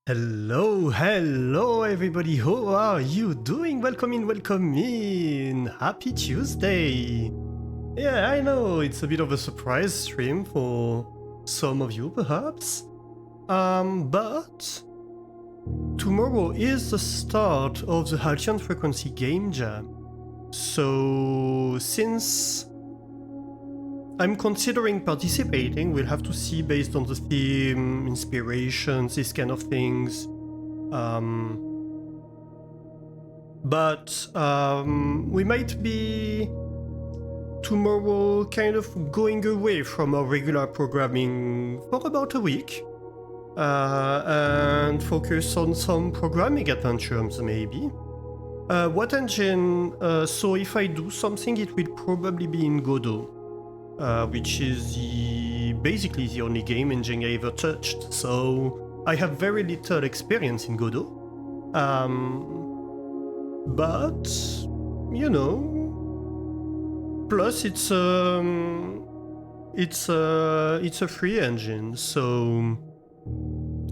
Hello everybody, how are you doing? Welcome in, happy Tuesday! Yeah, I know, it's a bit of a surprise stream for some of you perhaps, but tomorrow is the start of the Halcyon Frequency Game Jam. So since I'm considering participating, we'll have to see based on the theme, inspirations, these kind of things. But we might be tomorrow kind of going away from our regular programming for about a week and focus on some programming adventures maybe. What engine? So if I do something, it will probably be in Godot. Which is basically the only game engine I ever touched, so I have very little experience in Godot. But, you know, plus it's a free engine, so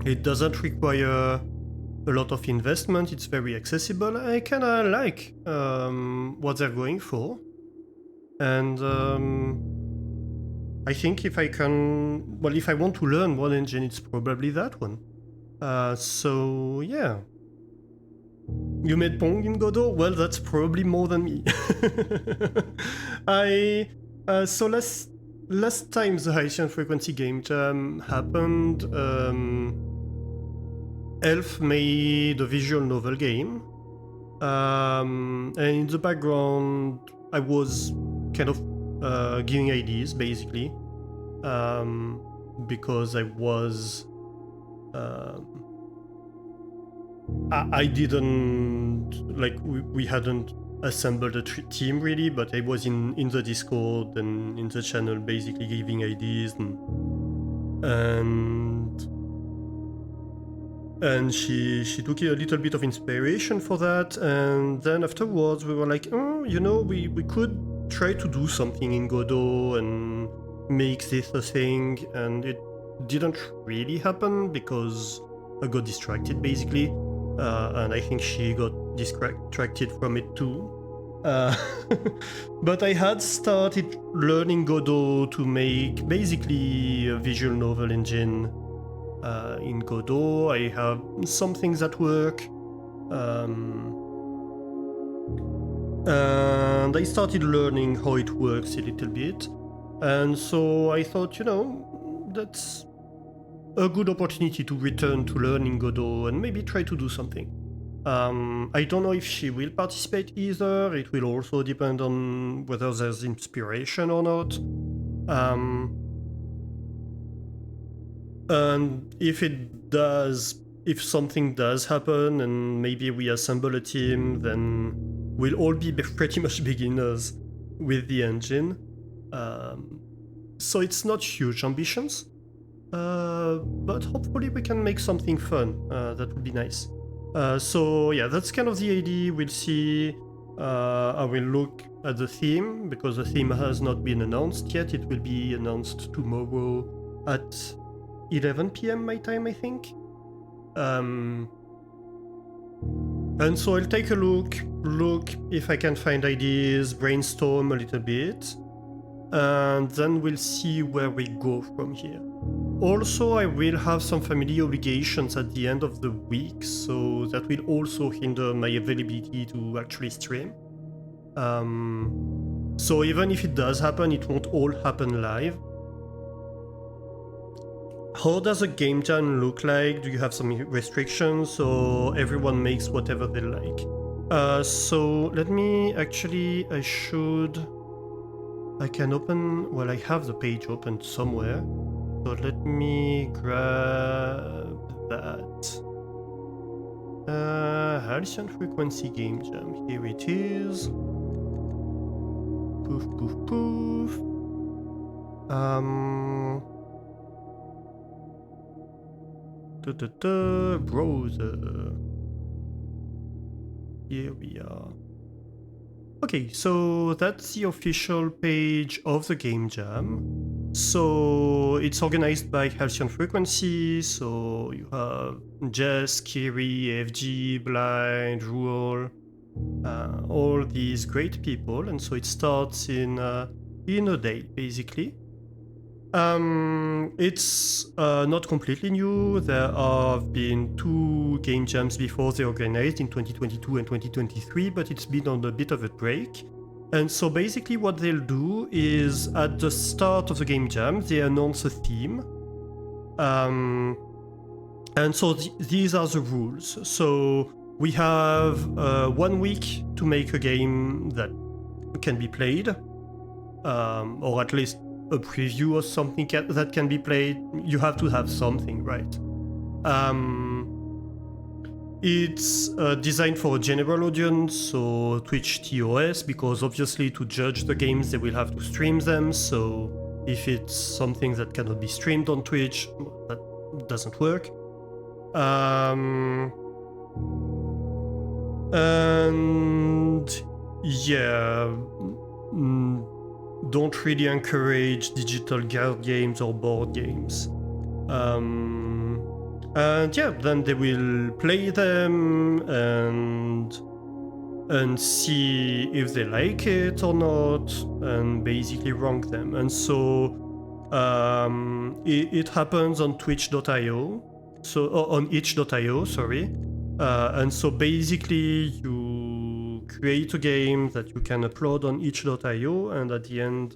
it doesn't require a lot of investment, it's very accessible. I kinda like what they're going for. And I think if I want to learn one engine, it's probably that one. So yeah. You made Pong in Godot? Well, that's probably more than me. So last time the Halcyon Frequency Game Jam happened, Elf made a visual novel game. And in the background, I was kind of giving ideas basically, because I was I didn't like we hadn't assembled a team really, but I was in the Discord and in the channel basically giving ideas and she took a little bit of inspiration for that, and then afterwards we were like, oh, you know, we could try to do something in Godot and make this a thing, and it didn't really happen because I got distracted basically, and I think she got distracted from it too. But I had started learning Godot to make basically a visual novel engine in Godot. I have some things that work. And I started learning how it works a little bit. And so I thought, you know, that's a good opportunity to return to learning Godot and maybe try to do something. I don't know if she will participate either. It will also depend on whether there's inspiration or not. And if something does happen and maybe we assemble a team, then we'll all be pretty much beginners with the engine. So it's not huge ambitions, but hopefully we can make something fun. That would be nice. So yeah, that's kind of the idea. We'll see. I will look at the theme because the theme has not been announced yet. It will be announced tomorrow at 11 p.m. my time, I think. And so I'll take a look if I can find ideas, brainstorm a little bit, and then we'll see where we go from here. Also, I will have some family obligations at the end of the week, so that will also hinder my availability to actually stream. So even if it does happen, it won't all happen live. How does a game jam look like? Do you have some restrictions or everyone makes whatever they like? So let me actually, I can open, well, I have the page open somewhere. So let me grab that. Halcyon Frequency Game Jam, here it is. Poof, poof, poof. Browser. Here we are. Okay, so that's the official page of the game jam. So it's organized by Halcyon Frequency. So you have Jess, Kiri, FG, Blind, Rule, all these great people, and so it starts in a day, basically. It's not completely new. There have been 2 game jams before they organized in 2022 and 2023, but it's been on a bit of a break. And so basically what they'll do is at the start of the game jam, they announce a theme. And so these are the rules. So we have 1 week to make a game that can be played, or at least a preview or something that can be played. You have to have something, right? It's designed for a general audience, so Twitch TOS, because obviously to judge the games they will have to stream them, so if it's something that cannot be streamed on Twitch, that doesn't work. And yeah, don't really encourage digital card games or board games. And yeah, then they will play them and see if they like it or not, and basically rank them. And so it happens on twitch.io, so on itch.io, sorry. And so basically you create a game that you can upload on itch.io, and at the end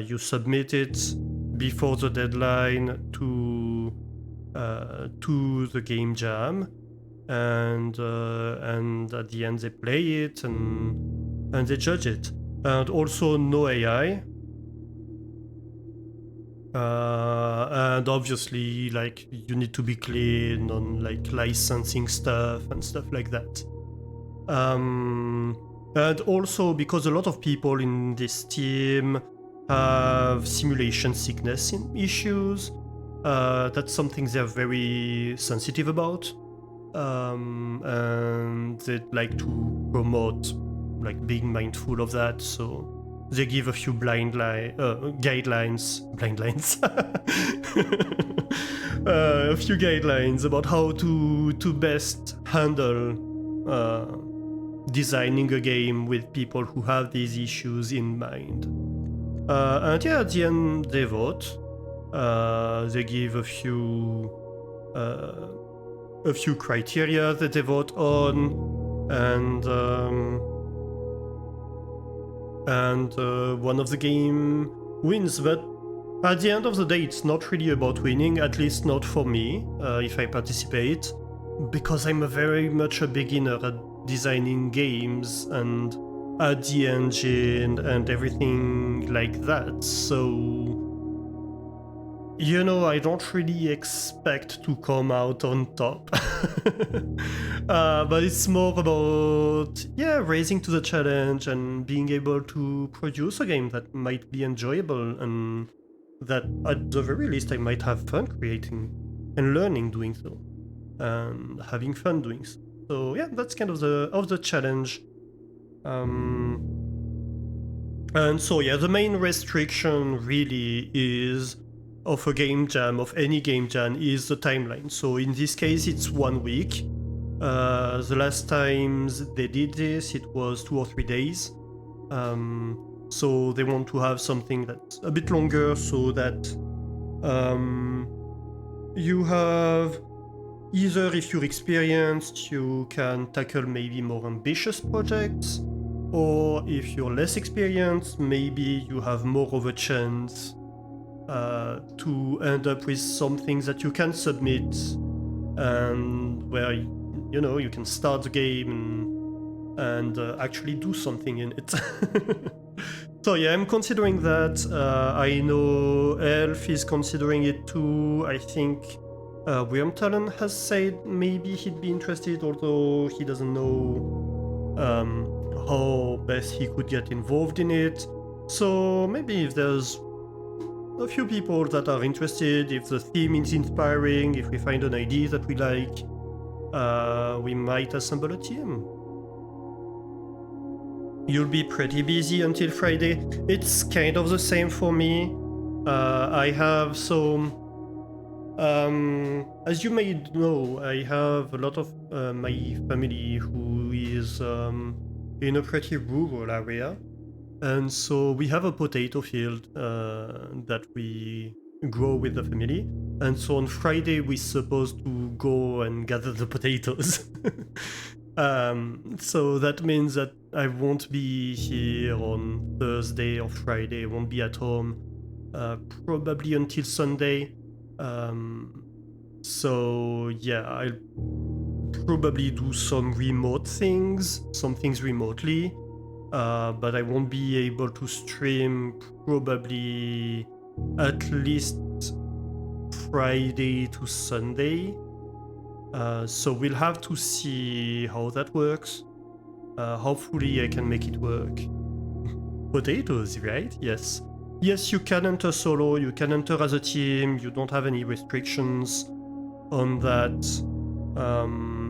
you submit it before the deadline to the game jam, and at the end they play it and they judge it. And also no AI. And obviously, like, you need to be clean on like licensing stuff and stuff like that. And also because a lot of people in this team have simulation sickness issues. That's something they're very sensitive about, and they'd like to promote like being mindful of that. So they give a few guidelines, a few guidelines about how to best handle designing a game with people who have these issues in mind. And yeah, at the end they vote. They give a few criteria that they vote on, and one of the game wins. But at the end of the day, it's not really about winning, at least not for me, if I participate, because I'm very much a beginner at designing games and at the engine and everything like that. So, you know, I don't really expect to come out on top. But it's more about, yeah, raising to the challenge and being able to produce a game that might be enjoyable and that at the very least I might have fun creating and learning doing so and having fun doing so. So yeah, that's kind of the challenge. And so yeah, the main restriction really is of a game jam, of any game jam, is the timeline. So in this case, it's 1 week. The last times they did this, it was 2 or 3 days. So they want to have something that's a bit longer, so that you have either, if you're experienced, you can tackle maybe more ambitious projects, or if you're less experienced, maybe you have more of a chance to end up with something that you can submit, and where you can start the game and actually do something in it. So yeah, I'm considering that. I know Elf is considering it too. I think William Talon has said maybe he'd be interested, although he doesn't know how best he could get involved in it. So maybe if there's a few people that are interested, if the theme is inspiring, if we find an idea that we like, we might assemble a team. You'll be pretty busy until Friday. It's kind of the same for me. I have as you may know, I have a lot of my family who is in a pretty rural area, and so we have a potato field that we grow with the family. And so on Friday we're supposed to go and gather the potatoes. So that means that I won't be here on Thursday or Friday. I won't be at home probably until Sunday. So yeah, I'll probably do some things remotely, but I won't be able to stream probably at least Friday to Sunday. So we'll have to see how that works. Hopefully I can make it work. Potatoes, right? Yes. Yes, you can enter solo, you can enter as a team, you don't have any restrictions on that.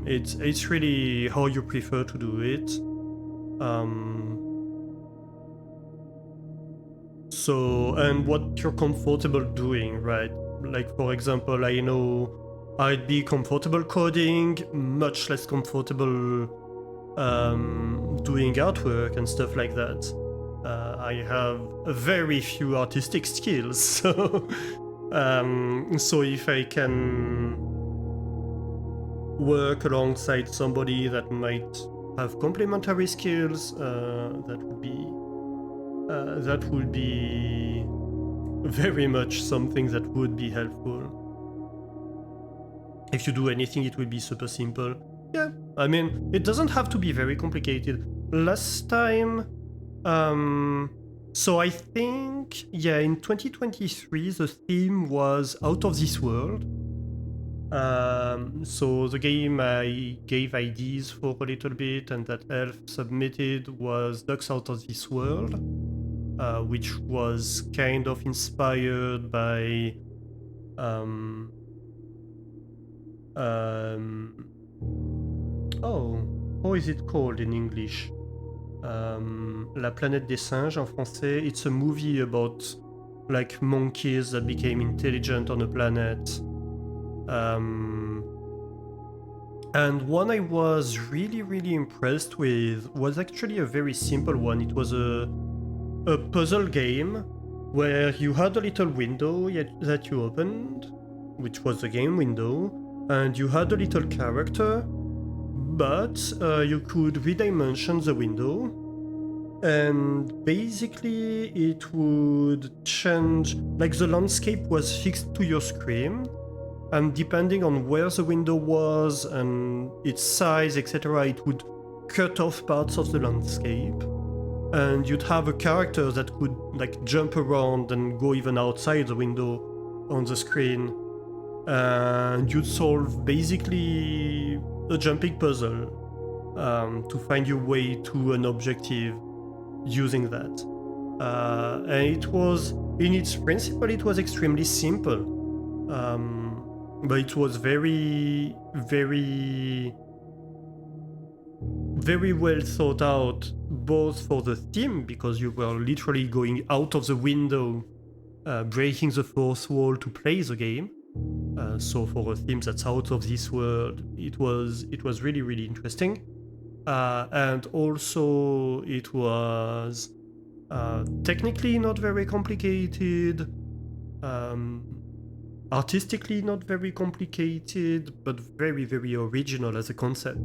It's really how you prefer to do it. So, and what you're comfortable doing, right? Like, for example, I know I'd be comfortable coding, much less comfortable doing artwork and stuff like that. I have very few artistic skills, so so if I can work alongside somebody that might have complementary skills, that would be very much something that would be helpful. If you do anything, it will be super simple. Yeah, I mean, it doesn't have to be very complicated. Last time, so I think, yeah, in 2023, the theme was Out of This World. So the game I gave IDs for a little bit and that Elf submitted was Ducks Out of This World, which was kind of inspired by how is it called in English? La Planète des Singes en français. It's a movie about like monkeys that became intelligent on a planet. And one I was really impressed with was actually a very simple one. It was a puzzle game where you had a little window that you opened, which was the game window, and you had a little character, but you could redimension the window, and basically it would change, like the landscape was fixed to your screen, and depending on where the window was and its size, etc., it would cut off parts of the landscape. And you'd have a character that could like jump around and go even outside the window on the screen. And you'd solve basically a jumping puzzle to find your way to an objective using that. And it was, in its principle, it was extremely simple. But it was very well thought out, both for the theme, because you were literally going out of the window, breaking the fourth wall to play the game. So for a theme that's out of this world, it was really interesting. And also it was technically not very complicated, artistically not very complicated, but very original as a concept.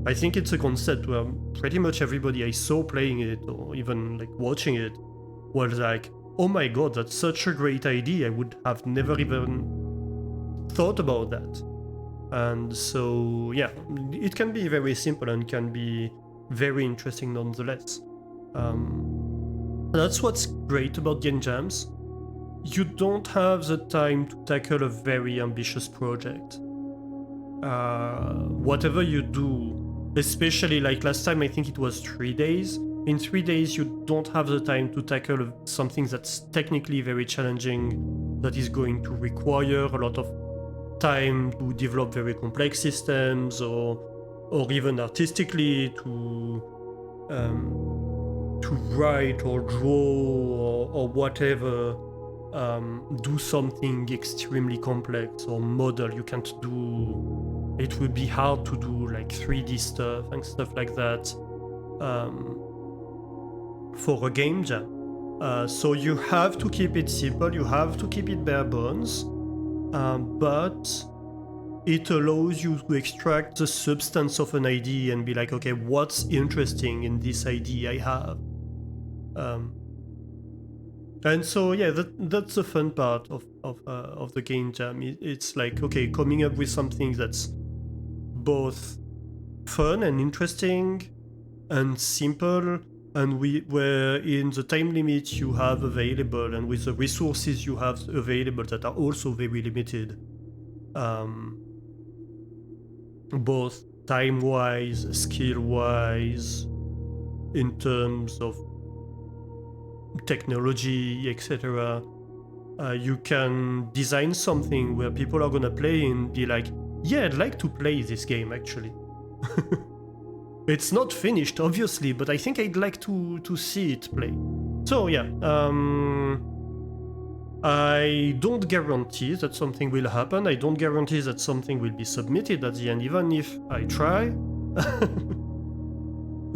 I think it's a concept where pretty much everybody I saw playing it, or even like watching it, was like, oh my god, that's such a great idea, I would have never even thought about that. And so yeah, it can be very simple and can be very interesting nonetheless. That's what's great about game jams. You don't have the time to tackle a very ambitious project. Whatever you do, especially like last time, I think it was 3 days. In 3 days, you don't have the time to tackle something that's technically very challenging, that is going to require a lot of time to develop very complex systems, or even artistically to write or draw or whatever. do something extremely complex or model. You can't do. It would be hard to do like 3D stuff and stuff like that for a game jam. So you have to keep it simple. You have to keep it bare bones, but it allows you to extract the substance of an idea and be like, okay, what's interesting in this idea I have? And so yeah, that's the fun part of the game jam. It's like, okay, coming up with something that's both fun and interesting and simple, and where in the time limit you have available and with the resources you have available that are also very limited, both time-wise, skill-wise, in terms of technology, etc. You can design something where people are gonna play and be like, yeah, I'd like to play this game actually. It's not finished, obviously, but I think I'd like to see it play. So yeah, I don't guarantee that something will happen. I don't guarantee that something will be submitted at the end, even if I try.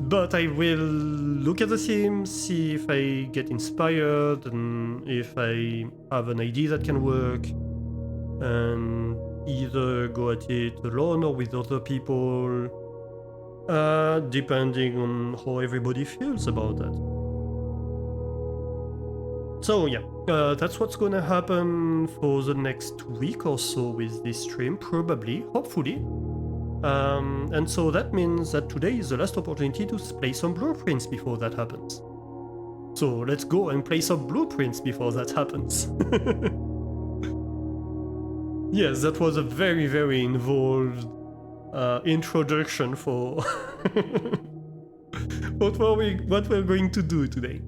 But I will look at the theme, see if I get inspired, and if I have an idea that can work, and either go at it alone or with other people, depending on how everybody feels about that. So yeah, that's what's gonna happen for the next week or so with this stream, probably, hopefully. And so that means that today is the last opportunity to play some blueprints before that happens. So let's go and play some blueprints before that happens. Yes, that was a very, very involved introduction for what we're going to do today.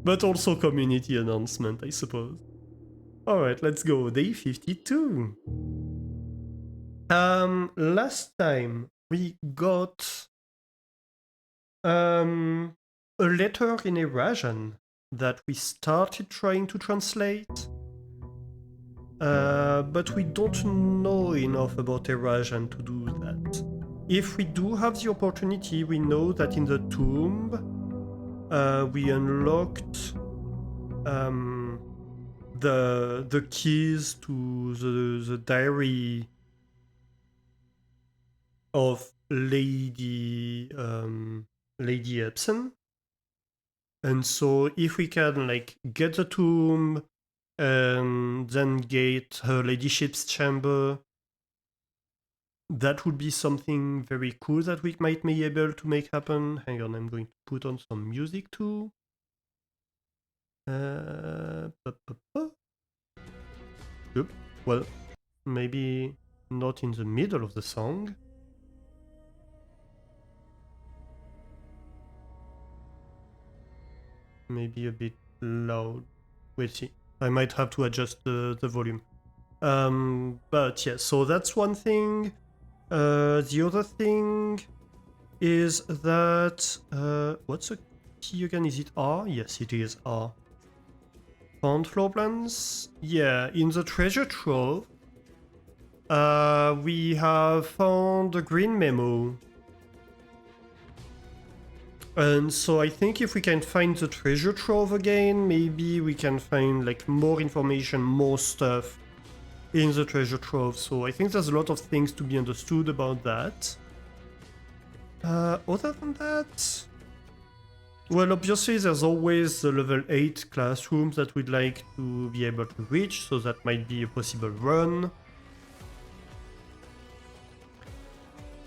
But also community announcement, I suppose. Alright, let's go. Day 52. Last time we got a letter in Eurasian that we started trying to translate, but we don't know enough about Eurasian to do that. If we do have the opportunity, we know that in the tomb we unlocked the keys to the diary of Lady Epsen. And so if we can like get the tomb and then get her ladyship's chamber, that would be something very cool that we might be able to make happen. Hang on, I'm going to put on some music too. Yep. Well, maybe not in the middle of the song. Maybe a bit loud. We'll see. I might have to adjust the volume. But yeah, so that's one thing. The other thing is that what's the key again? Is it R? Yes, it is R. Found floor plans? Yeah, in the treasure trove, we have found a green memo. And so I think if we can find the treasure trove again, maybe we can find like more information, more stuff in the treasure trove. So I think there's a lot of things to be understood about that. Other than that, well, obviously there's always the level 8 classrooms that we'd like to be able to reach, so that might be a possible run.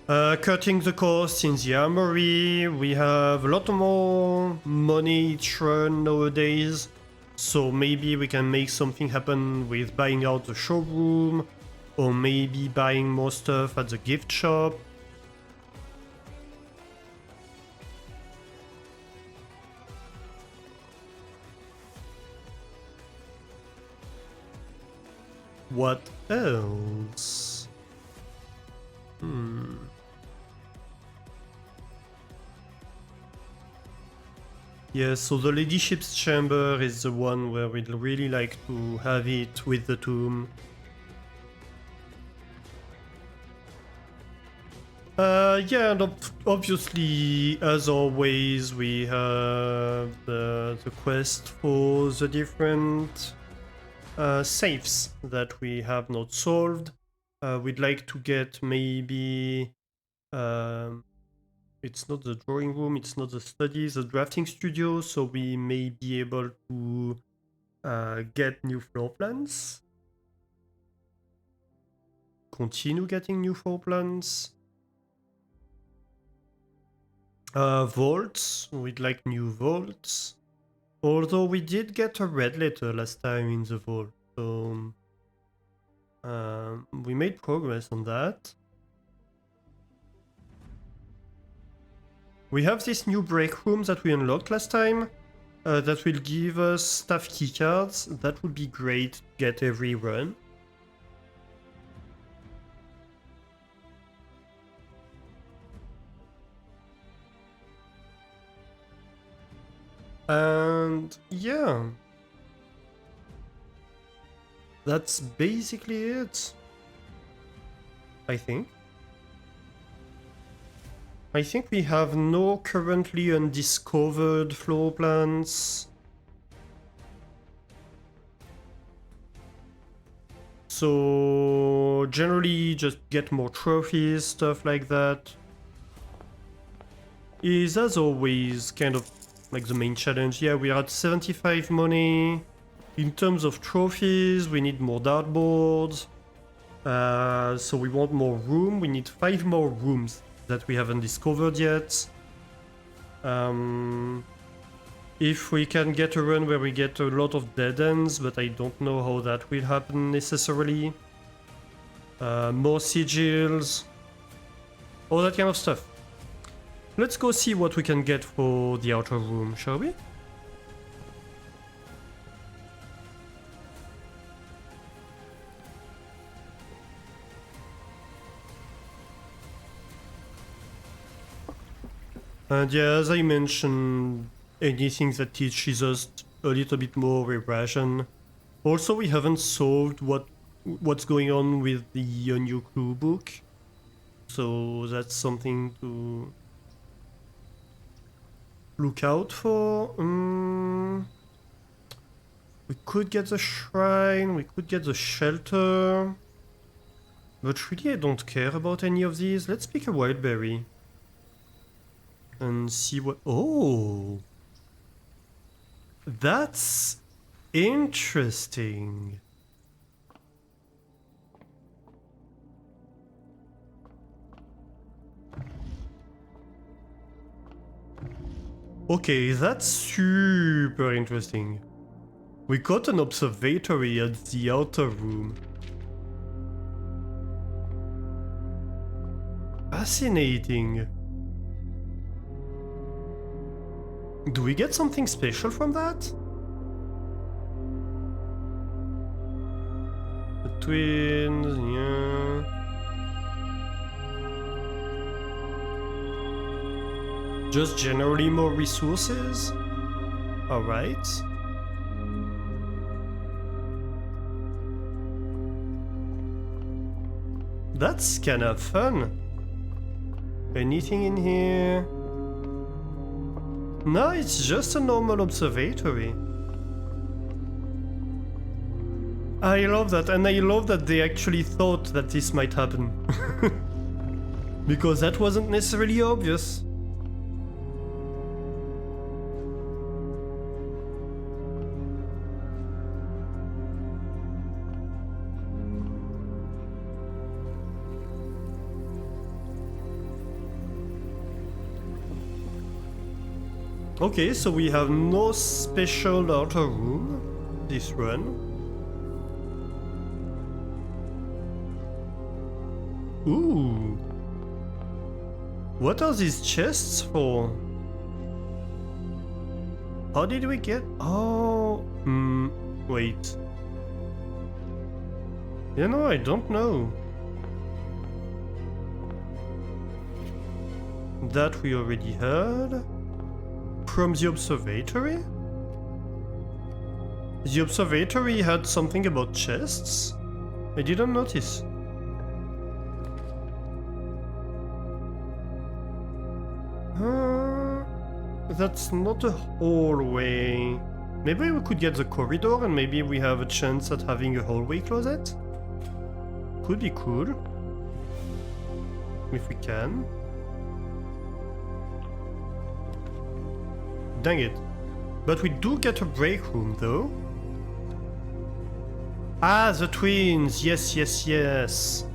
Cutting the costs in the armory, we have a lot more money each run nowadays, so maybe we can make something happen with buying out the showroom, or maybe buying more stuff at the gift shop. What else? Hmm. Yeah, so the ladyship's chamber is the one where we'd really like to have it with the tomb. Yeah, and obviously, as always, we have the quest for the different safes that we have not solved. We'd like to get maybe... it's not the drawing room, it's not the studies, the drafting studio, so we may be able to get new floor plans. Continue getting new floor plans. Vaults, we'd like new vaults. Although we did get a red letter last time in the vault, so we made progress on that. We have this new break room that we unlocked last time that will give us staff keycards. That would be great to get every run. And yeah, that's basically it, I think. I think we have no currently undiscovered floor plans. So generally just get more trophies, stuff like that. Is as always kind of like the main challenge. Yeah, we're at 75 money. In terms of trophies, we need more dartboards. So we want more room. We need 5 more rooms that we haven't discovered yet. If we can get a run where we get a lot of dead ends, but I don't know how that will happen necessarily. More sigils. All that kind of stuff. Let's go see what we can get for the outer room, shall we? And yeah, as I mentioned, anything that teaches us a little bit more repression. Also, we haven't solved what's going on with the new clue book, so that's something to look out for. We could get the shrine, we could get the shelter, but really I don't care about any of these. Let's pick a wild berry and see what... Oh! That's interesting. Okay, that's super interesting. We got an observatory at the outer room. Fascinating. Do we get something special from that? The twins, yeah. Just generally more resources? Alright. That's kinda fun. Anything in here? No, it's just a normal observatory. I love that, and I love that they actually thought that this might happen. Because that wasn't necessarily obvious. Okay, so we have no special outer room this run. Ooh. What are these chests for? How did we get... Oh... wait. You know, I don't know. That we already heard. from the observatory? The observatory had something about chests? I didn't notice. That's not a hallway. Maybe we could get the corridor and maybe we have a chance at having a hallway closet? Could be cool. If we can. Dang it. But we do get a break room though. Ah, the twins! Yes, yes, yes.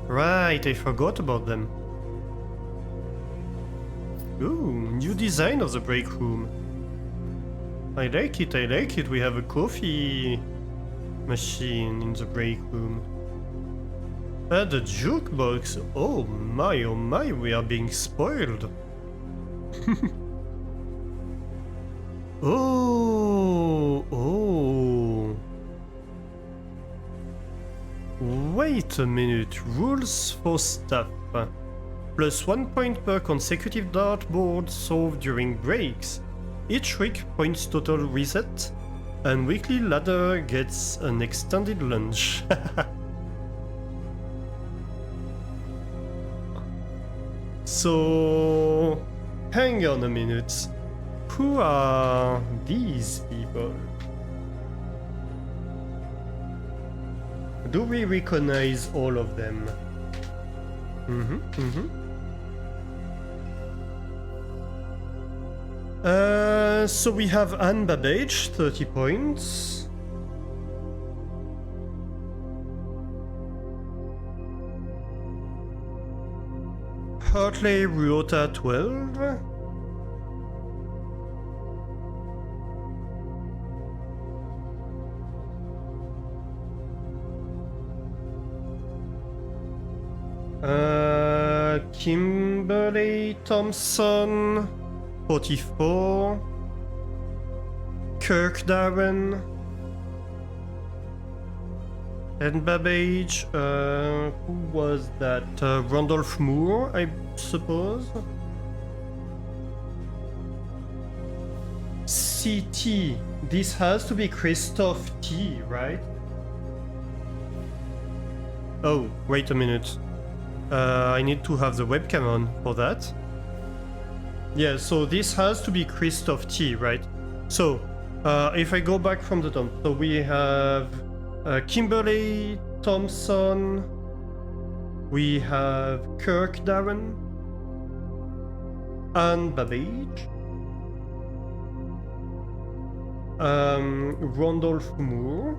Right, I forgot about them. Ooh, new design of the break room. I like it, I like it. We have a coffee machine in the break room. And the jukebox. Oh my, we are being spoiled. Oh. Wait a minute. Rules for staff. Plus 1 point per consecutive dartboard solved during breaks. Each week points total reset, and weekly ladder gets an extended lunch. So, hang on a minute. Who are these people? Do we recognize all of them? So we have Anne Babbage, 30 points. Hartley Ruota, 12. Kimberly Thompson, 44. Kirk Darren. And Babbage, who was that? Randolph Moore, I suppose? CT. This has to be Christoph T, right? Oh, wait a minute. I need to have the webcam on for that. Yeah, so this has to be Christoph T, right? So, if I go back from the top, so we have Kimberly Thompson, we have Kirk Darren, Anne Babbage, Randolph Moore,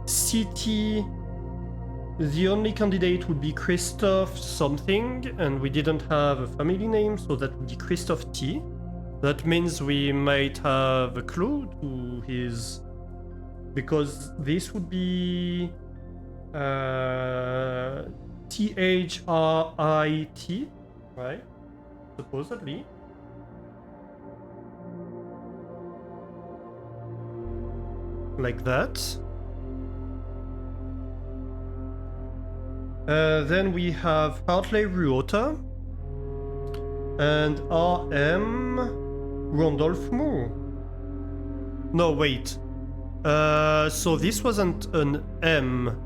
CT. The only candidate would be Christoph something, and we didn't have a family name, so that would be Christoph T. That means we might have a clue to his... because this would be... T-H-R-I-T, right? Supposedly. Like that. Then we have Hartley Ruota and R.M. Randolph Moore. No, wait. So this wasn't an M.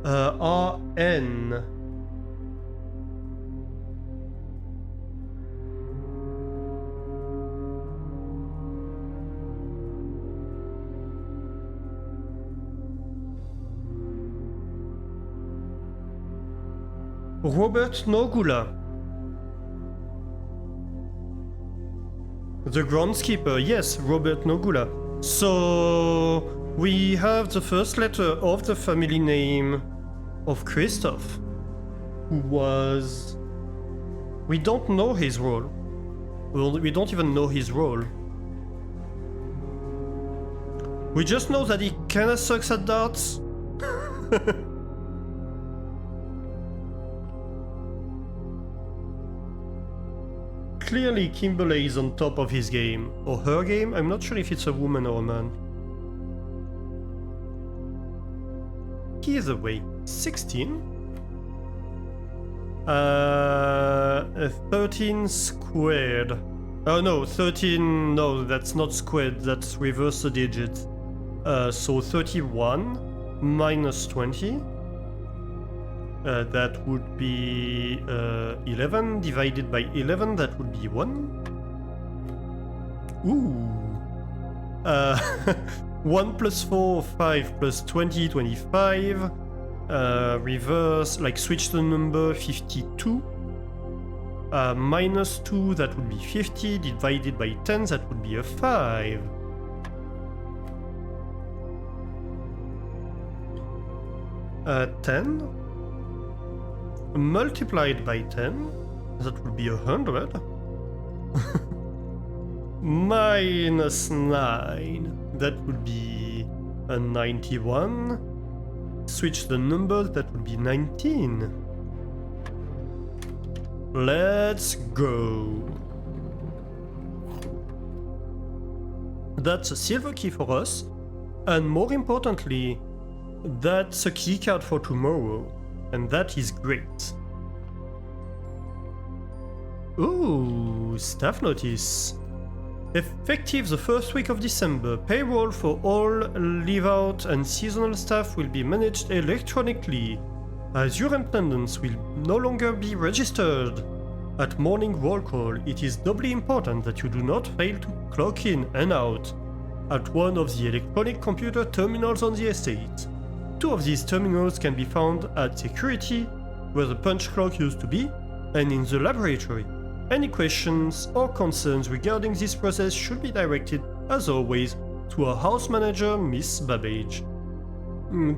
R.N. Robert Nogula. The groundskeeper, yes, Robert Nogula. So we have the first letter of the family name of Christoph, who was... We don't know his role. We don't even know his role. We just know that he kinda sucks at darts. Clearly Kimberly is on top of his game, or her game. I'm not sure if it's a woman or a man. Either way, 16. 13 squared. Oh no, 13, no, that's not squared, that's reverse the digit. So 31 minus 20, that would be 11 divided by 11, that would be 1. Ooh. 1 plus 4, 5 plus 20, 25. Reverse, like switch the number, 52. Minus 2, that would be 50, divided by 10, that would be a 5. Uh, 10 multiplied by 10, that would be 100. Minus 9, that would be a 91. Switch the numbers, that would be 19. Let's go. That's a silver key for us, and more importantly, that's a key card for tomorrow, and that is great. Ooh, staff notice. Effective the first week of December, payroll for all leave-out and seasonal staff will be managed electronically, as your attendance will no longer be registered. At morning roll call, it is doubly important that you do not fail to clock in and out at one of the electronic computer terminals on the estate. 2 of these terminals can be found at security, where the punch clock used to be, and in the laboratory. Any questions or concerns regarding this process should be directed, as always, to our house manager, Miss Babbage.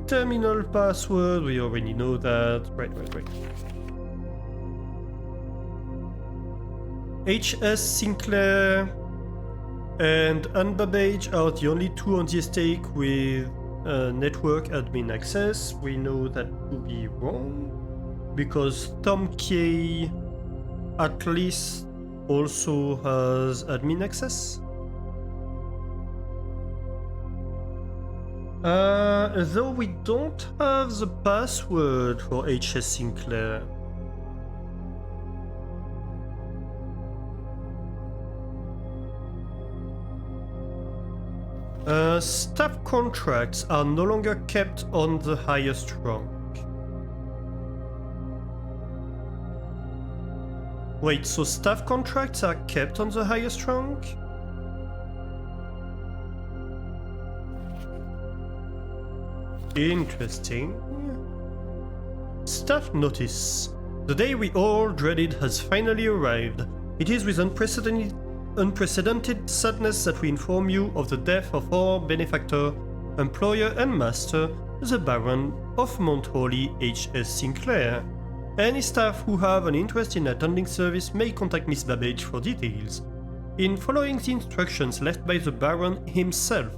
Terminal password, we already know that. Right. HS Sinclair and Anne Babbage are the only 2 on the estate with network admin access. We know that to be wrong, because Tom K at least also has admin access. Though we don't have the password for HS Sinclair. Staff contracts are no longer kept on the highest rank. Wait, so staff contracts are kept on the highest rank? Interesting. Staff notice. The day we all dreaded has finally arrived. It is with unprecedented sadness that we inform you of the death of our benefactor, employer and master, the Baron of Mount Holly H.S. Sinclair. Any staff who have an interest in attending service may contact Miss Babbage for details. In following the instructions left by the Baron himself,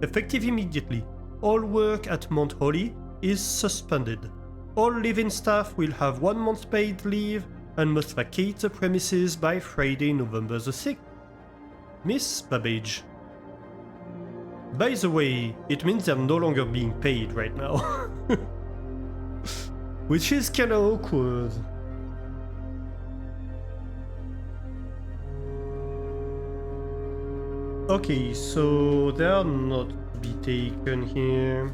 effective immediately, all work at Mount Holly is suspended. All live-in staff will have 1 month paid leave and must vacate the premises by Friday, November the 6th. Miss Babbage. By the way, it means they're no longer being paid right now. Which is kinda awkward. Okay, so they are not to be taken here.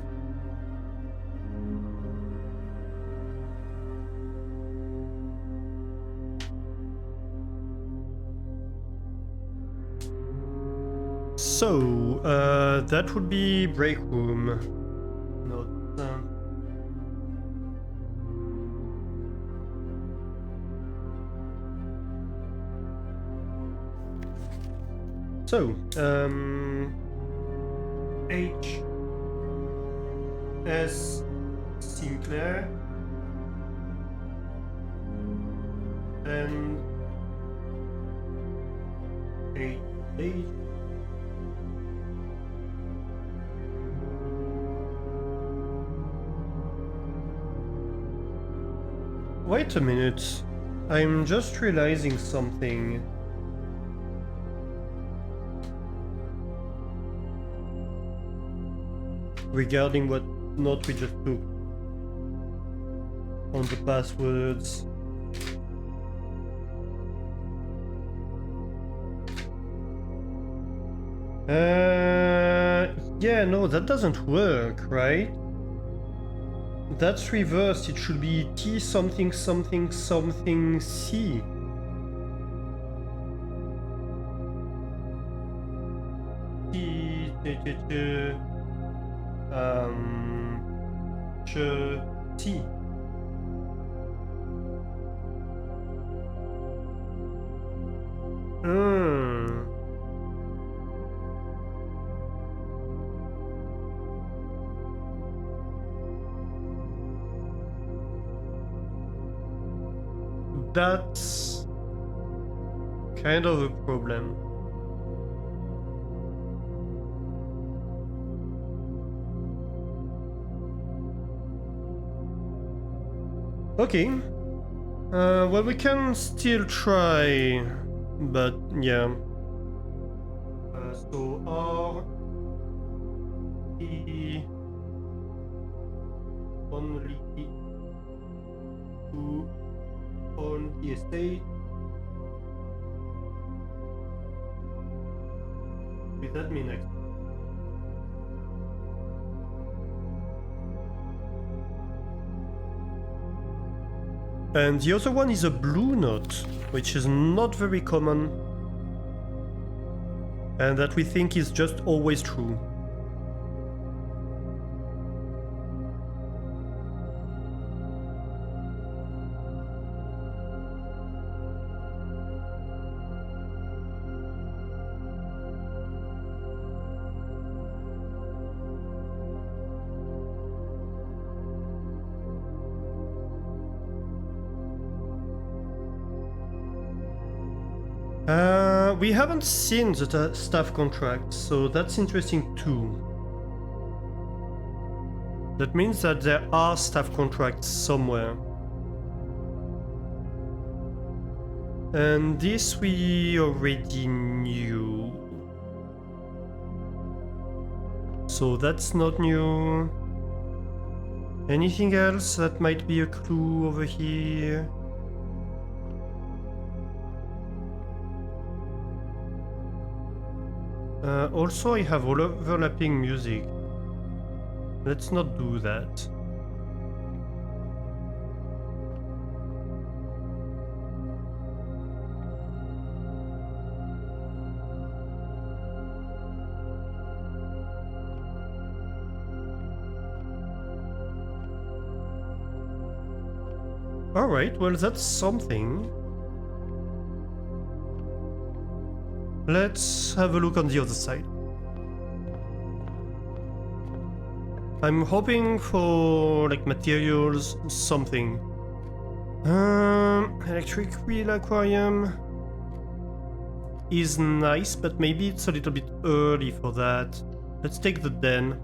So, that would be break room. Not. So, H.S. Sinclair and H. Wait a minute, I'm just realizing something. Regarding what note we just took on the passwords. Yeah, no, that doesn't work, right? That's reversed. It should be T something something something C. T, T, T, T, Ch, T. Hmm. That's kind of a problem. Okay. Well, we can still try, but yeah. So R E only to on the estate. With that mean next. And the other one is a blue note, which is not very common, and that we think is just always true. We haven't seen the staff contract, so that's interesting too. That means that there are staff contracts somewhere. And this we already knew. So that's not new. Anything else that might be a clue over here? Also, I have overlapping music. Let's not do that. Alright, well that's something. Let's have a look on the other side. I'm hoping for like materials, something. Electric wheel aquarium is nice, but maybe it's a little bit early for that. Let's take the den.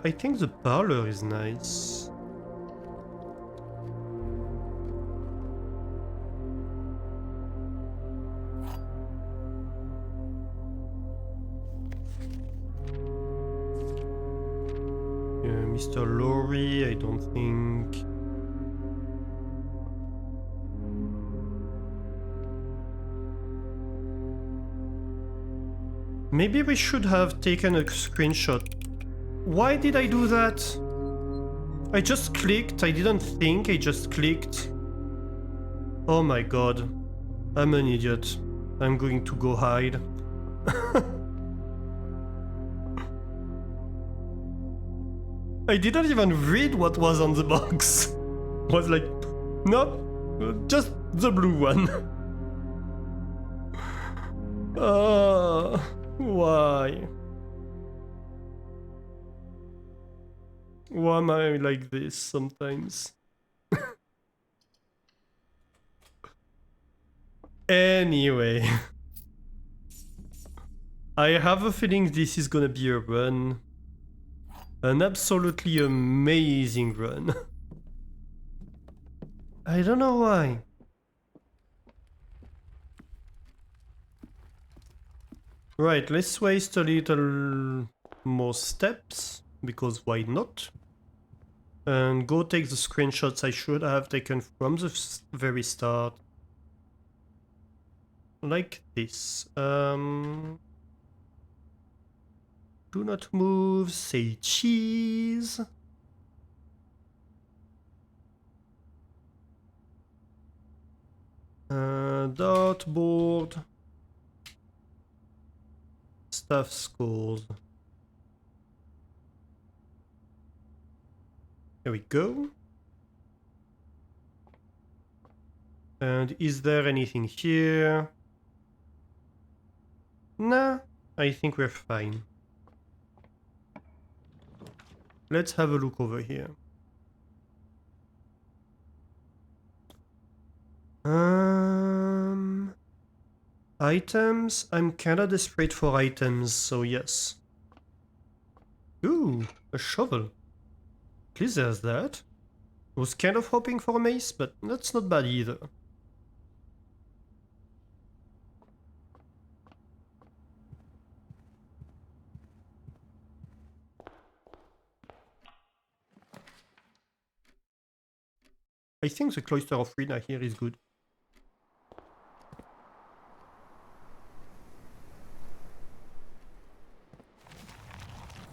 I think the parlor is nice. Mr. Lorry, I don't think. Maybe we should have taken a screenshot. Why did I do that? I just clicked, I didn't think, I just clicked. Oh my god. I'm an idiot. I'm going to go hide. I didn't even read what was on the box. I was like, nope, just the blue one. Why? Why am I like this sometimes? Anyway. I have a feeling this is gonna be a run. An absolutely amazing run. I don't know why. Right, let's waste a little more steps, because why not? And go take the screenshots I should have taken from the very start. Like this. Do not move, say cheese. Dartboard. Staff scores. There we go. And is there anything here? Nah, I think we're fine. Let's have a look over here. Items? I'm kinda desperate for items, so yes. Ooh, a shovel. At least there's that. I was kind of hoping for a mace, but that's not bad either. I think the Cloister of Rina here is good.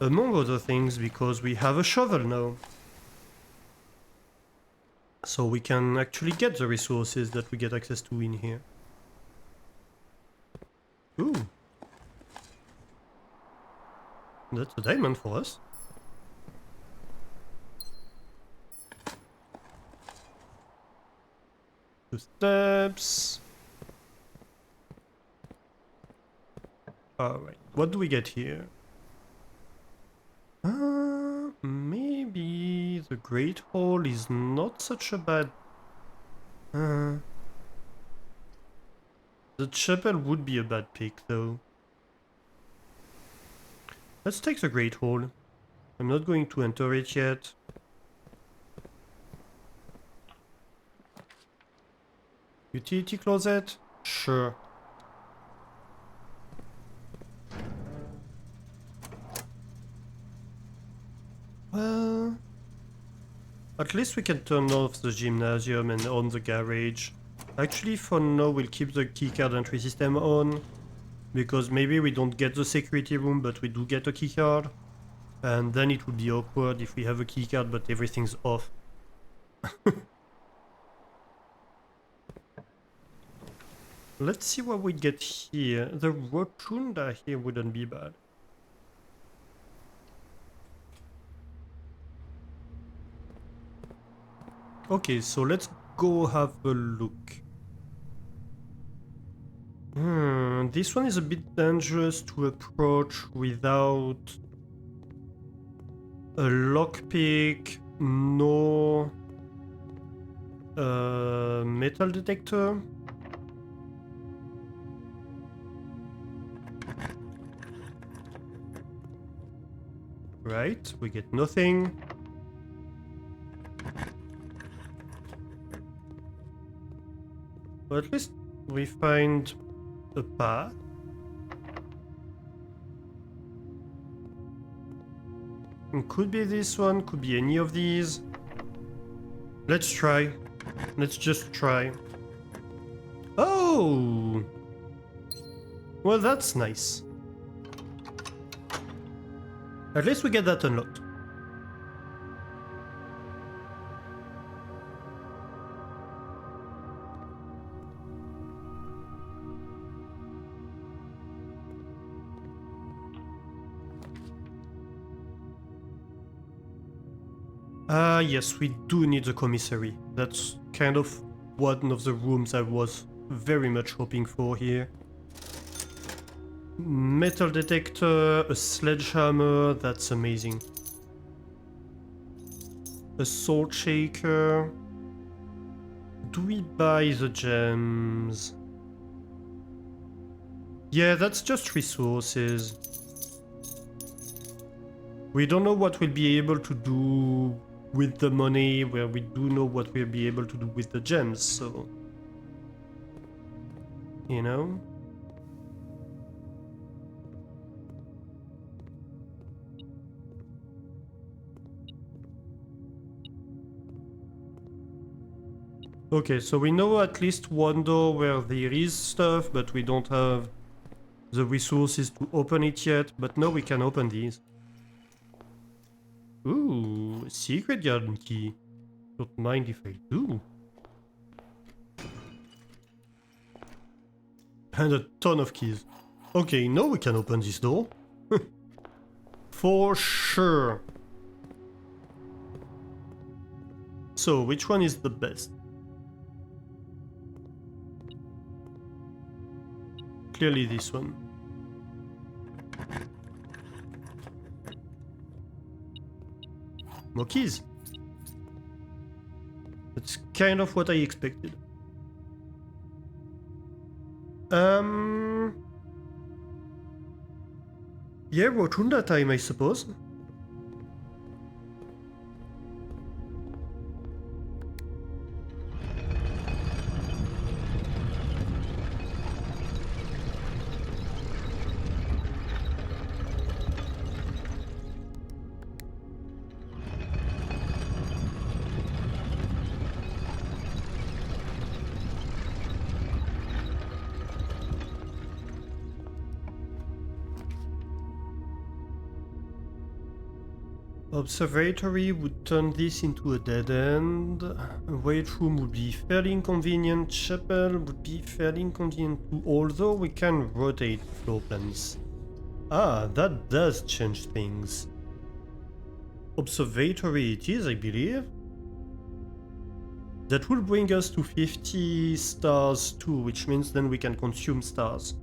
Among other things, because we have a shovel now. So we can actually get the resources that we get access to in here. Ooh. That's a diamond for us. Two steps. Alright, what do we get here? Maybe the Great Hall is not such a bad... the chapel would be a bad pick, though. Let's take the Great Hall. I'm not going to enter it yet. Utility closet? Sure. Well... At least we can turn off the gymnasium and on the garage. Actually, for now, we'll keep the keycard entry system on. Because maybe we don't get the security room, but we do get a keycard. And then it would be awkward if we have a keycard, but everything's off. Let's see what we get here. The rotunda here wouldn't be bad. Okay, so let's go have a look. This one is a bit dangerous to approach without a lockpick, no metal detector. Right, we get nothing. But at least we find a path. It could be this one, could be any of these. Let's try. Let's just try. Oh! Well, that's nice. At least we get that unlocked. Yes, we do need the commissary. That's kind of one of the rooms I was very much hoping for here. Metal detector, a sledgehammer, that's amazing. A salt shaker. Do we buy the gems? Yeah, that's just resources. We don't know what we'll be able to do with the money, where we do know what we'll be able to do with the gems, so... You know? Okay, so we know at least one door where there is stuff, but we don't have the resources to open it yet. But now we can open these. Ooh, secret garden key. Don't mind if I do. And a ton of keys. Okay, now we can open this door. For sure. So, which one is the best? Clearly this one. More keys. That's kind of what I expected. Yeah, Rotunda time, I suppose. Observatory would turn this into a dead end. A wait room would be fairly inconvenient. Chapel would be fairly inconvenient too, although we can rotate floor plans. Ah, that does change things. Observatory it is, I believe. That will bring us to 50 stars too, which means then we can consume stars.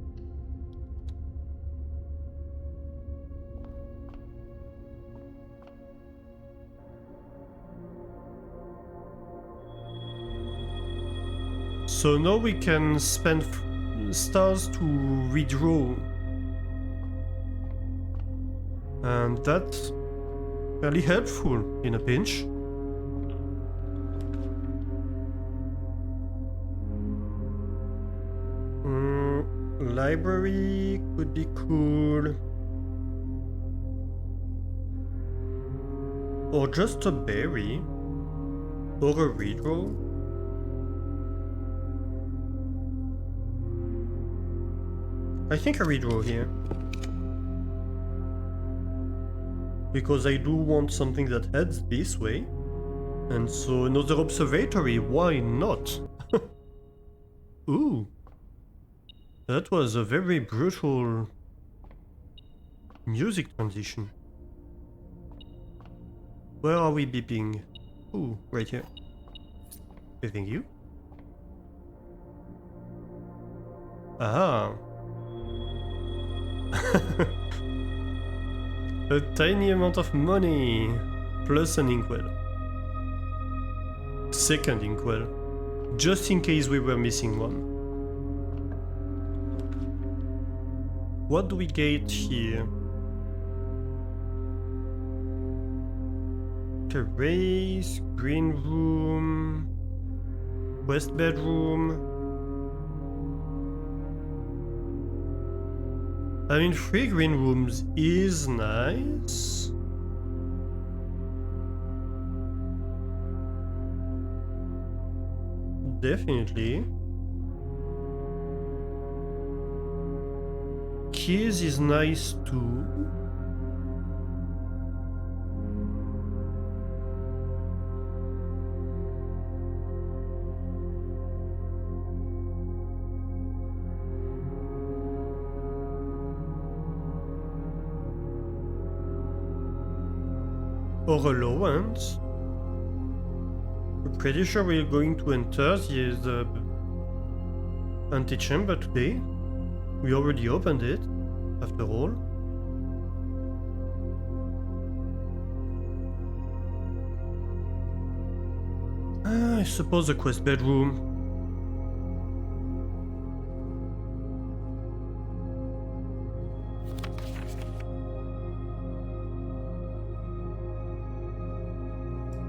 So now we can spend stars to redraw. And that's fairly helpful in a pinch. Library could be cool. Or just a berry. Or a redraw. I think I redraw here. Because I do want something that heads this way. And so another observatory, why not? Ooh. That was a very brutal music transition. Where are we beeping? Ooh, right here. Thank you. Ah. A tiny amount of money plus an inkwell. Second inkwell, just in case we were missing one. What do we get here? Terrace, green room, west bedroom. I mean, 3 green rooms is nice. Definitely. Keys is nice too. Or allowance. I'm pretty sure we're going to enter the antechamber today. We already opened it, after all. I suppose a quest bedroom.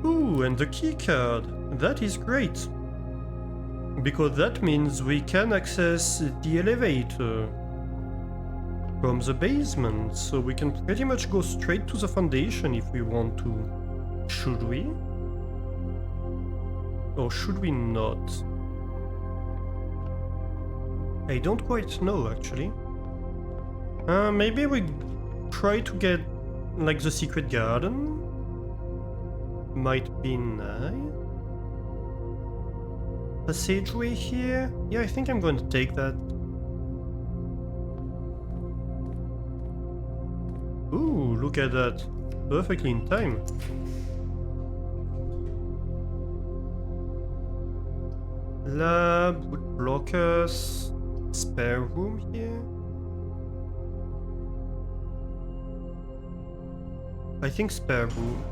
Ooh, and the key card. That is great. Because that means we can access the elevator from the basement, so we can pretty much go straight to the foundation if we want to. Should we? Or should we not? I don't quite know, actually. Maybe we try to get, like, the secret garden? Might be nice. Passageway here? Yeah, I think I'm going to take that. Ooh, look at that. Perfectly in time. Lab would block us. Spare room here? I think spare room.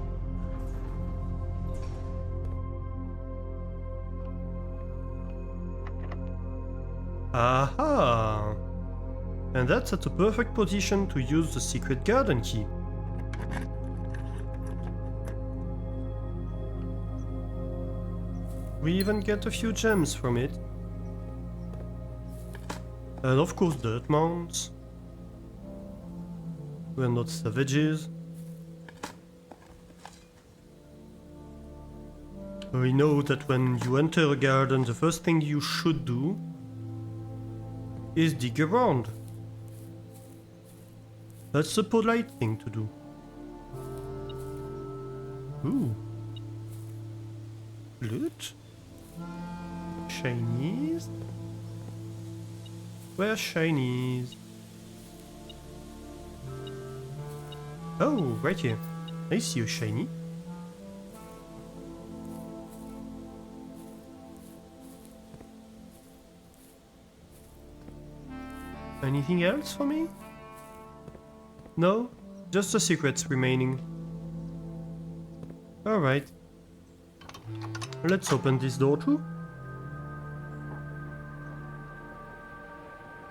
Aha! And that's at the perfect position to use the secret garden key. We even get a few gems from it. And of course dirt mounds. We're not savages. We know that when you enter a garden, the first thing you should do is dig around. That's the polite thing to do. Ooh. Loot? Shinies? Where's shinies? Oh, right here. I see you, shiny. Anything else for me? No? Just the secrets remaining. Alright. Let's open this door too.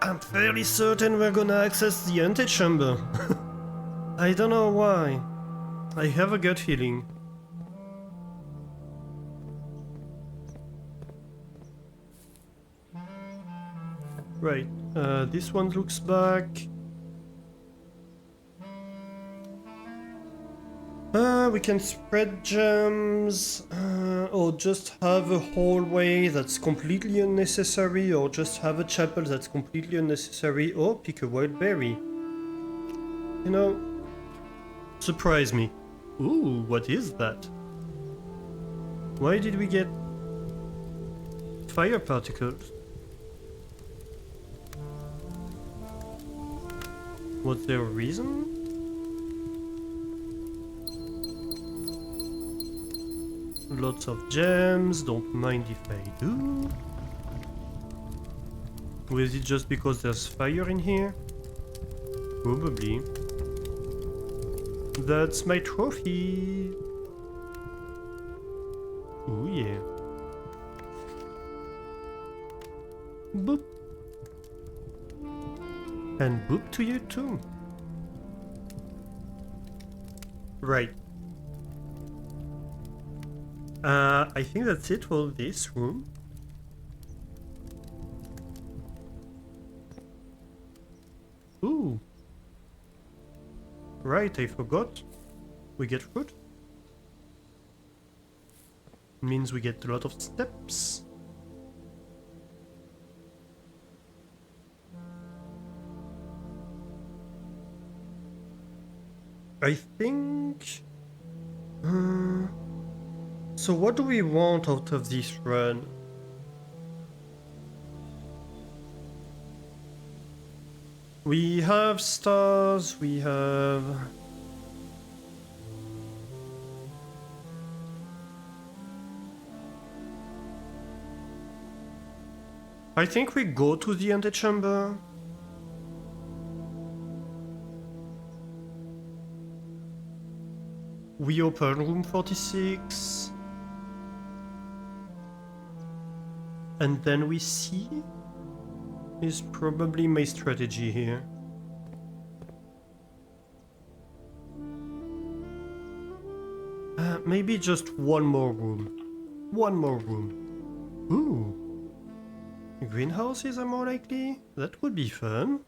I'm fairly certain we're gonna access the antechamber. I don't know why. I have a gut feeling. Right, this one looks back. We can spread gems, or just have a hallway that's completely unnecessary, or just have a chapel that's completely unnecessary, or pick a wild berry. You know, surprise me. Ooh, what is that? Why did we get fire particles? Was there a reason? Lots of gems, don't mind if I do. Or is it just because there's fire in here? Probably. That's my trophy! Ooh yeah. Boop! And boop to you too. Right. I think that's it for this room. Ooh. Right, I forgot. We get fruit. Means we get a lot of steps. I think... so what do we want out of this run? We have stars, we have... I think we go to the antechamber. We open room 46. And then we see? Is probably my strategy here. Maybe just one more room. One more room. Ooh. Greenhouses are more likely? That would be fun.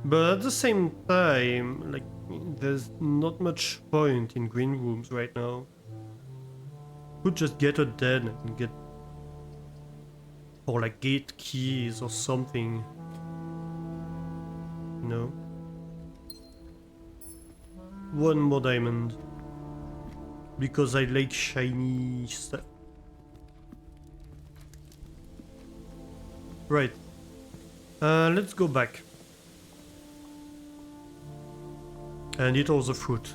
But at the same time, like, there's not much point in green rooms right now. Could just get a den and get, or like gate keys or something. No. One more diamond. Because I like shiny stuff. Right. Let's go back. And eat all the fruit.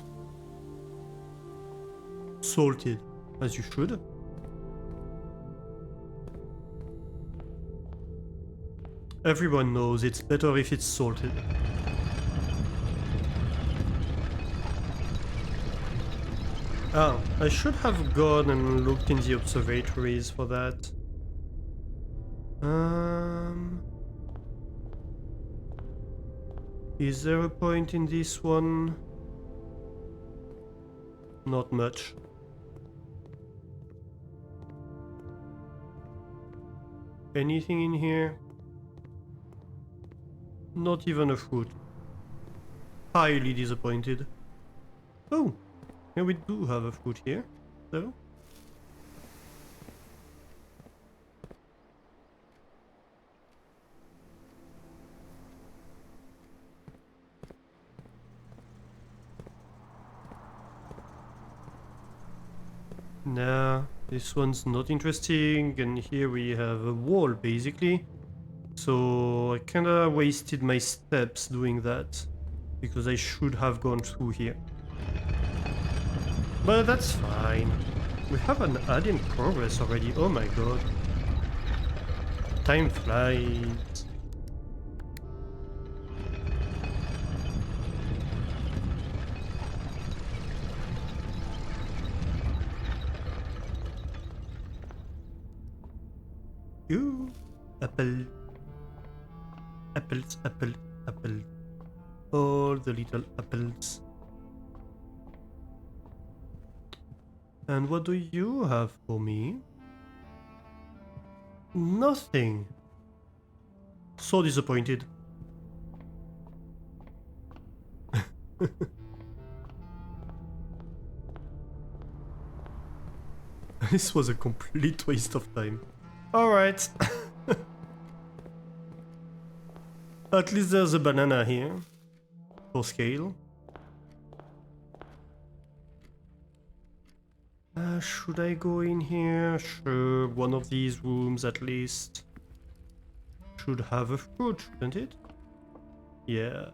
Salted, as you should. Everyone knows it's better if it's salted. Ah, I should have gone and looked in the observatories for that. Is there a point in this one? Not much. Anything in here? Not even a fruit. Highly disappointed. Oh, yeah, we do have a fruit here, though. Nah, this one's not interesting, and here we have a wall, basically. So I kinda wasted my steps doing that, because I should have gone through here. But that's fine. We have an ad in progress already, oh my god. Time flies. Ooh, apple. Apples, apple, apple. All the little apples. And what do you have for me? Nothing. So disappointed. This was a complete waste of time. Alright. At least there's a banana here. For scale. Should I go in here? Sure, one of these rooms at least. Should have a fruit, shouldn't it? Yeah.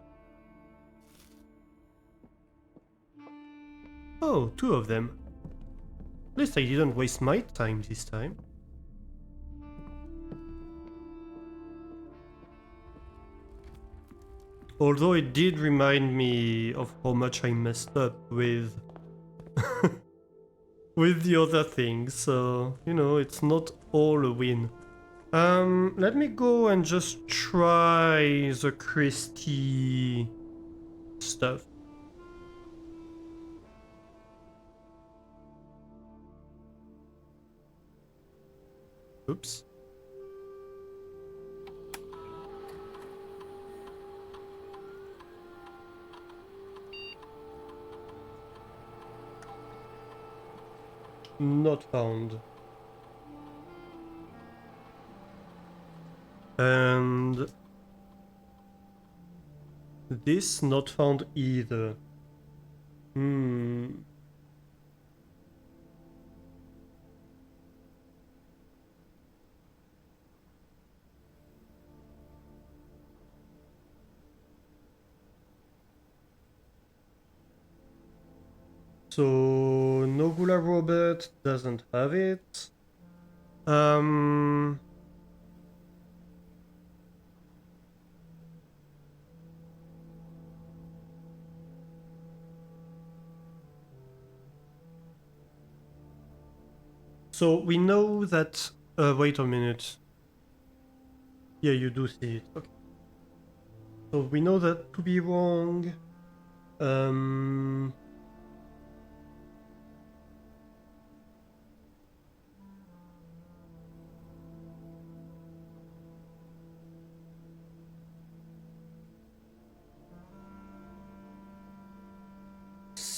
Oh, two of them. At least I didn't waste my time this time. Although it did remind me of how much I messed up with with the other things, so you know, it's not all a win. Let me go and just try the Christie stuff. Oops. Not found. And this not found either. So Nogula Robert doesn't have it. So we know that. Wait a minute. Yeah, you do see it. Okay. So we know that to be wrong.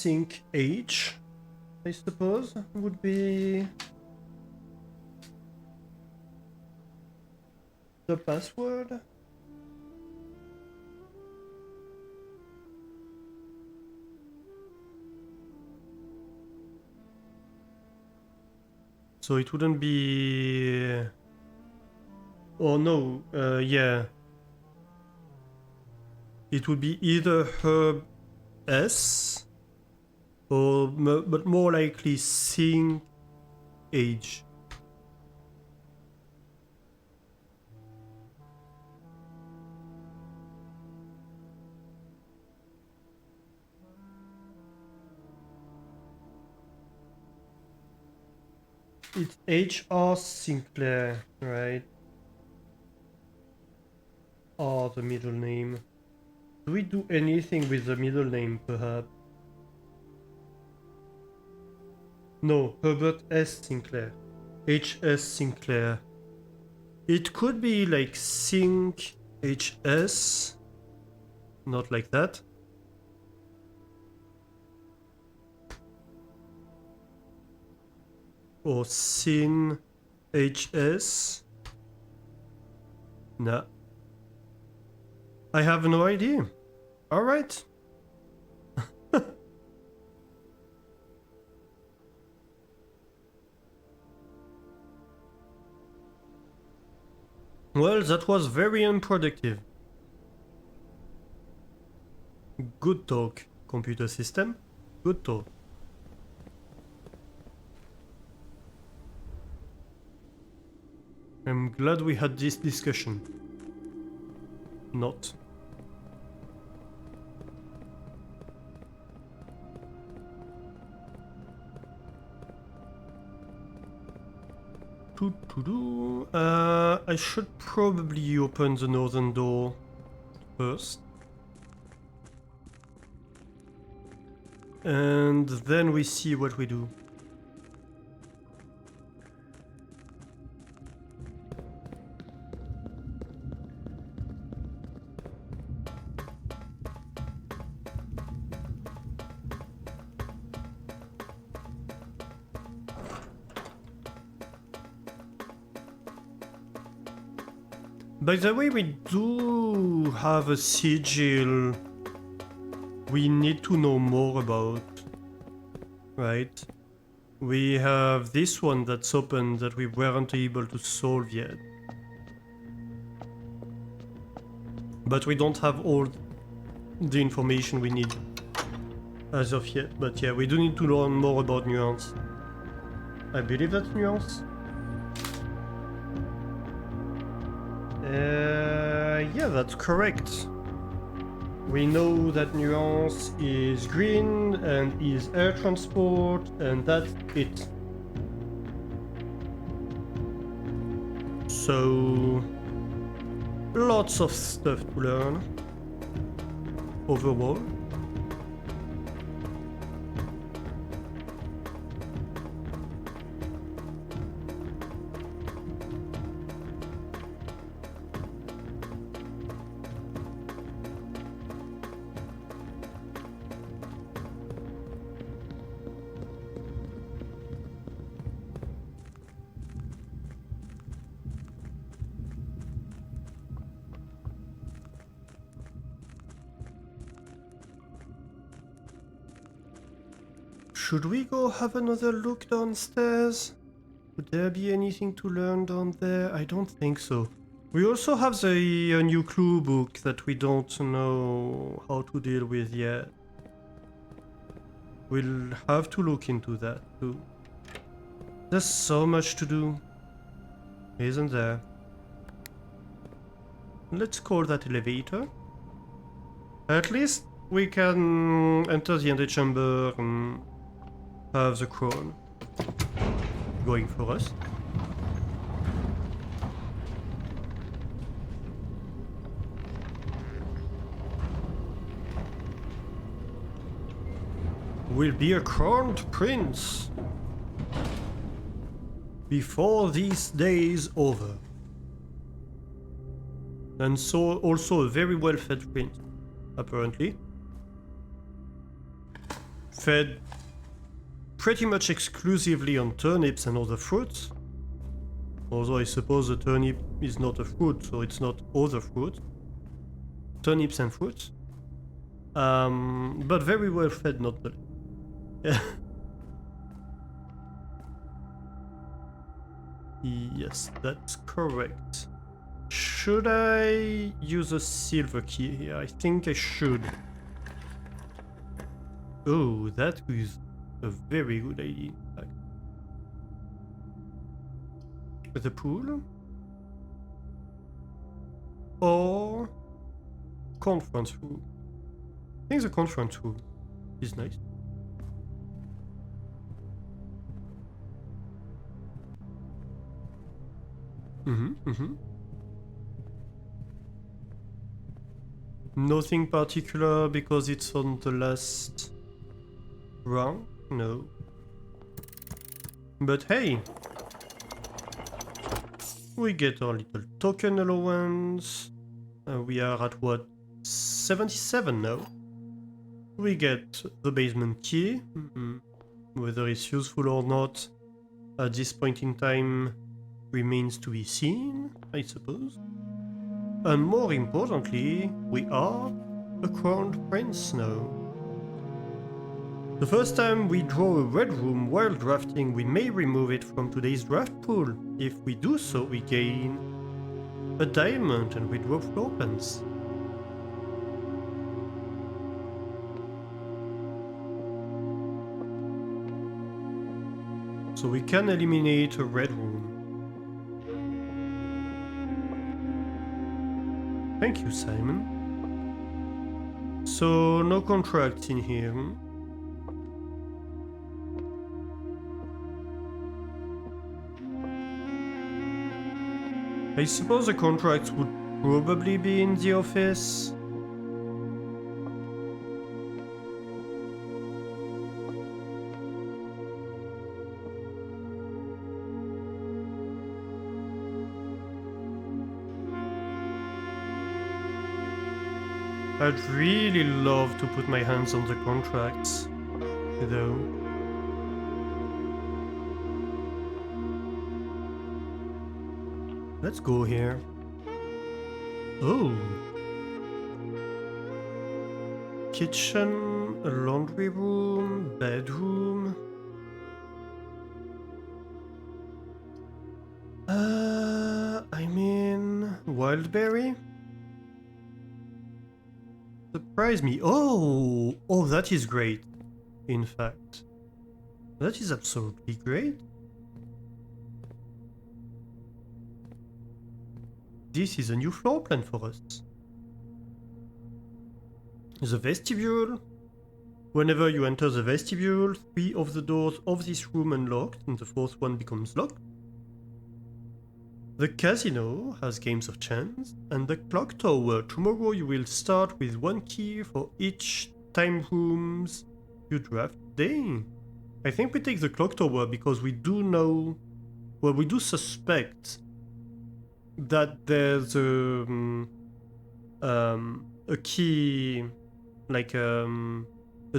sync H, I suppose, would be the password. So it wouldn't be... Oh no, yeah. It would be either herb S or, but more likely sync age. It's H.R. Sinclair, right? Or the middle name. Do we do anything with the middle name, perhaps? No, Herbert S. Sinclair. H.S. Sinclair. It could be like Sync H.S. Not like that. Or Sin H.S. Nah. I have no idea. Alright. Well, that was very unproductive. Good talk, computer system. Good talk. I'm glad we had this discussion. Not. I should probably open the northern door first. And then we see what we do. By the way, we do have a sigil we need to know more about, right? We have this one that's open that we weren't able to solve yet. But we don't have all the information we need as of yet. But yeah, we do need to learn more about Nuance. I believe that's Nuance. Yeah, that's correct. We know that Nuance is green and is air transport, and that's it. So, lots of stuff to learn overall. Should we go have another look downstairs? Would there be anything to learn down there? I don't think so. We also have the new clue book that we don't know how to deal with yet. We'll have to look into that too. There's so much to do, isn't there? Let's call that elevator. At least we can enter the antechamber and have the crown going for us. Will be a crowned prince before this day's over. And so also a very well-fed prince, apparently. fed pretty much exclusively on turnips and other fruits. Although I suppose the turnip is not a fruit, so it's not other fruit. Turnips and fruits. But very well fed, not the... Yeah. Yes, that's correct. Should I use a silver key here? I think I should. Oh, that is a very good idea, in fact. With the pool? Or conference room? I think the conference room is nice. Nothing particular because it's on the last round? No. But hey! We get our little token allowance. We are at what? 77 now. We get the basement key. Whether it's useful or not at this point in time remains to be seen, I suppose. And more importantly, we are a crowned prince now. The first time we draw a red room while drafting, we may remove it from today's draft pool. If we do so, we gain a diamond and we draw floor plans. So we can eliminate a red room. Thank you, Simon. So no contracts in here. I suppose the contracts would probably be in the office. I'd really love to put my hands on the contracts, though. Let's go here. Oh. Kitchen, a laundry room, bedroom. I mean, wildberry? Surprise me. Oh, that is great. In fact, that is absolutely great. This is a new floor plan for us. The vestibule. Whenever you enter the vestibule, 3 of the doors of this room unlocked and the 4th one becomes locked. The casino has games of chance, and the clock tower. Tomorrow you will start with 1 key for each time rooms you draft today. I think we take the clock tower because we do know, well, we do suspect that there's a key, like a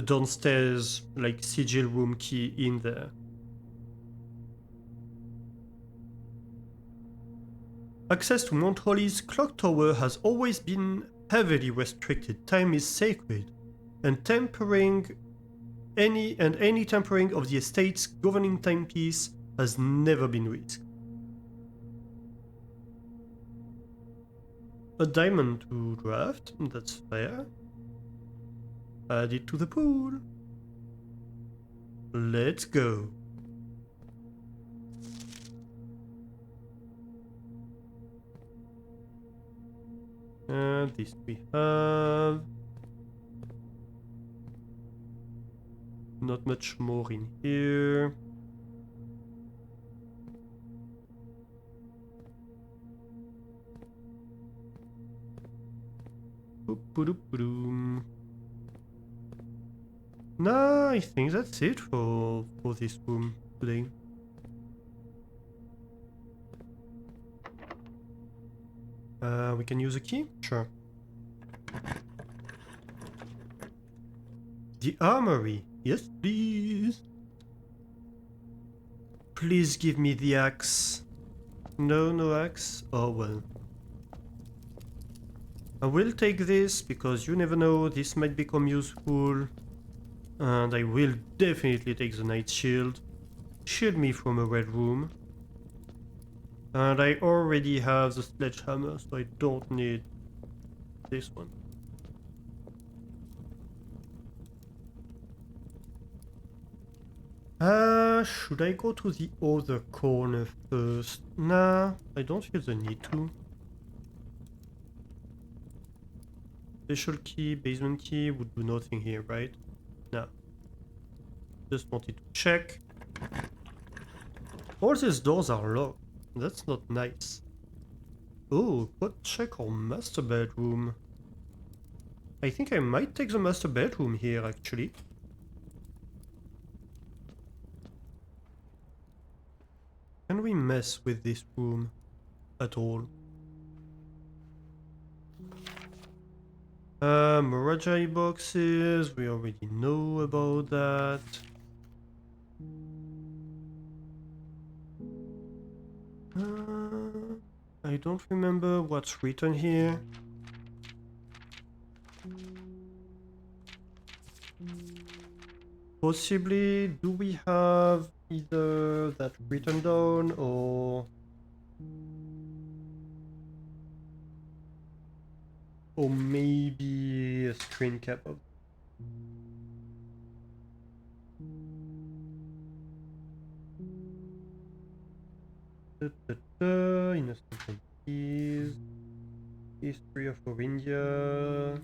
downstairs, like sigil room key in there. Access to Mount Holly's clock tower has always been heavily restricted. Time is sacred, and any tampering of the estate's governing timepiece has never been risked. A diamond to draft, that's fair. Add it to the pool. Let's go. And this we have. Not much more in here. No, I think that's it for this room today. We can use a key? Sure. The armory. Yes, please. Please give me the axe. No, no axe. Oh well. I will take this because you never know, this might become useful. And I will definitely take the night shield. Shield me from a red room. And I already have the sledgehammer, so I don't need this one. Should I go to the other corner first? Nah, I don't feel the need to. Special key, basement key would do nothing here, right? Nah. Just wanted to check. All these doors are locked. That's not nice. Oh, go check our master bedroom. I think I might take the master bedroom here, actually. Can we mess with this room at all? Mirage boxes, we already know about that. I don't remember what's written here. Possibly, do we have either that written down or maybe a screen cap of innocent keys, history of India.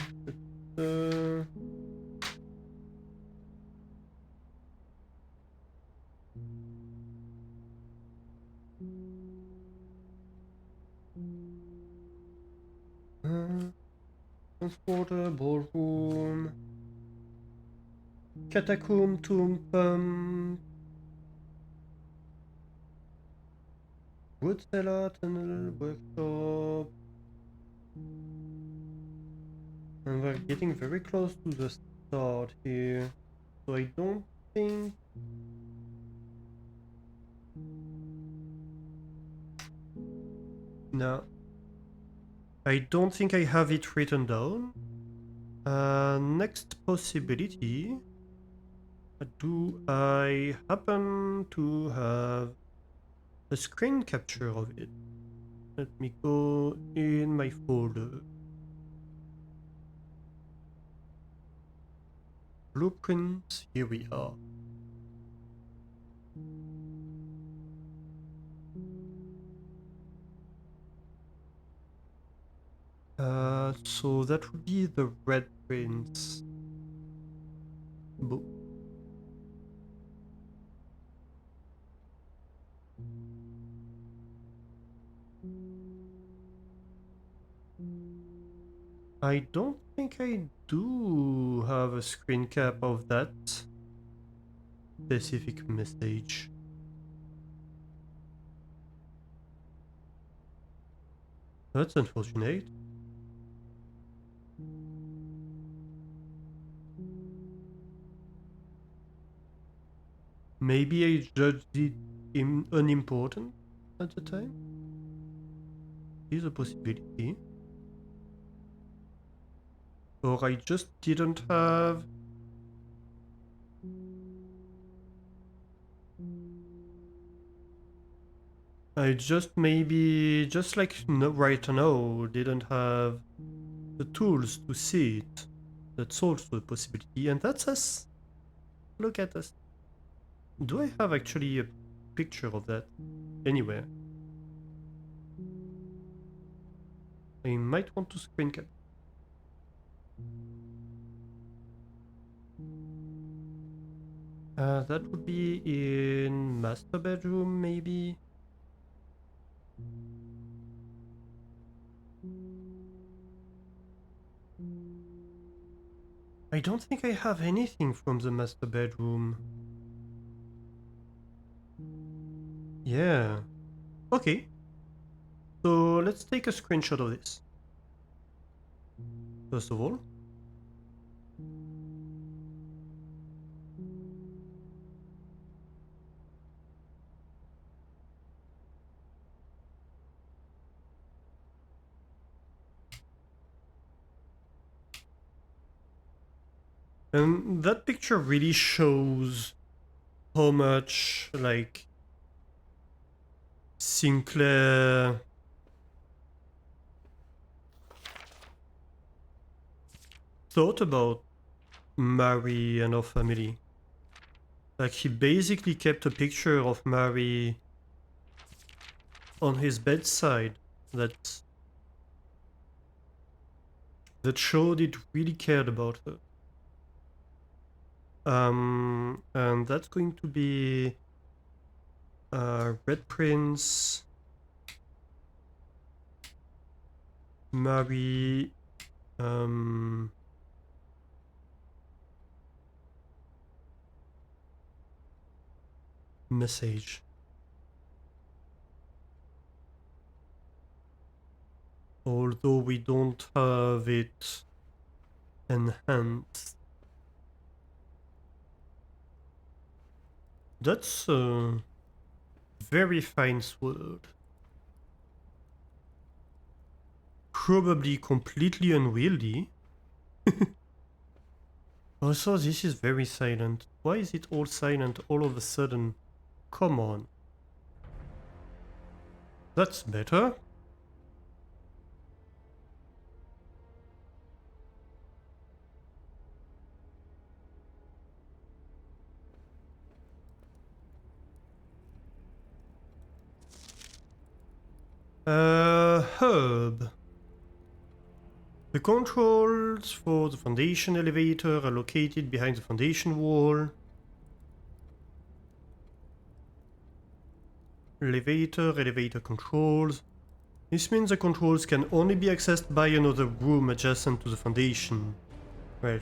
Transporter, ballroom, catacomb, tomb, wood cellar, tunnel, workshop. And we're getting very close to the start here. So I don't think... No. I don't think I have it written down. Next possibility. Do I happen to have a screen capture of it? Let me go in my folder. Blueprints, here we are. So that would be the red prints book. I don't think I do have a screen cap of that specific message. That's unfortunate. Maybe I judged it unimportant at the time. Is a possibility. Or I just didn't have... I just maybe, just like right now, didn't have the tools to see it. That's also a possibility, and that's us. Look at us. Do I have actually a picture of that anywhere? I might want to screen cap. That would be in master bedroom, maybe. I don't think I have anything from the master bedroom. Yeah. Okay. So let's take a screenshot of this. First of all. And that picture really shows how much, like, Sinclair thought about Mary and her family. Like, he basically kept a picture of Mary on his bedside that showed it really cared about her. And that's going to be Red Prince, Mary, message. Although we don't have it enhanced. That's a very fine sword. Probably completely unwieldy. Also, this is very silent. Why is it all silent all of a sudden? Come on. That's better. Herb. The controls for the foundation elevator are located behind the foundation wall. Elevator controls. This means the controls can only be accessed by another room adjacent to the foundation. Right.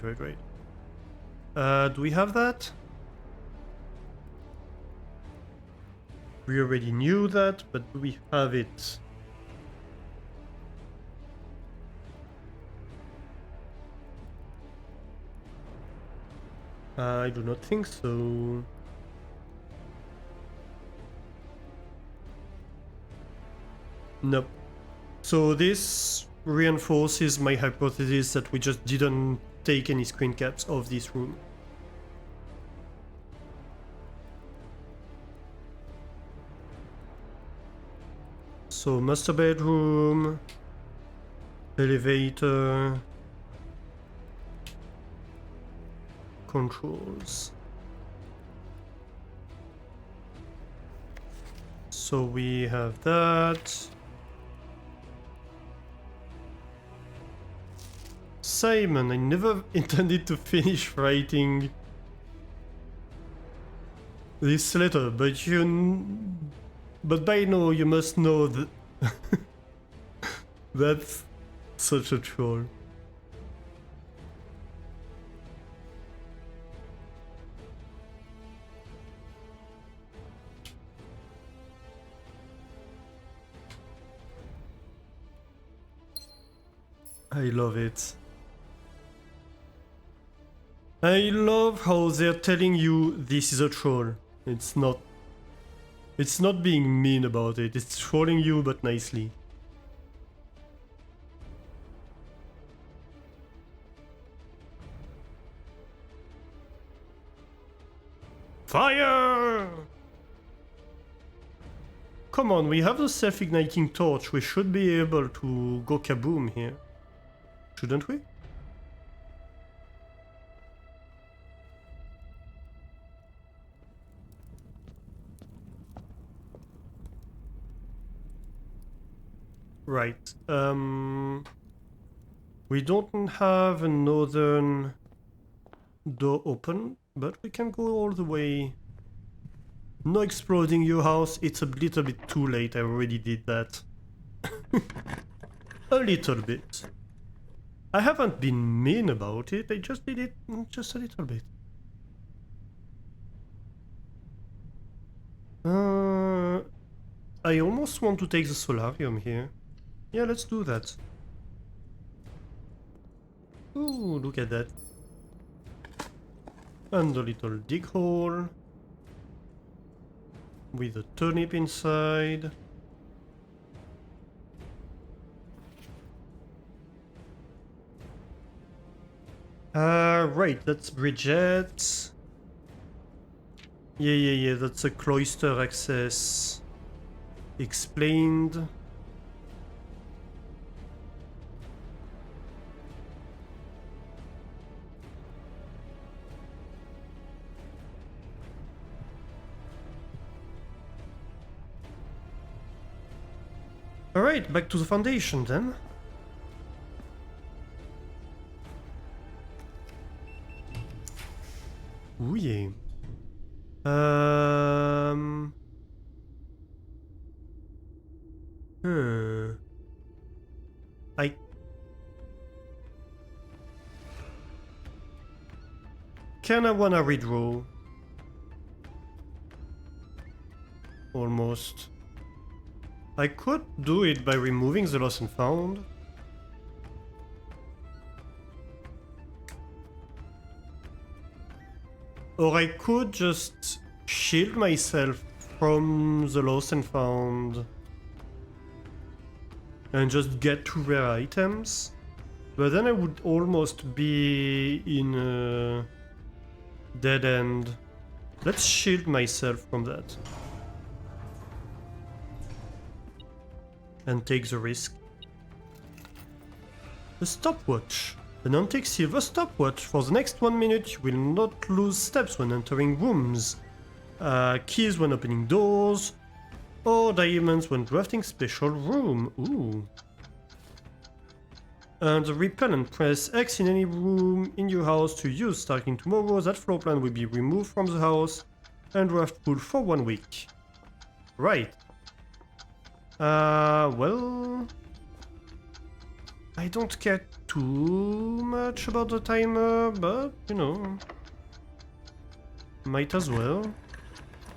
Do we have that? We already knew that, but do we have it? I do not think so. Nope. So this reinforces my hypothesis that we just didn't take any screen caps of this room. So master bedroom, elevator, controls. So we have that. Simon, I never intended to finish writing this letter, but by now you must know that that's such a troll. I love it. I love how they're telling you this is a troll. It's not being mean about it. It's trolling you, but nicely. Fire! Come on, we have the self-igniting torch. We should be able to go kaboom here. Shouldn't we? Right. We don't have another door open, but we can go all the way. No exploding your house. It's a little bit too late. I already did that. A little bit. I haven't been mean about it. I just did it just a little bit. I almost want to take the solarium here. Yeah, let's do that. Ooh, look at that. And a little dig hole. With a turnip inside. Right, that's Bridget. Yeah, that's a cloister access. Explained. Alright, back to the foundation then. Ooh yeah. I kinda wanna redraw. Almost. I could do it by removing the lost and found. Or I could just shield myself from the lost and found and just get to rare items. But then I would almost be in a dead end. Let's shield myself from that. And take the risk. A stopwatch. An antique silver stopwatch. For the next 1 minute you will not lose steps when entering rooms. Keys when opening doors. Or diamonds when drafting special room. Ooh. And repellent. Press X in any room in your house to use. Starting tomorrow, that floor plan will be removed from the house and draft pool for 1 week. Right. Well... I don't care too much about the timer, but, you know... Might as well.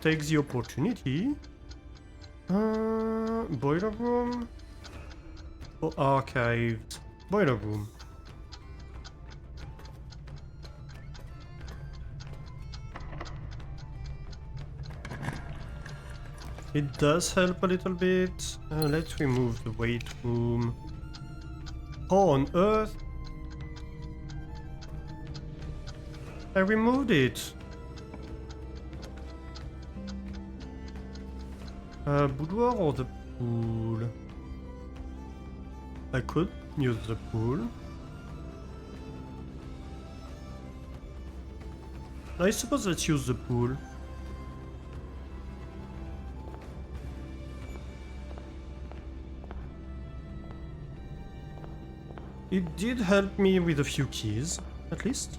Take the opportunity. Boiler room? Or archived? Boiler room. It does help a little bit. Let's remove the weight room. How on earth? I removed it. Boudoir or the pool? I could use the pool. I suppose let's use the pool. It did help me with a few keys, at least.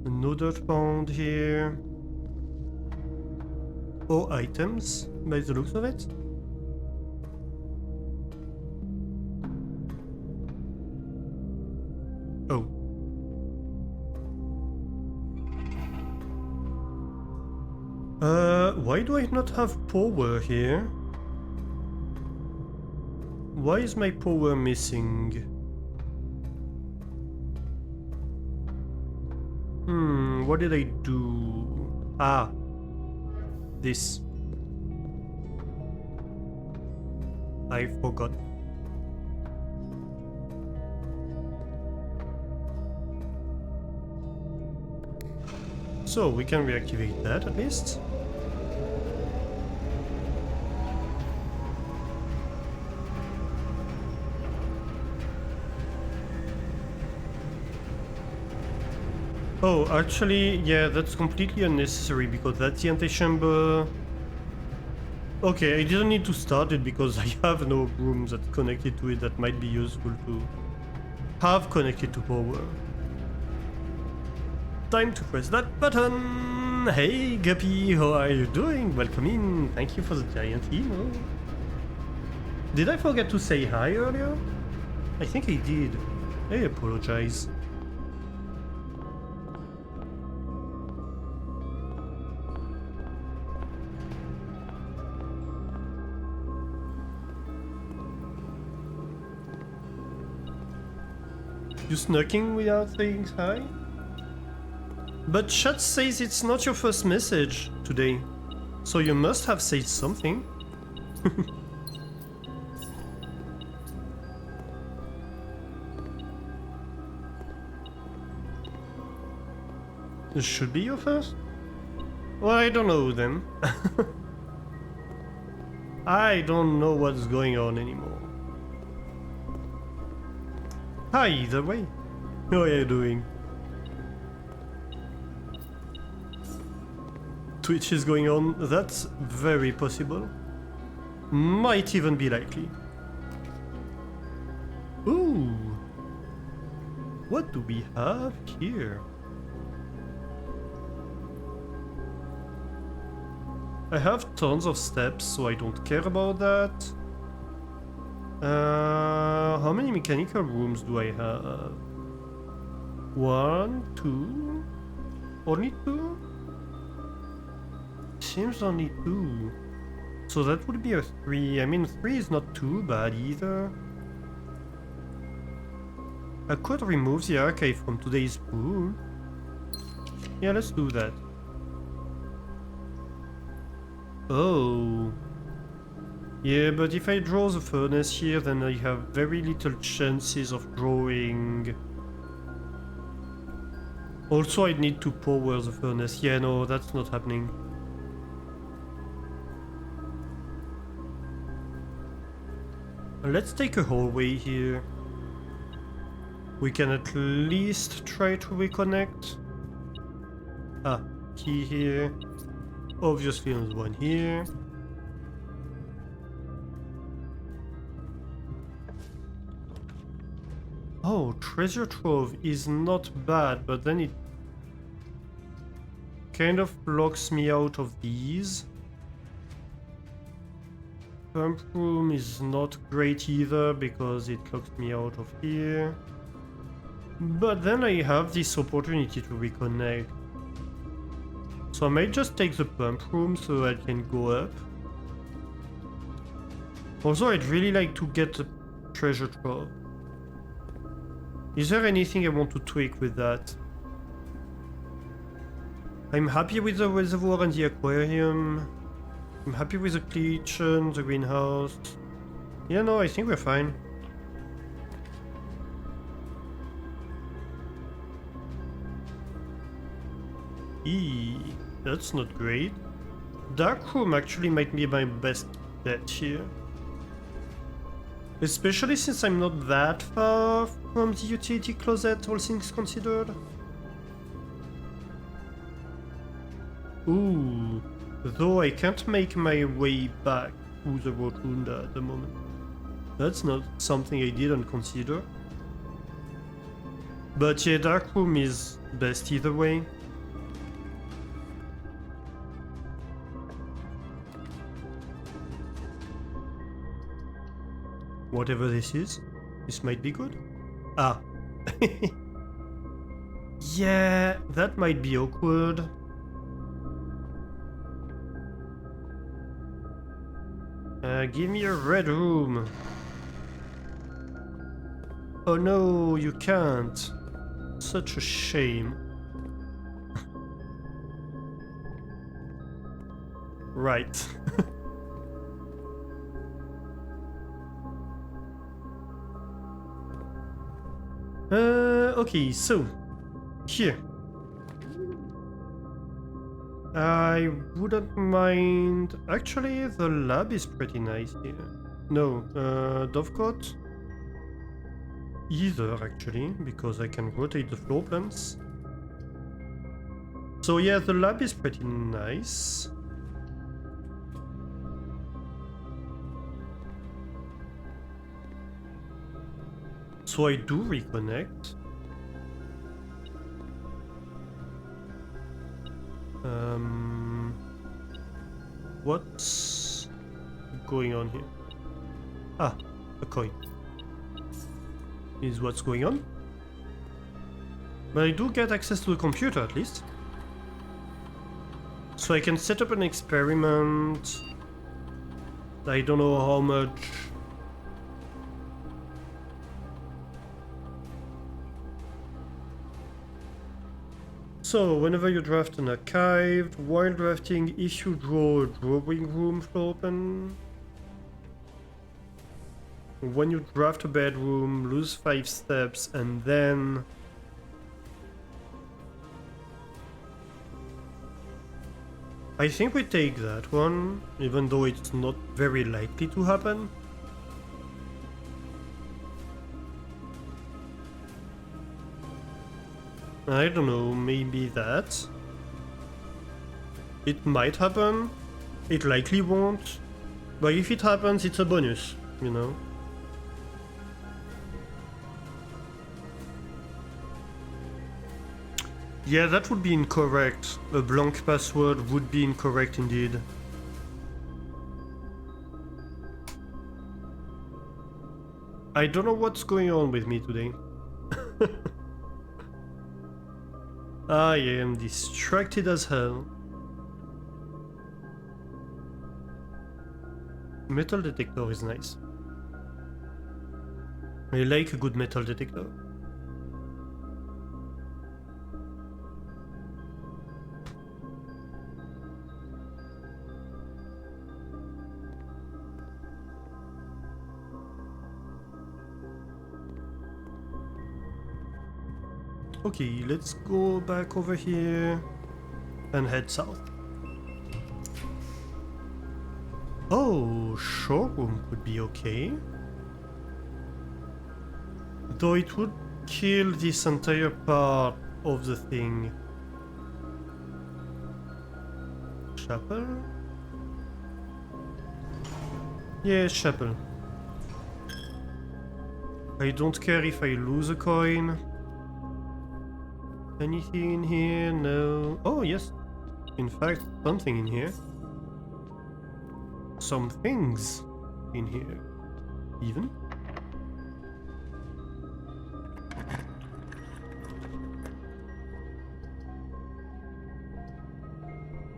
Another pound here. Or items, by the looks of it. Oh. Why do I not have power here? Why is my power missing? What did I do? Ah. This. I forgot. So we can reactivate that at least. Oh, actually, yeah, that's completely unnecessary because that's the antechamber. Okay, I didn't need to start it because I have no room that's connected to it that might be useful to have connected to power. Time to press that button! Hey Guppy, how are you doing? Welcome in, thank you for the giant emo. Did I forget to say hi earlier? I think I did. I apologize. You snuck in without saying hi? But chat says it's not your first message today, so you must have said something. This should be your first? Well, I don't know then. I don't know what's going on anymore. Hi, either way. How are you doing? Twitch is going on, that's very possible. Might even be likely. Ooh! What do we have here? I have tons of steps, so I don't care about that. How many mechanical rooms do I have? 1, 2? Only 2? Seems only 2. So that would be a 3. I mean, 3 is not too bad either. I could remove the archive from today's pool. Yeah, let's do that. Oh. Yeah, but if I draw the furnace here, then I have very little chances of drawing. Also, I'd need to power the furnace. Yeah, no, that's not happening. Let's take a hallway here. We can at least try to reconnect. Ah, key here. Obviously there's one here. Oh, treasure trove is not bad, but then it kind of locks me out of these. Pump room is not great either because it locks me out of here. But then I have this opportunity to reconnect. So I might just take the pump room so I can go up. Also, I'd really like to get the treasure trove. Is there anything I want to tweak with that? I'm happy with the reservoir and the aquarium. I'm happy with the kitchen, the greenhouse. Yeah, no, I think we're fine. That's not great. Dark room actually might be my best bet here. Especially since I'm not that far from the utility closet, all things considered. Ooh, though I can't make my way back to the rotunda at the moment. That's not something I didn't consider. But yeah, dark room is best either way. Whatever this is, this might be good. Ah. Yeah, that might be awkward. Give me a red room. Oh no, you can't. Such a shame. Right. Okay, so here. I wouldn't mind. Actually, the lab is pretty nice here. No, Dovecote? Either, actually, because I can rotate the floor plans. So yeah, the lab is pretty nice. So I do reconnect. What's going on here? Ah, a coin is what's going on. But I do get access to the computer at least. So I can set up an experiment. I don't know how much. So, whenever you draft an archive, while drafting, if you draw a drawing room floor open, When you draft a bedroom, lose 5 steps, and then... I think we take that one, even though it's not very likely to happen. I don't know, maybe that. It might happen, it likely won't, but if it happens, it's a bonus, you know? Yeah, that would be incorrect. A blank password would be incorrect indeed. I don't know what's going on with me today. I am distracted as hell. Metal detector is nice. I like a good metal detector. Okay, let's go back over here and head south. Oh, showroom could be okay. Though it would kill this entire part of the thing. Chapel? Yeah, chapel. I don't care if I lose a coin. Anything in here? No. Oh, yes. In fact, something in here. Some things in here. Even.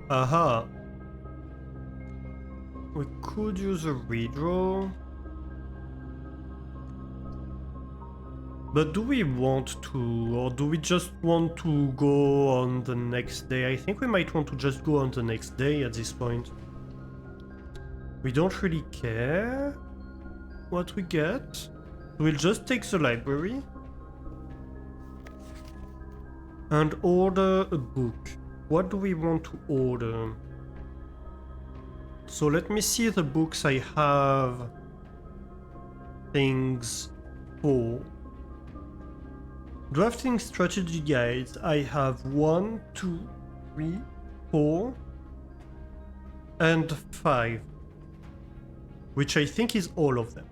Aha. We could use a redraw. But do we want to, or do we just want to go on the next day? I think we might want to just go on the next day at this point. We don't really care what we get. We'll just take the library and order a book. What do we want to order? So let me see the books I have things for. Drafting strategy guides, I have 1, 2, 3, 4, and 5, which I think is all of them.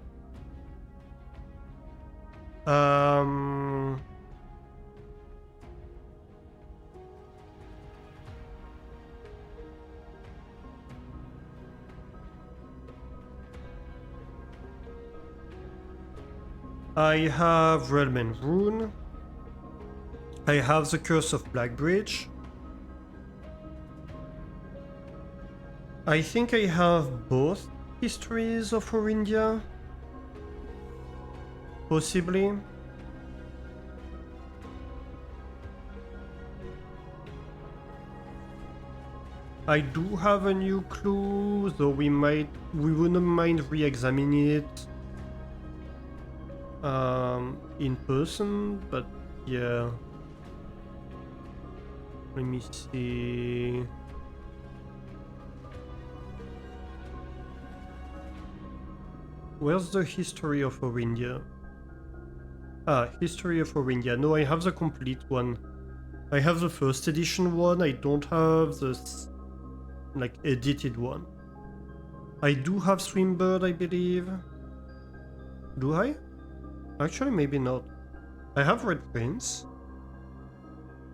I have Realm and Rune. I have the Curse of Blackbridge. I think I have both Histories of Orindia. Possibly. I do have a new clue, though we wouldn't mind re-examining it in person, but yeah. Let me see. Where's the History of Orindia? Ah, History of Orindia. No, I have the complete one. I have the first edition one, I don't have the like edited one. I do have Swimbird, I believe. Do I? Actually, maybe not. I have Red Prince,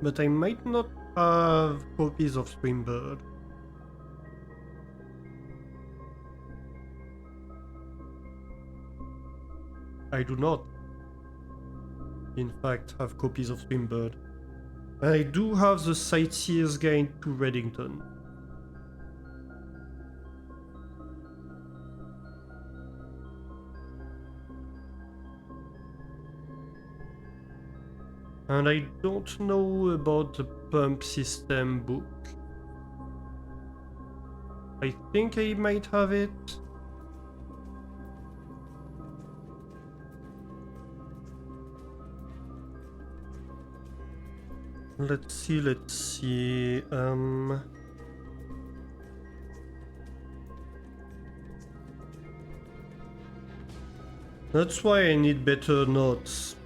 but I might not have copies of Swimbird. I do not, in fact, have copies of Swimbird. I do have the Sightseer's Guide to Reddington. And I don't know about the pump system book. I think I might have it. Let's see. That's why I need better notes.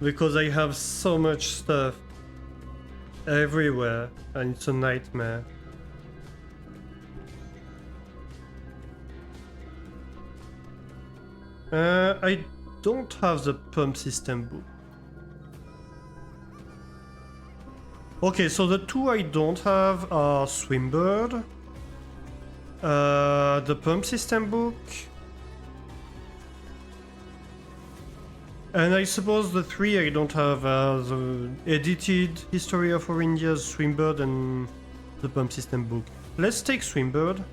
Because I have so much stuff everywhere and it's a nightmare. I don't have the pump system book. Okay, so the two I don't have are Swimbird, the pump system book, and I suppose the three I don't have are the edited History of Our India's Swimbird and the pump system book. Let's take Swimbird.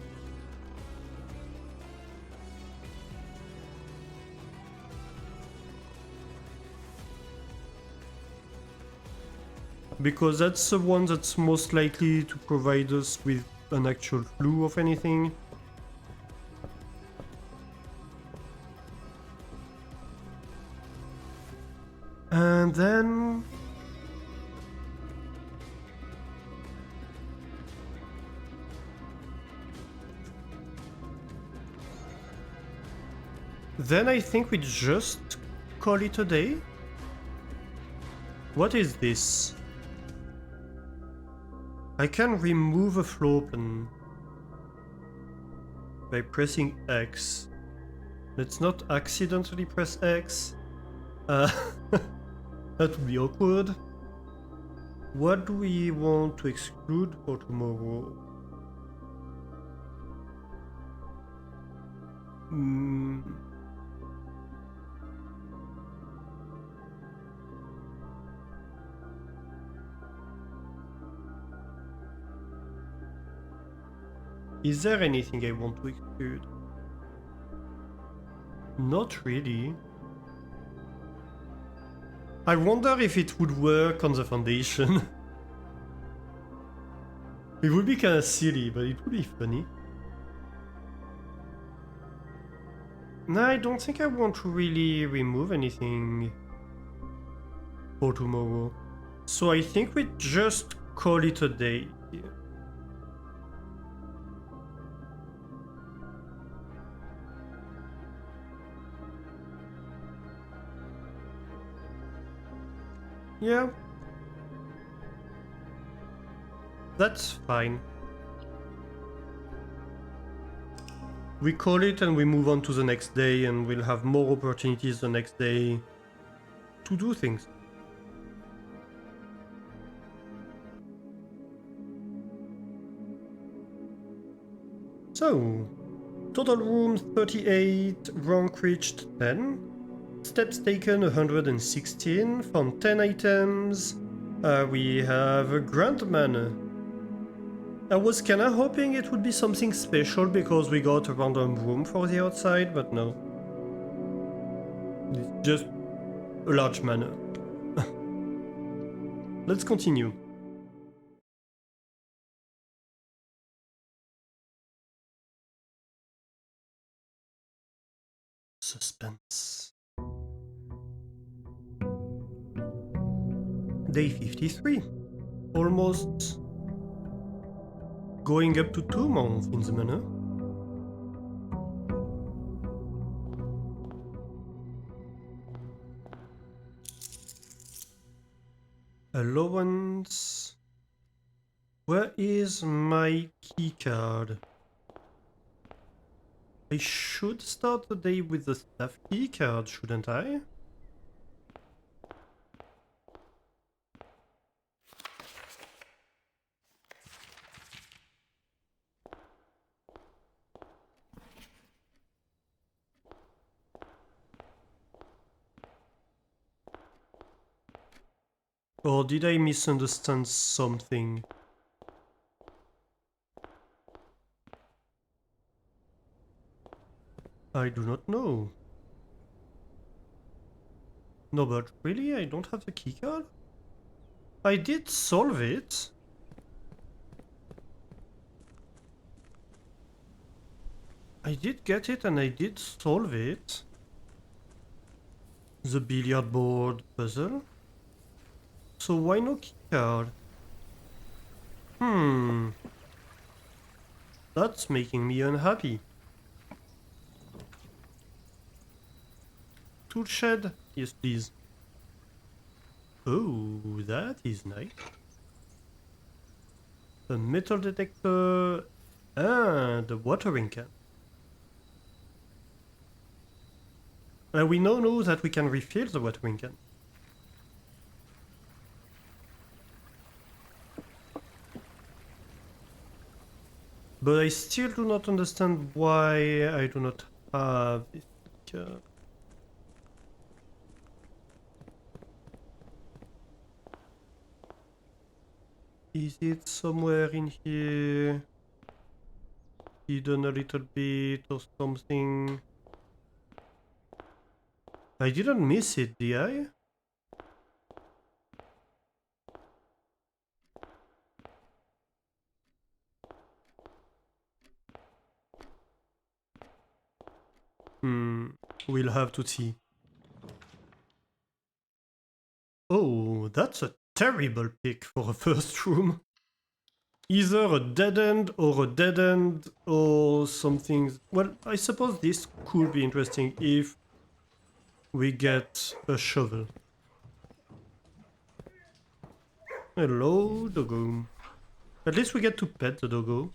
Because that's the one that's most likely to provide us with an actual clue of anything. And then... then I think we just call it a day? What is this? I can remove a floor plan by pressing X. Let's not accidentally press X. That would be awkward. What do we want to exclude for tomorrow? Is there anything I want to exclude? Not really. I wonder if it would work on the foundation. It would be kinda silly, but it would be funny. No, I don't think I want to really remove anything for tomorrow. So I think we just call it a day. Yeah. That's fine. We call it and we move on to the next day, and we'll have more opportunities the next day to do things. So, total rooms 38, rank reached 10. Steps taken 116 from 10 items. We have a Grand Manor. I was kinda hoping it would be something special because we got a random room for the outside, but no. It's just a large manor. Let's continue. Suspense. Day 53. Almost going up to 2 months in the manor. Allowance. Where is my keycard? I should start the day with the staff keycard, shouldn't I? Or did I misunderstand something? I do not know. No, but really, I don't have the keycard? I did solve it. I did get it and I did solve it. The billiard board puzzle. So why no keycard? That's making me unhappy. Tool shed? Yes, please. Oh, that is nice. A metal detector and a watering can. We now know that we can refill the watering can. But I still do not understand why I do not have this keycard. Is it somewhere in here? Hidden a little bit or something? I didn't miss it, did I? We'll have to see. Oh, that's a terrible pick for a first room. Either a dead end or a dead end or something. Well, I suppose this could be interesting if we get a shovel. Hello, doggo. At least we get to pet the doggo.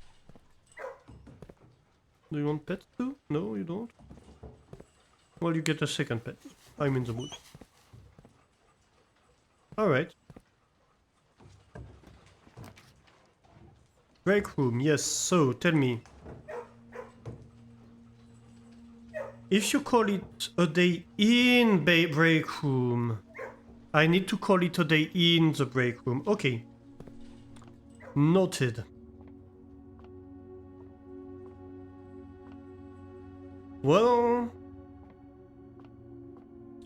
Do you want pets too? No, you don't? Well, you get a second pet. I'm in the mood. Alright. Break room, yes, so tell me. If you call it a day in break room, I need to call it a day in the break room. Okay. Noted. Well,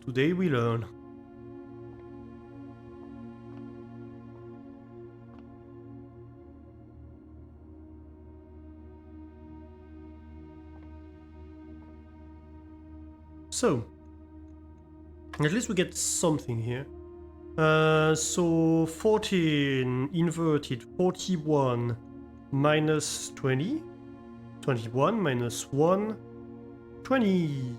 today we learn. So, at least we get something here. So 14 inverted, 41 minus 20, 21 minus 1, 20.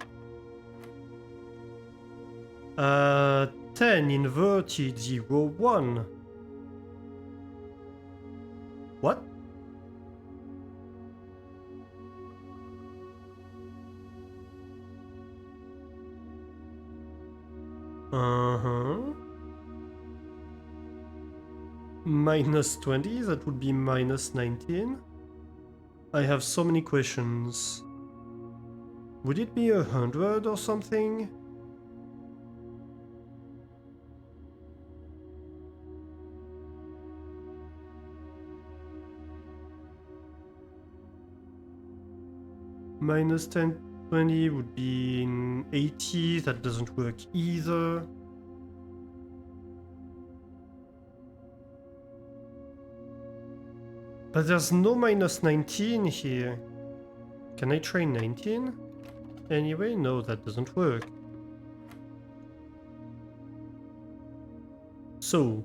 10 inverted, 0, 1. What? Uh-huh. Minus 20, that would be minus 19. I have so many questions. Would it be 100 or something? Minus 10, 20 would be in 80, that doesn't work either. But there's no minus 19 here. Can I try 19? Anyway, no, that doesn't work. So,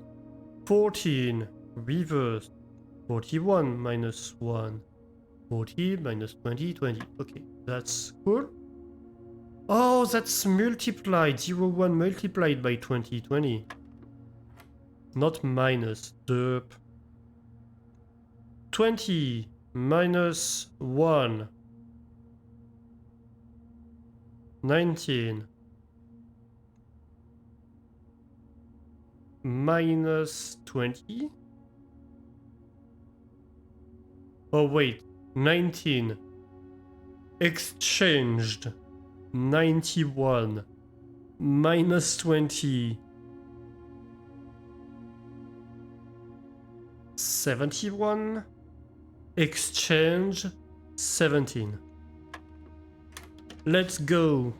14 reversed, 41 minus 1, 40 minus 20, 20. Okay, that's cool. Oh, that's multiplied, 0, 1 multiplied by 20, 20. Not minus, derp. 20 minus 1, 19. Minus 20? Oh wait, 19. Exchanged. 91. Minus 20. 71. Exchange. 17. Let's go.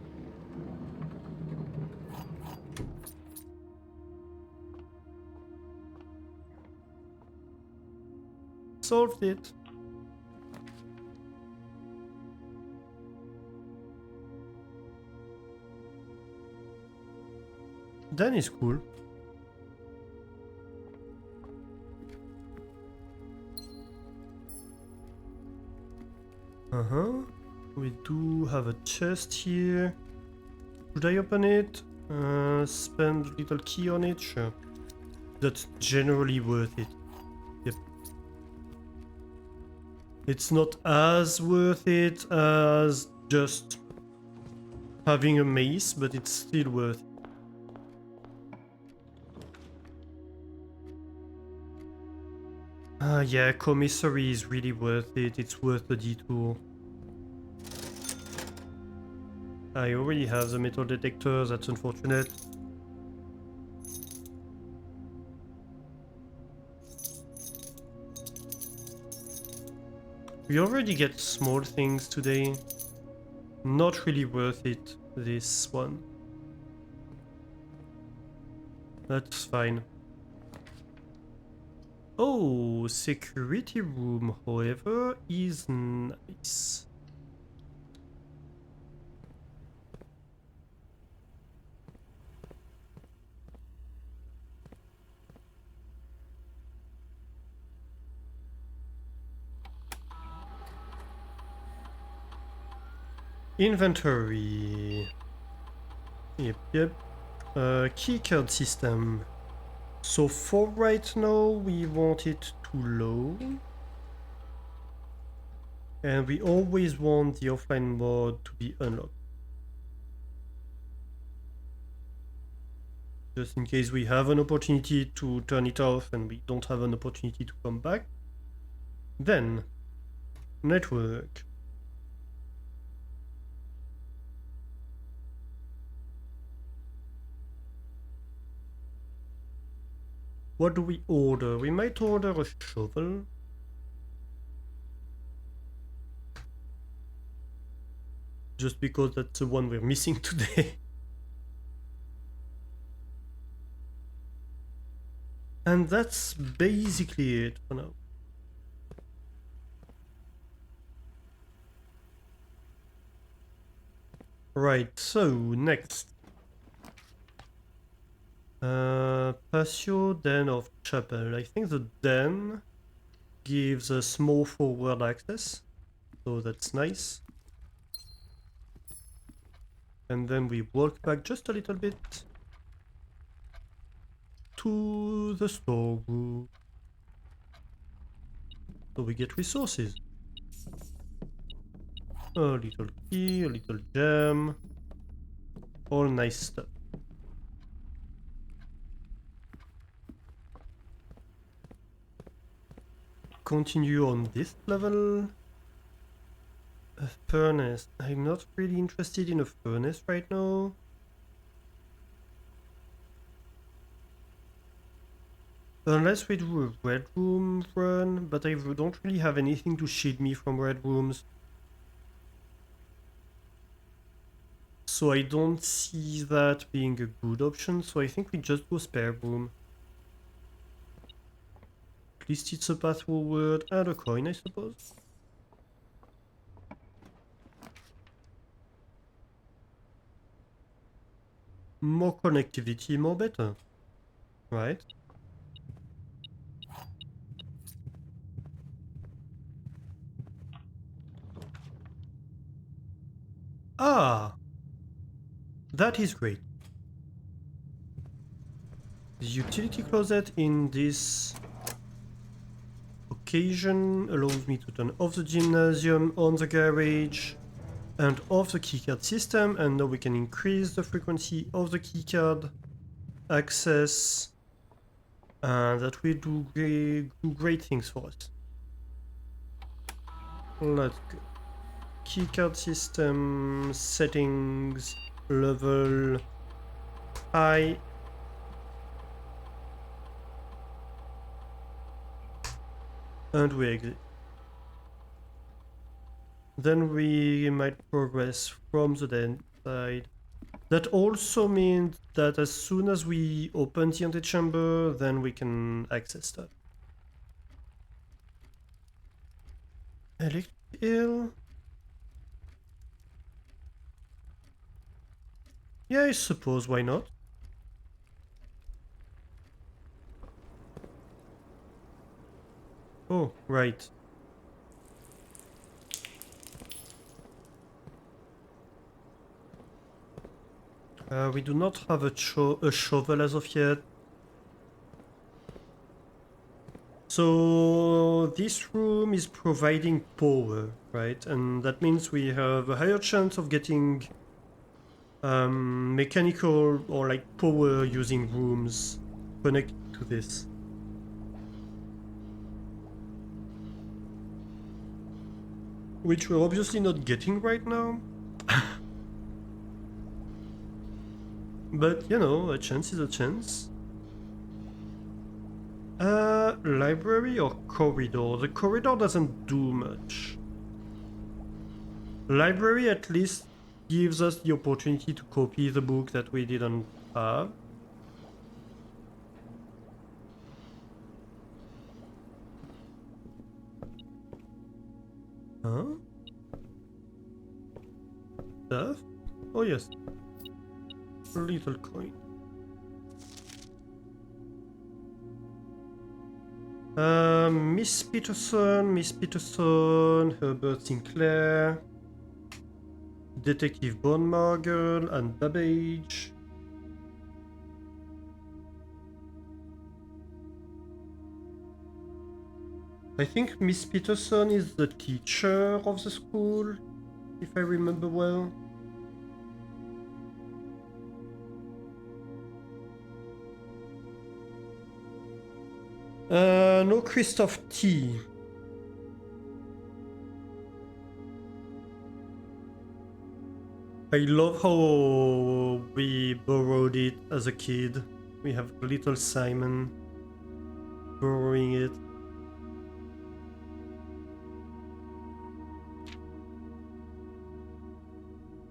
Solved it. That is cool. Uh-huh. We do have a chest here. Should I open it? Spend a little key on it? Sure. That's generally worth it. Yep. It's not as worth it as just having a mace, but it's still worth it. Yeah, commissary is really worth it. It's worth the detour. I already have the metal detector, that's unfortunate. We already get small things today. Not really worth it, this one. That's fine. Oh, security room, however, is nice. Inventory. Yep. Keycard system. So for right now, we want it too low. And we always want the offline mode to be unlocked. Just in case we have an opportunity to turn it off and we don't have an opportunity to come back. Then, network. What do we order? We might order a shovel. Just because that's the one we're missing today. And that's basically it for now. Right, so next. Patio, den of chapel. I think the den gives us more forward access, so that's nice. And then we walk back just a little bit to the storeroom. So we get resources. A little key, a little gem. All nice stuff. Continue on this level. A furnace. I'm not really interested in a furnace right now. Unless we do a red room run, but I don't really have anything to shield me from red rooms. So I don't see that being a good option, so I think we just go spare room. At least it's a path forward and a coin, I suppose. More connectivity, more better. Right? Ah! That is great. The utility closet in this occasion allows me to turn off the gymnasium, on the garage, and off the keycard system, and now we can increase the frequency of the keycard access, and that will do great things for us. Let's go. Keycard system settings, level high. And we exit. Then we might progress from the den side. That also means that as soon as we open the antechamber, then we can access stuff. Electric eel? Yeah, I suppose, why not? Oh, right. We do not have a shovel as of yet. So this room is providing power, right? And that means we have a higher chance of getting mechanical or like power using rooms connected to this. Which we're obviously not getting right now. But, you know, a chance is a chance. Library or corridor? The corridor doesn't do much. Library at least gives us the opportunity to copy the book that we didn't have. Huh? Stuff? Oh yes. A little coin. Miss Peterson, Herbert Sinclair, Detective Bonmargle, and Babbage. I think Miss Peterson is the teacher of the school, if I remember well. No Christoph T. I love how we borrowed it as a kid. We have little Simon borrowing it.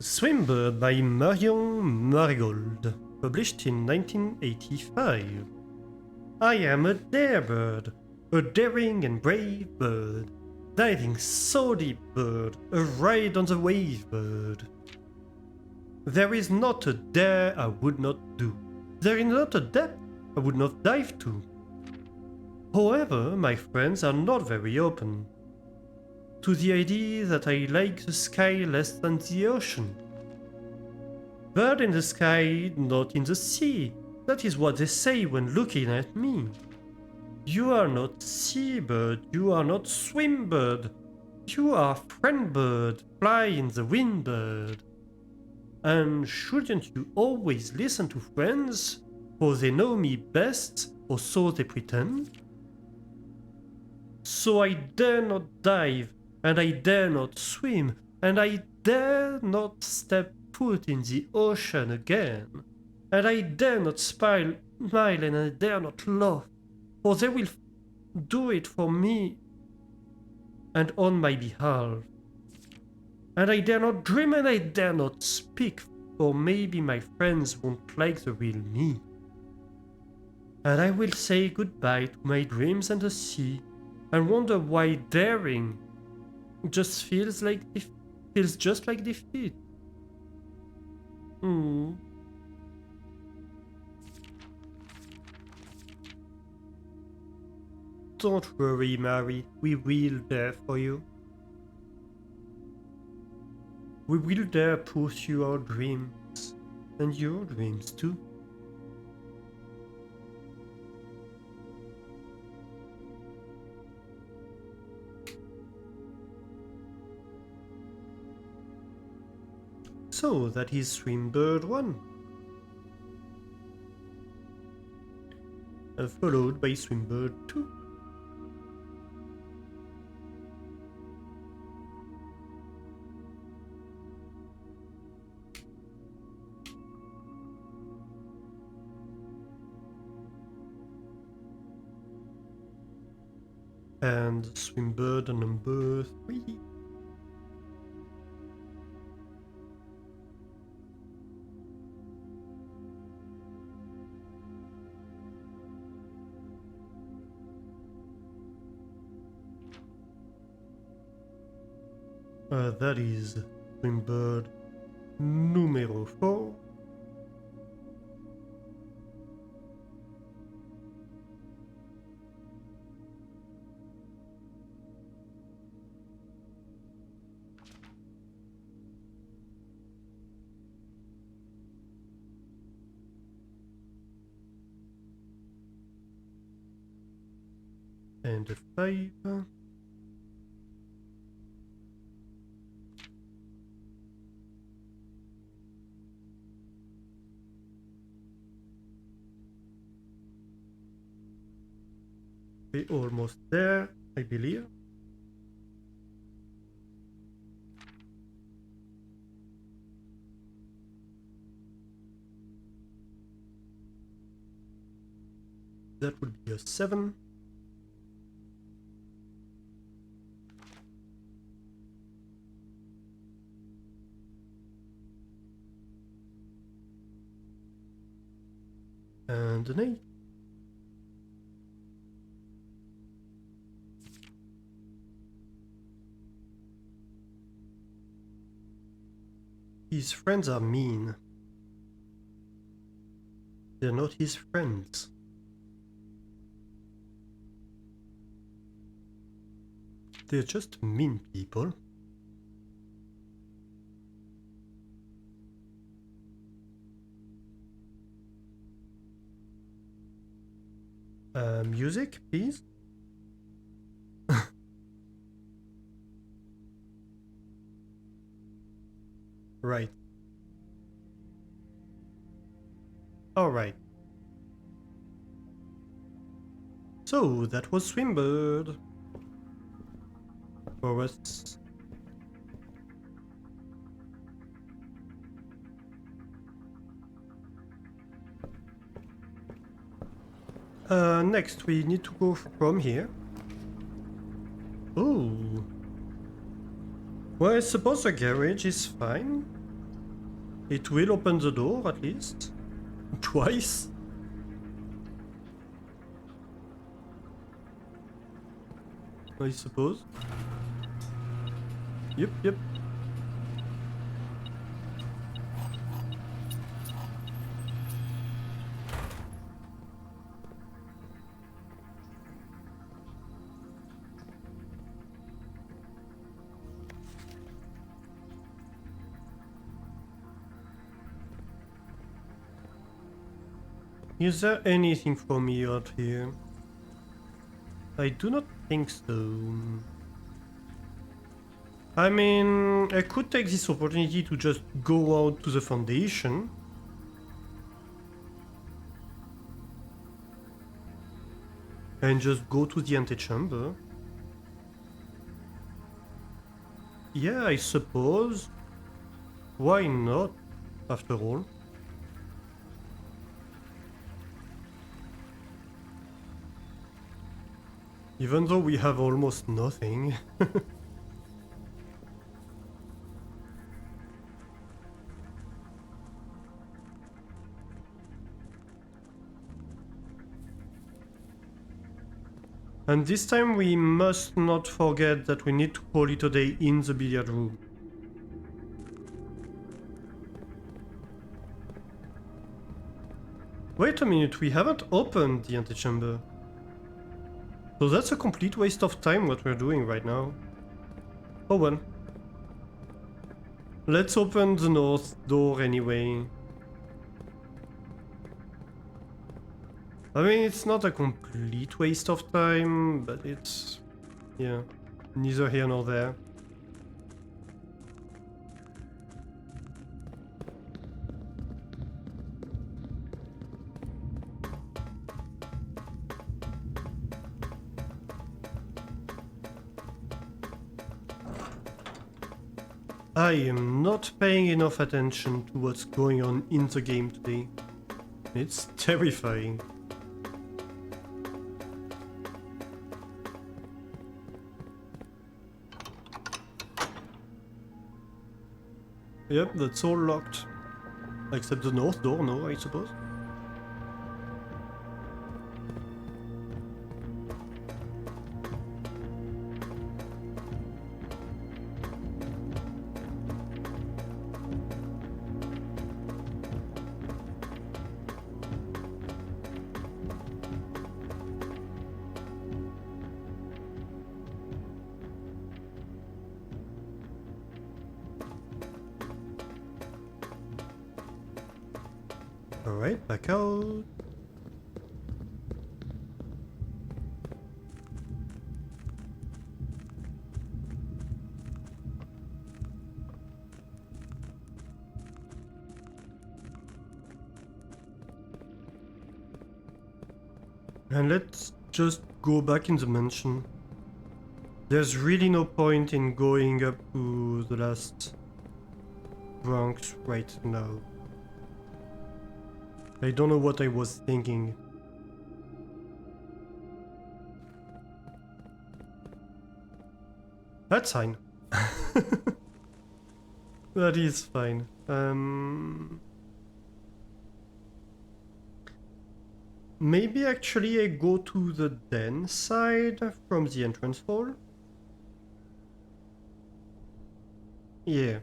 Swimbird by Marion Marigold, published in 1985. I am a darebird, a daring and brave bird, diving so deep bird, a ride on the wave bird. There is not a dare I would not do, there is not a depth I would not dive to. However, my friends are not very open to the idea that I like the sky less than the ocean. Bird in the sky, not in the sea. That is what they say when looking at me. You are not seabird, you are not swimbird. You are friendbird, fly in the wind bird. And shouldn't you always listen to friends? For they know me best, or so they pretend? So I dare not dive, and I dare not swim, and I dare not step foot in the ocean again. And I dare not smile, and I dare not laugh, for they will do it for me and on my behalf. And I dare not dream and I dare not speak, for maybe my friends won't like the real me. And I will say goodbye to my dreams and the sea, and wonder why daring just feels just like defeat. Don't worry, Mary, we will dare for you. We will dare pursue our dreams, and your dreams too. So that is Swimbird 1. And followed by Swimbird 2. And Swimbird number 3. That is Swimbird numero 4. And a 5. We're almost there, I believe. That would be a 7. And an 8. His friends are mean. They're not his friends. They're just mean people. Music, please. Right. Alright. So, that was Swimbird. For us. Next, we need to go from here. Oh. Well, I suppose the garage is fine. It will open the door, at least. Twice. I suppose. Yep. Is there anything for me out here? I do not think so. I mean, I could take this opportunity to just go out to the foundation. And just go to the antechamber. Yeah, I suppose. Why not, after all? Even though we have almost nothing. And this time we must not forget that we need to call it a day in the billiard room. Wait a minute, we haven't opened the antechamber. So that's a complete waste of time what we're doing right now. Oh well. Let's open the north door anyway. I mean, it's not a complete waste of time, but it's... yeah, neither here nor there. I am not paying enough attention to what's going on in the game today. It's terrifying. Yep, that's all locked. Except the north door, no, I suppose. Alright, back out. And let's just go back in the mansion. There's really no point in going up to the last Bronx right now. I don't know what I was thinking. That's fine. That is fine. Maybe actually I go to the den side from the entrance hall. Yeah.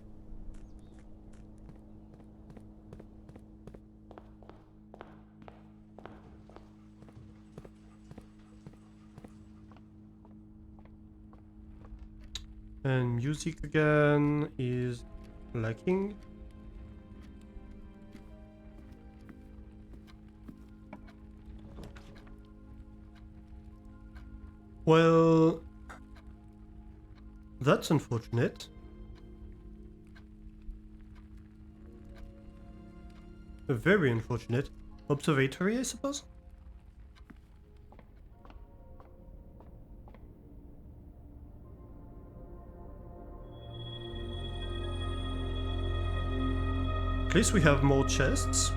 And music again is lacking. Well, that's unfortunate. Very unfortunate. Observatory, I suppose? At least we have more chests.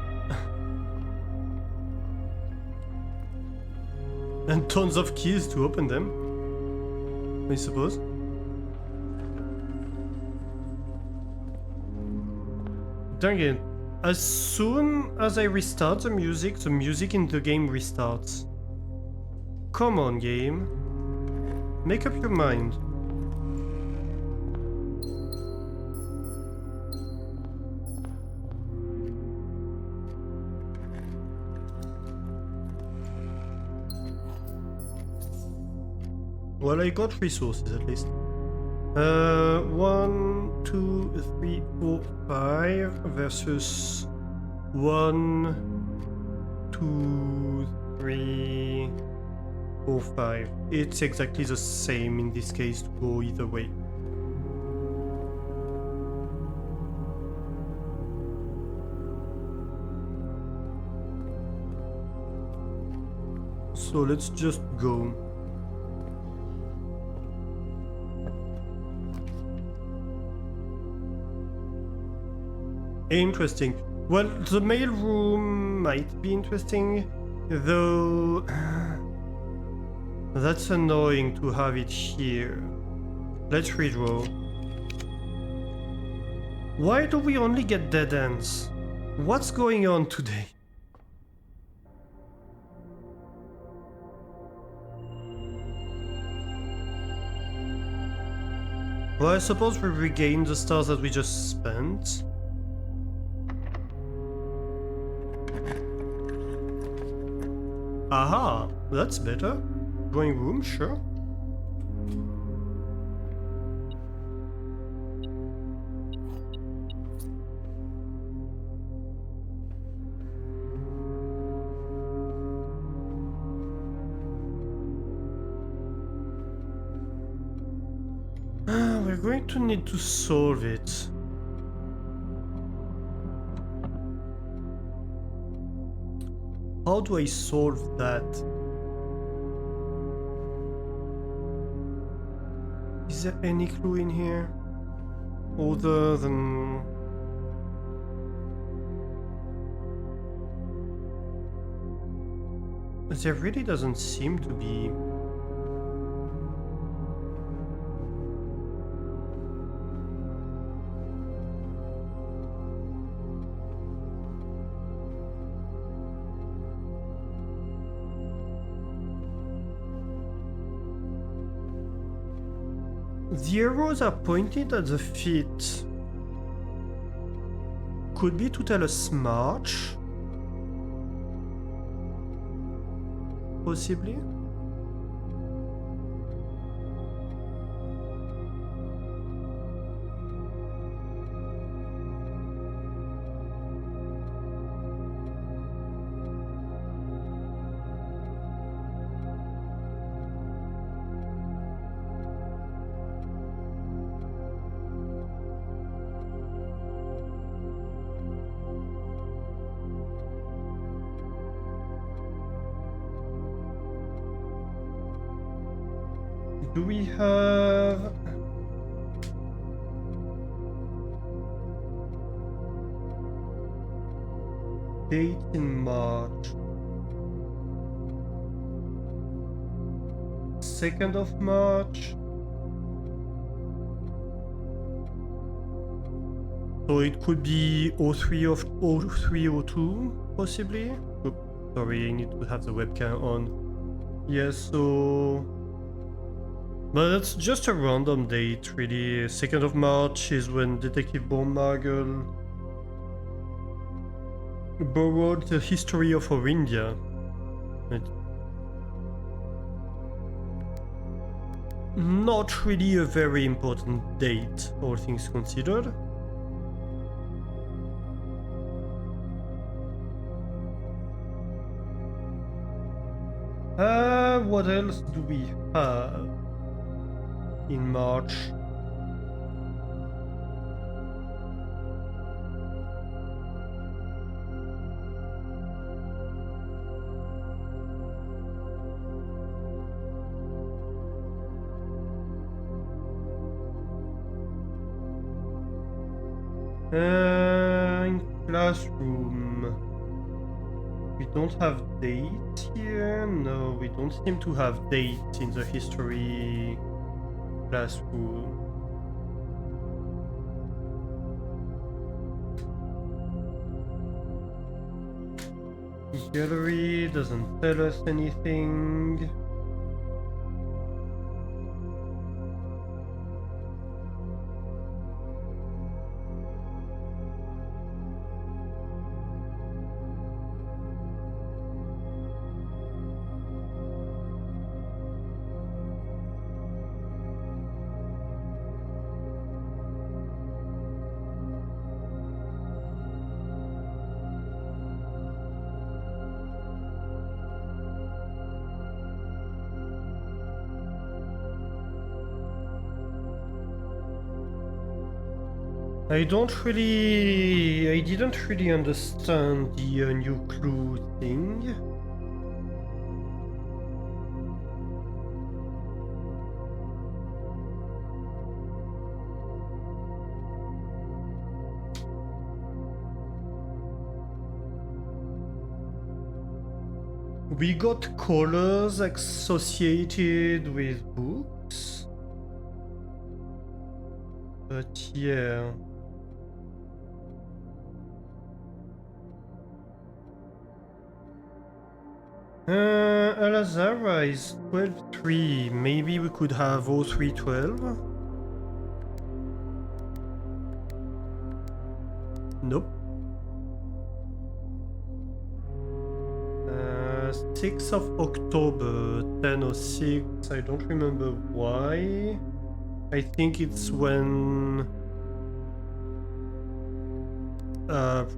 And tons of keys to open them, I suppose. Dang it. As soon as I restart the music in the game restarts. Come on, game. Make up your mind. Well, I got resources at least. 1, 2, 3, 4, 5 versus 1, 2, 3, 4, 5. It's exactly the same in this case to go either way. So let's just go. Interesting. Well, the mail room might be interesting, though that's annoying to have it here. Let's redraw. Why do we only get dead ends? What's going on today? Well, I suppose we regain the stars that we just spent. Aha, that's better. Drawing room, sure. We're going to need to solve it. How do I solve that? Is there any clue in here? Other than... There really doesn't seem to be... The arrows are pointed at the feet. Could be to tell us march. Possibly. Do we have... date in March? 2nd of March? So it could be 0302, possibly? Oh, sorry, I need to have the webcam on. Yes, so... But that's just a random date, really. 2nd of March is when Detective Baumgartel borrowed the history of our India. Not really a very important date, all things considered. What else do we have in March? In classroom, we don't have date here. No, we don't seem to have date in the history classroom. Gallery doesn't tell us anything. I didn't really understand the new clue thing. We got colors associated with books. But yeah. Alazara is 12-3. Maybe we could have 0312? Nope. 6th of October, 10:06. I don't remember why. I think it's when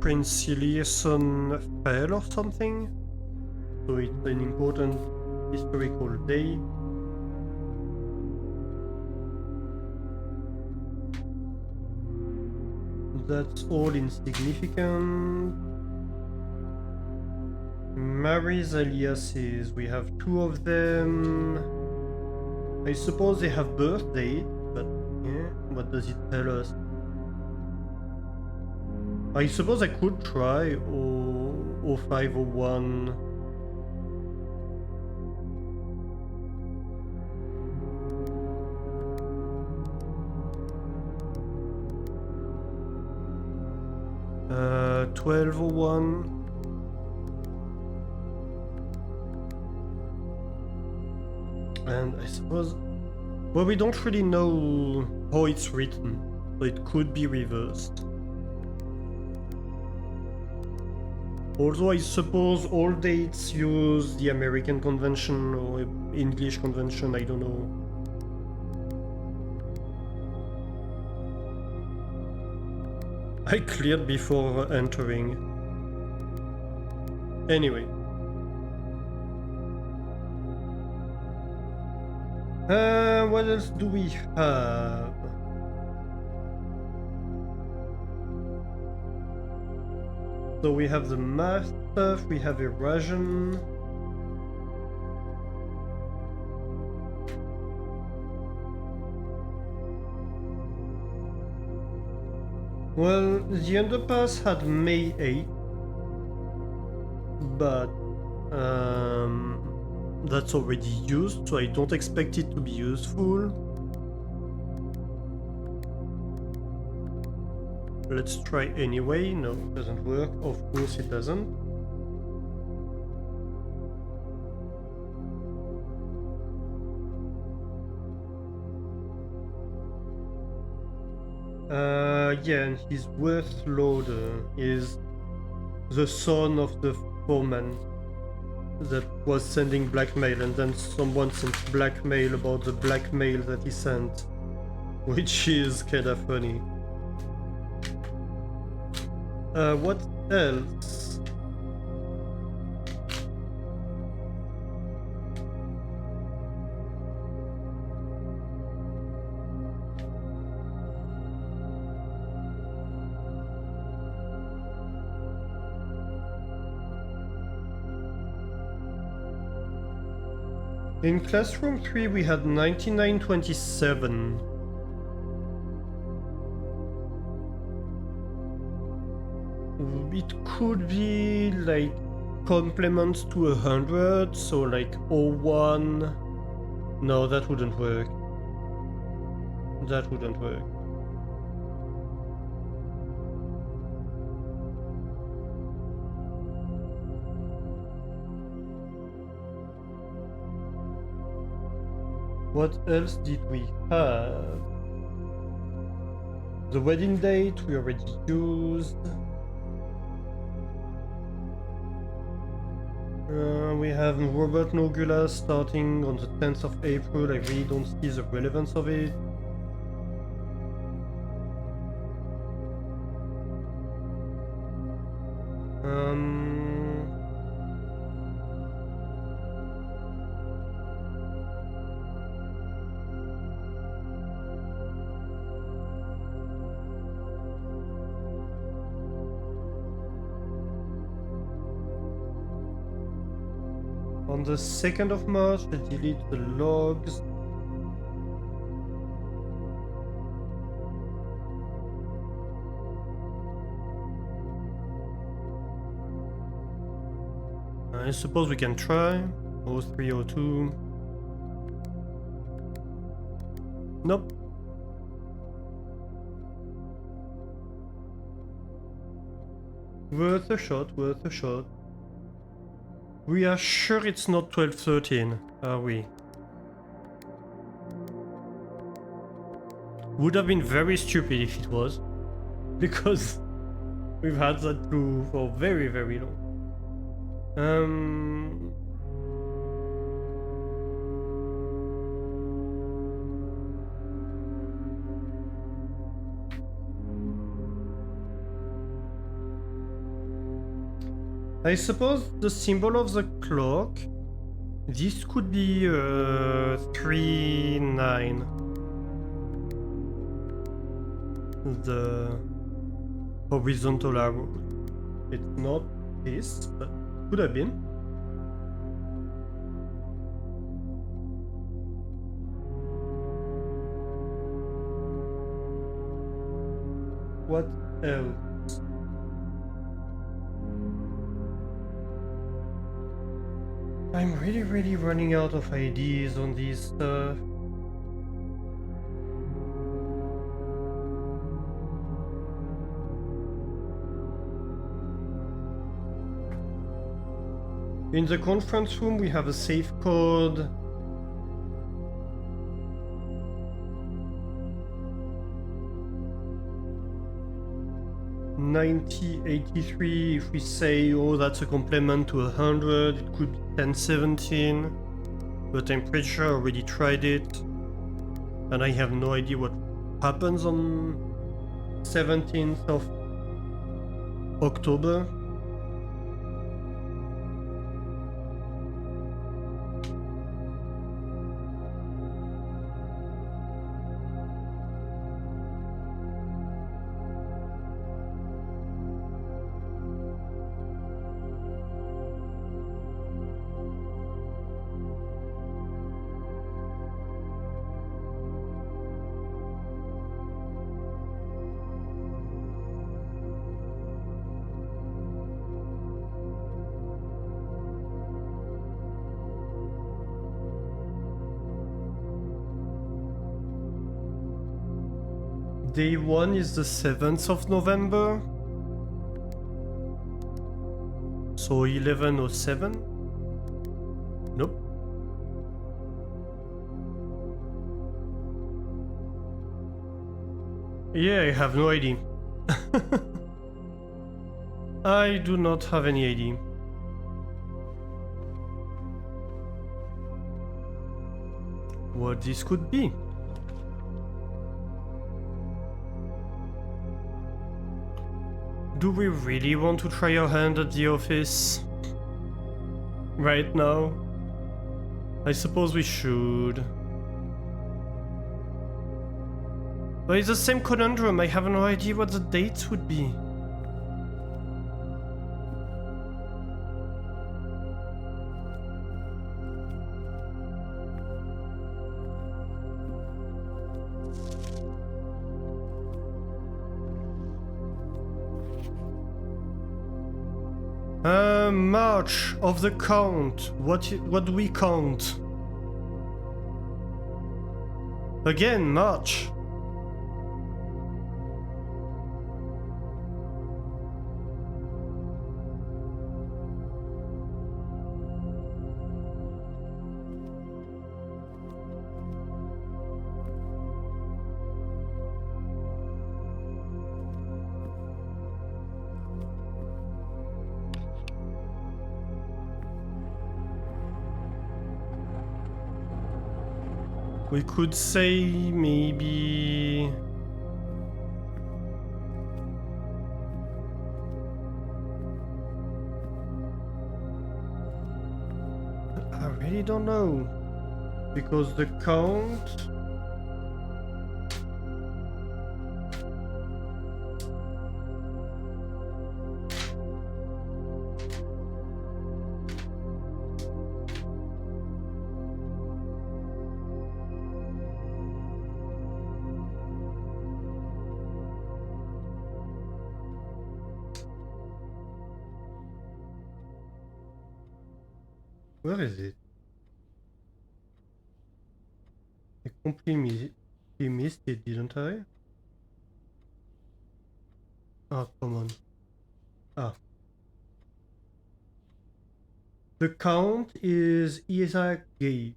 Prince Eliasson fell or something. So it's an important historical day. That's all insignificant. Mary's aliases, we have 2 of them. I suppose they have birth date, but yeah, what does it tell us? I suppose I could try 0501. Uh, 1201. And I suppose... Well, we don't really know how it's written, so it could be reversed. Although I suppose all dates use the American convention or English convention, I don't know. I cleared before entering. Anyway. What else do we have? So we have the math stuff, we have erosion. Well, the underpass had May 8th, but that's already used, so I don't expect it to be useful. Let's try anyway. No, it doesn't work. Of course it doesn't. Yeah, and his workloader is the son of the foreman that was sending blackmail, and then someone sent blackmail about the blackmail that he sent, which is kinda funny. What else? In classroom 3 we had 9927. It could be like complements to 100, so like 01. No, that wouldn't work. That wouldn't work. What else did we have? The wedding date we already used. We have Robert Nogula starting on the 10th of April. I really don't see the relevance of it. On the 2nd of March, I delete the logs. I suppose we can try. 0302. Nope. Worth a shot, worth a shot. We are sure it's not 1213, are we? Would have been very stupid if it was, because we've had that clue for very, very long. I suppose the symbol of the clock, this could be 3-9. The horizontal arrow. It's not this, but could have been. What else? I'm really running out of ideas on this stuff. In the conference room we have a safe code. $90.83. If we say, oh, that's a complement to 100, it could be 1017. But I'm pretty sure I already tried it, and I have no idea what happens on 17th of October. Day 1 is the 7th of November. So 11:07? Nope. Yeah, I have no idea. I do not have any idea. What this could be. Do we really want to try our hand at the office? Right now? I suppose we should. But it's the same conundrum, I have no idea what the dates would be. March of the count. What do we count? Again, March. We could say maybe... I really don't know. Because the count... Where is it? I completely missed it, didn't I? Oh, come on. Ah. The count is Isaac Gay.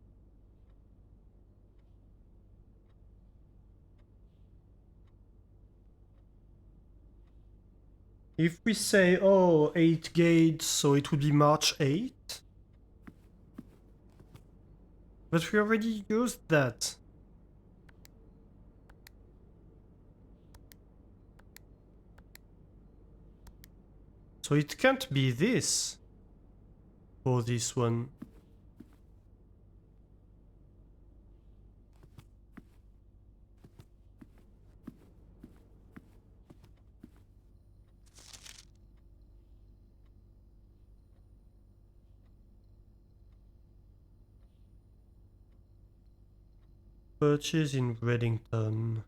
If we say, oh, 8 gates, so it would be March 8. But we already used that. So it can't be this for this one. Purchase in Reddington.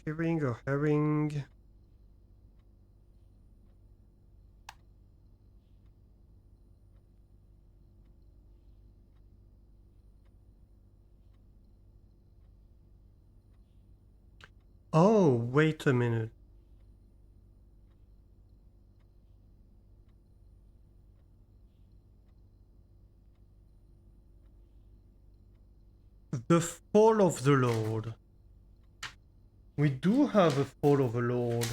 Hearing or herring. Oh, wait a minute. The fall of the Lord. We do have a fall of the Lord.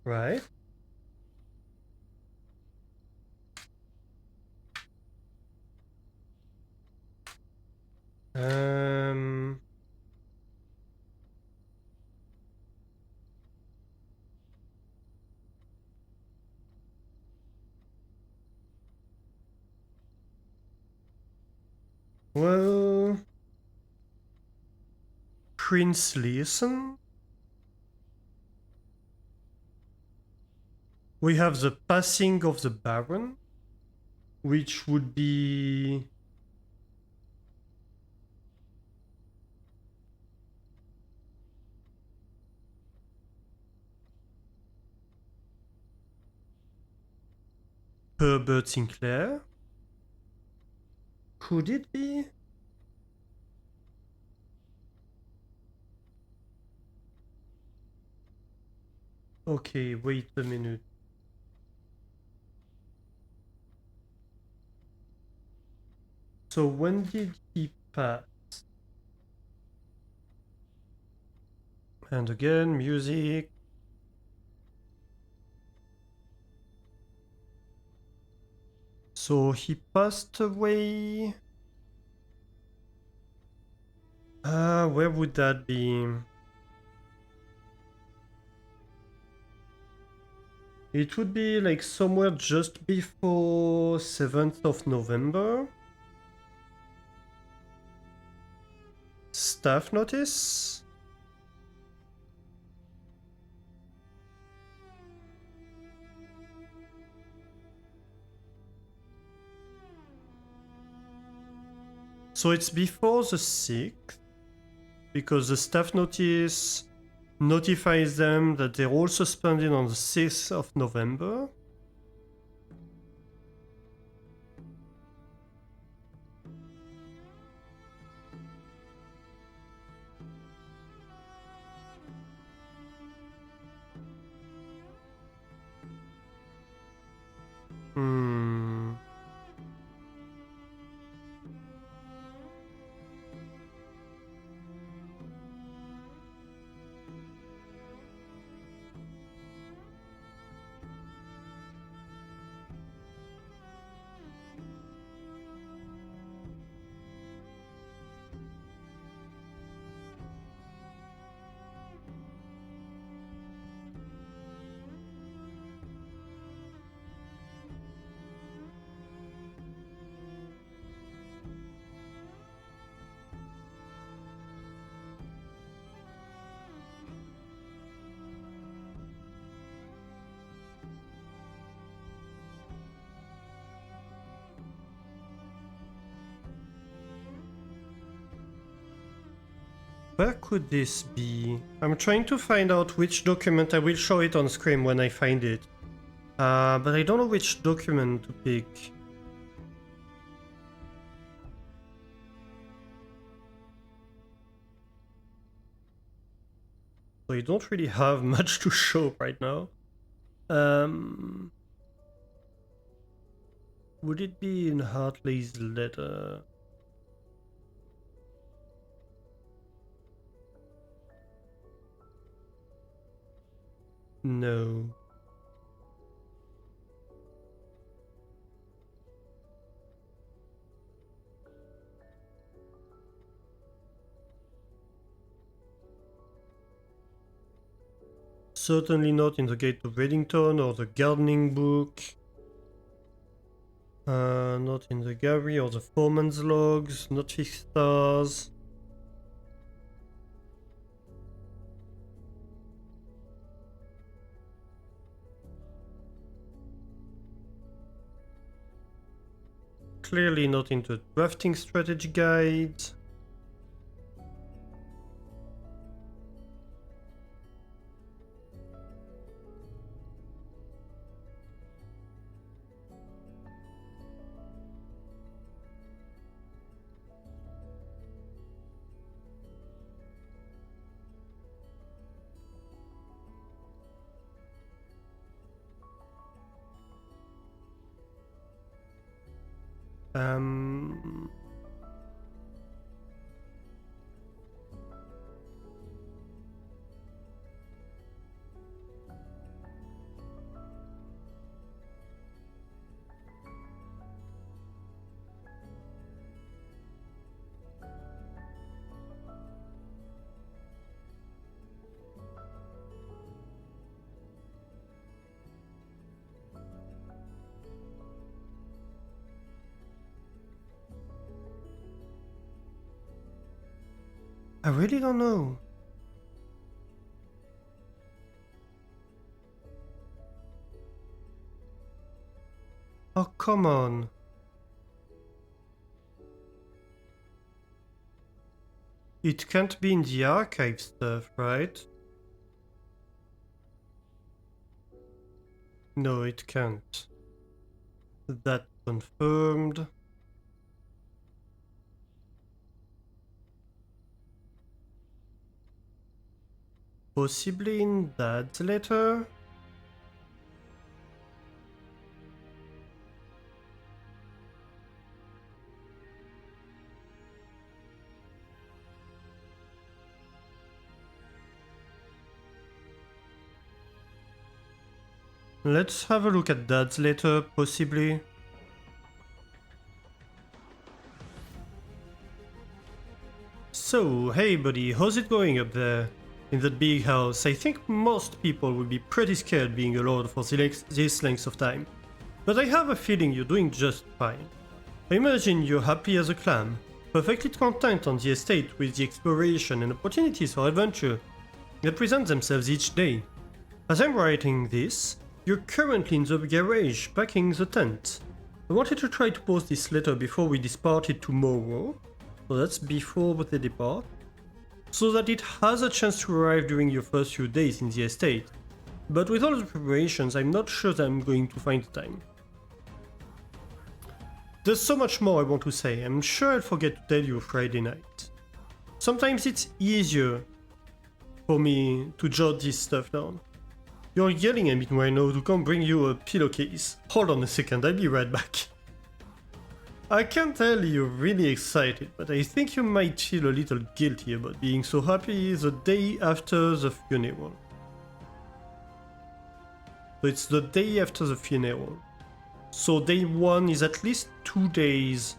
Right? Um... Well... Prince Leeson? We have the passing of the Baron, which would be... Herbert Sinclair? Could it be? Okay, wait a minute. So when did he pass? And again, music. So he passed away. Where would that be? It would be like somewhere just before 7th of November. Staff notice? So it's before the 6th, because the staff notice notifies them that they're all suspended on the 6th of November. Hmm. Where could this be? I'm trying to find out which document. I will show it on screen when I find it. But I don't know which document to pick. So I don't really have much to show right now. Would it be in Hartley's letter? No. Certainly not in the Gate of Reddington or the gardening book. Not in the Gary or the foreman's logs, not 5 stars. Clearly not into the drafting strategy guide. Um, I really don't know. Oh, come on. It can't be in the archive stuff, right? No, it can't. That confirmed. Possibly in Dad's letter? Let's have a look at Dad's letter, possibly. So, hey buddy, how's it going up there? In that big house, I think most people would be pretty scared being alone for this length of time. But I have a feeling you're doing just fine. I imagine you're happy as a clam, perfectly content on the estate with the exploration and opportunities for adventure that present themselves each day. As I'm writing this, you're currently in the garage packing the tent. I wanted to try to post this letter before we departed tomorrow, so that's before they depart, so that it has a chance to arrive during your first few days in the estate. But with all the preparations, I'm not sure that I'm going to find the time. There's so much more I want to say. I'm sure I'll forget to tell you Friday night. Sometimes it's easier for me to jot this stuff down. You're yelling at me right now to come bring you a pillowcase. Hold on a second, I'll be right back. I can tell you're really excited, but I think you might feel a little guilty about being so happy the day after the funeral. So it's the day after the funeral. So day 1 is at least 2 days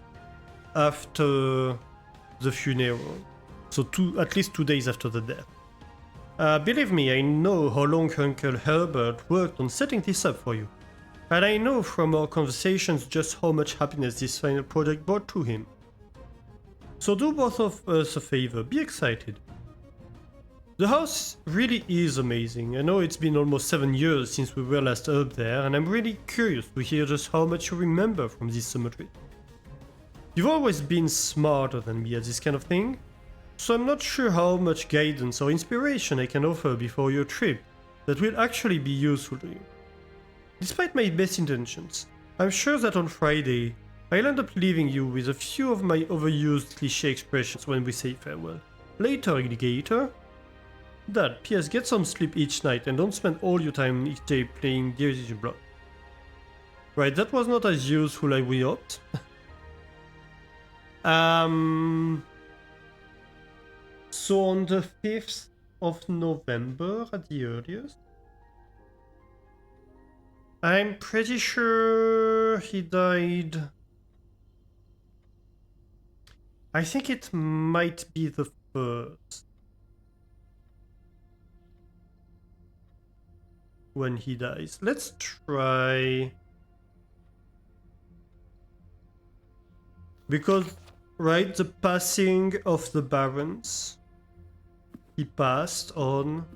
after the funeral. So at least 2 days after the death. Believe me, I know how long Uncle Herbert worked on setting this up for you. And I know from our conversations just how much happiness this final project brought to him. So do both of us a favor, be excited. The house really is amazing. I know it's been almost 7 years since we were last up there, and I'm really curious to hear just how much you remember from this summer trip. You've always been smarter than me at this kind of thing, so I'm not sure how much guidance or inspiration I can offer before your trip that will actually be useful to you. Despite my best intentions, I'm sure that on Friday, I'll end up leaving you with a few of my overused cliché expressions when we say farewell. Later, alligator. Dad, P.S. get some sleep each night and don't spend all your time each day playing Division Block. Right, that was not as useful as we hoped. So on the 5th of November at the earliest, I'm pretty sure he died. I think it might be the 1st. When he dies. Let's try. Because, right, the passing of the Barons, he passed on.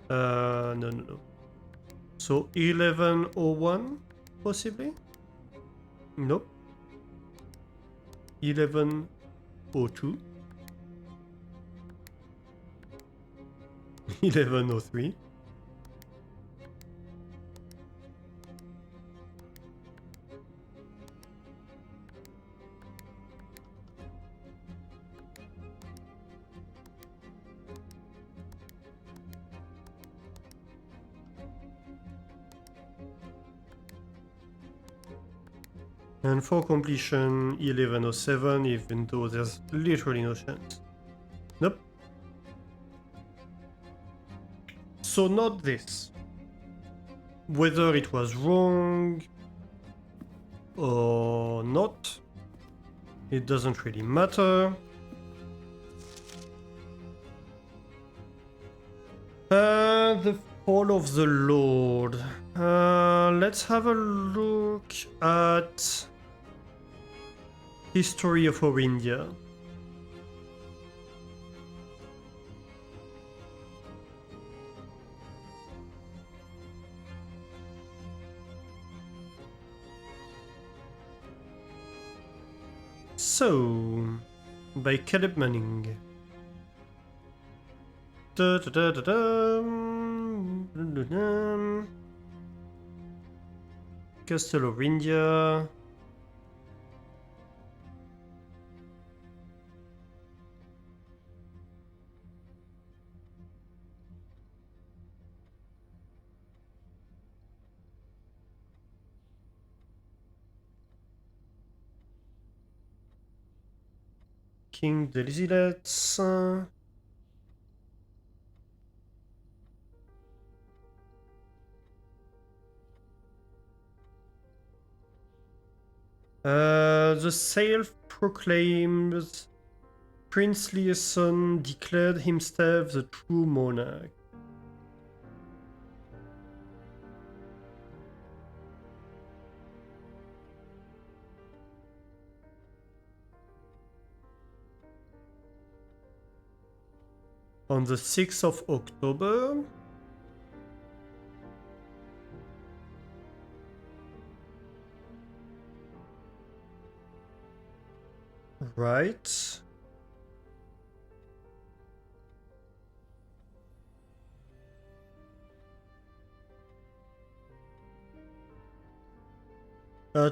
No. So 1101, possibly? Nope. 1102. 1103. And for completion, 1107, even though there's literally no chance. Nope. So not this. Whether it was wrong or not, it doesn't really matter. The Fall of the Lord. Let's have a look at History of our India. So, by Caleb Manning. Castle of India. King Delizilets. The self-proclaimed princely son declared himself the true monarch. On the 6th of October. Right.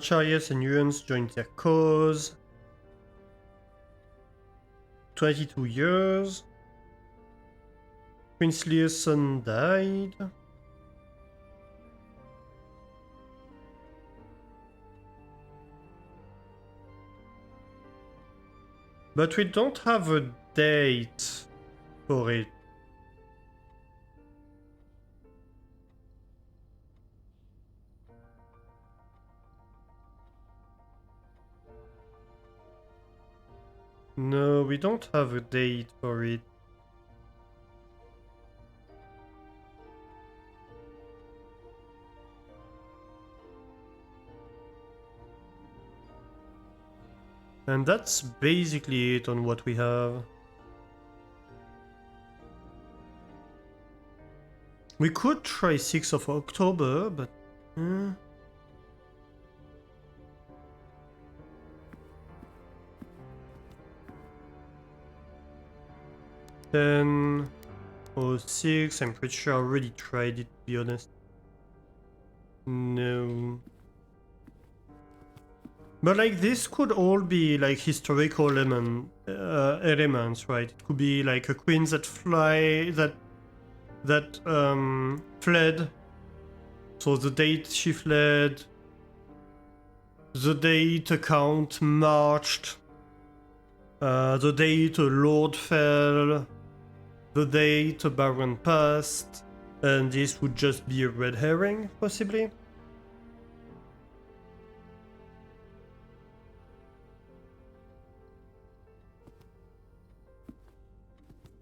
Chariots and Yuans joined their cause. 22 years. Prince Lear's son died. But we don't have a date for it. No, we don't have a date for it. And that's basically it on what we have. We could try 6th of October, but... Then... or 6, I'm pretty sure I already tried it, to be honest. No... But like this could all be like historical elements, right? It could be like a queen that fled. So the date she fled, the date a count marched, the date a lord fell, the date a baron passed, and this would just be a red herring, possibly.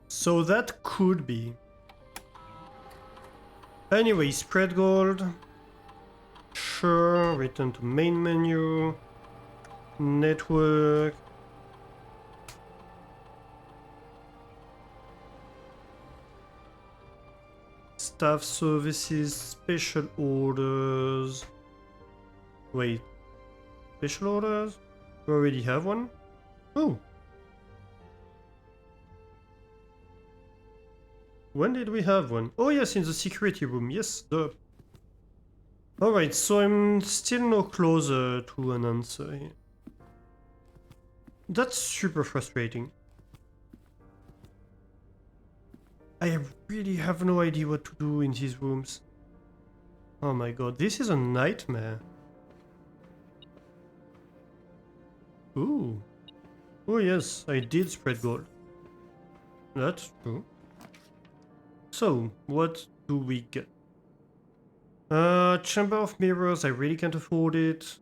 So that could be. Anyway, spread gold. Sure, return to main menu. Network. Staff services, special orders. Wait. Special orders? We already have one? Oh. When did we have one? Oh yes, in the security room, yes. Alright, so I'm still no closer to an answer here. That's super frustrating. I really have no idea what to do in these rooms. Oh my god, this is a nightmare. Ooh. Oh yes, I did spread gold. That's true. So, what do we get? Chamber of Mirrors, I really can't afford it.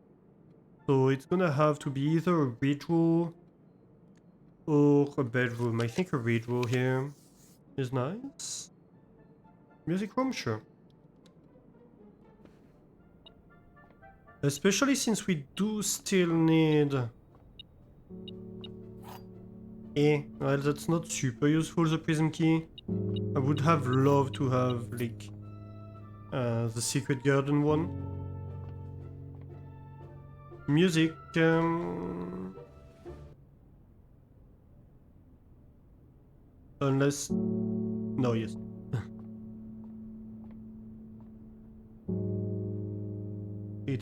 So it's gonna have to be either a redraw or a bedroom. I think a redraw here is nice. Music room, sure. Especially since we do still need... well, that's not super useful, the prism key. I would have loved to have, like, the secret garden one. Music, unless... No, yes.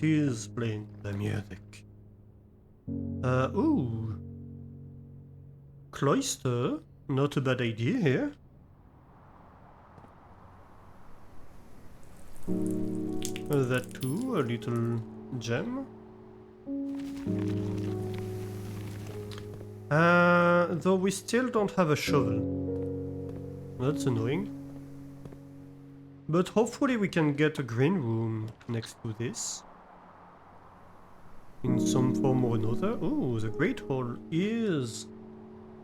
it is playing the music. Ooh. Cloister, not a bad idea here. That too, a little gem. Though we still don't have a shovel. That's annoying. But hopefully we can get a green room next to this. In some form or another. Oh, the Great Hall is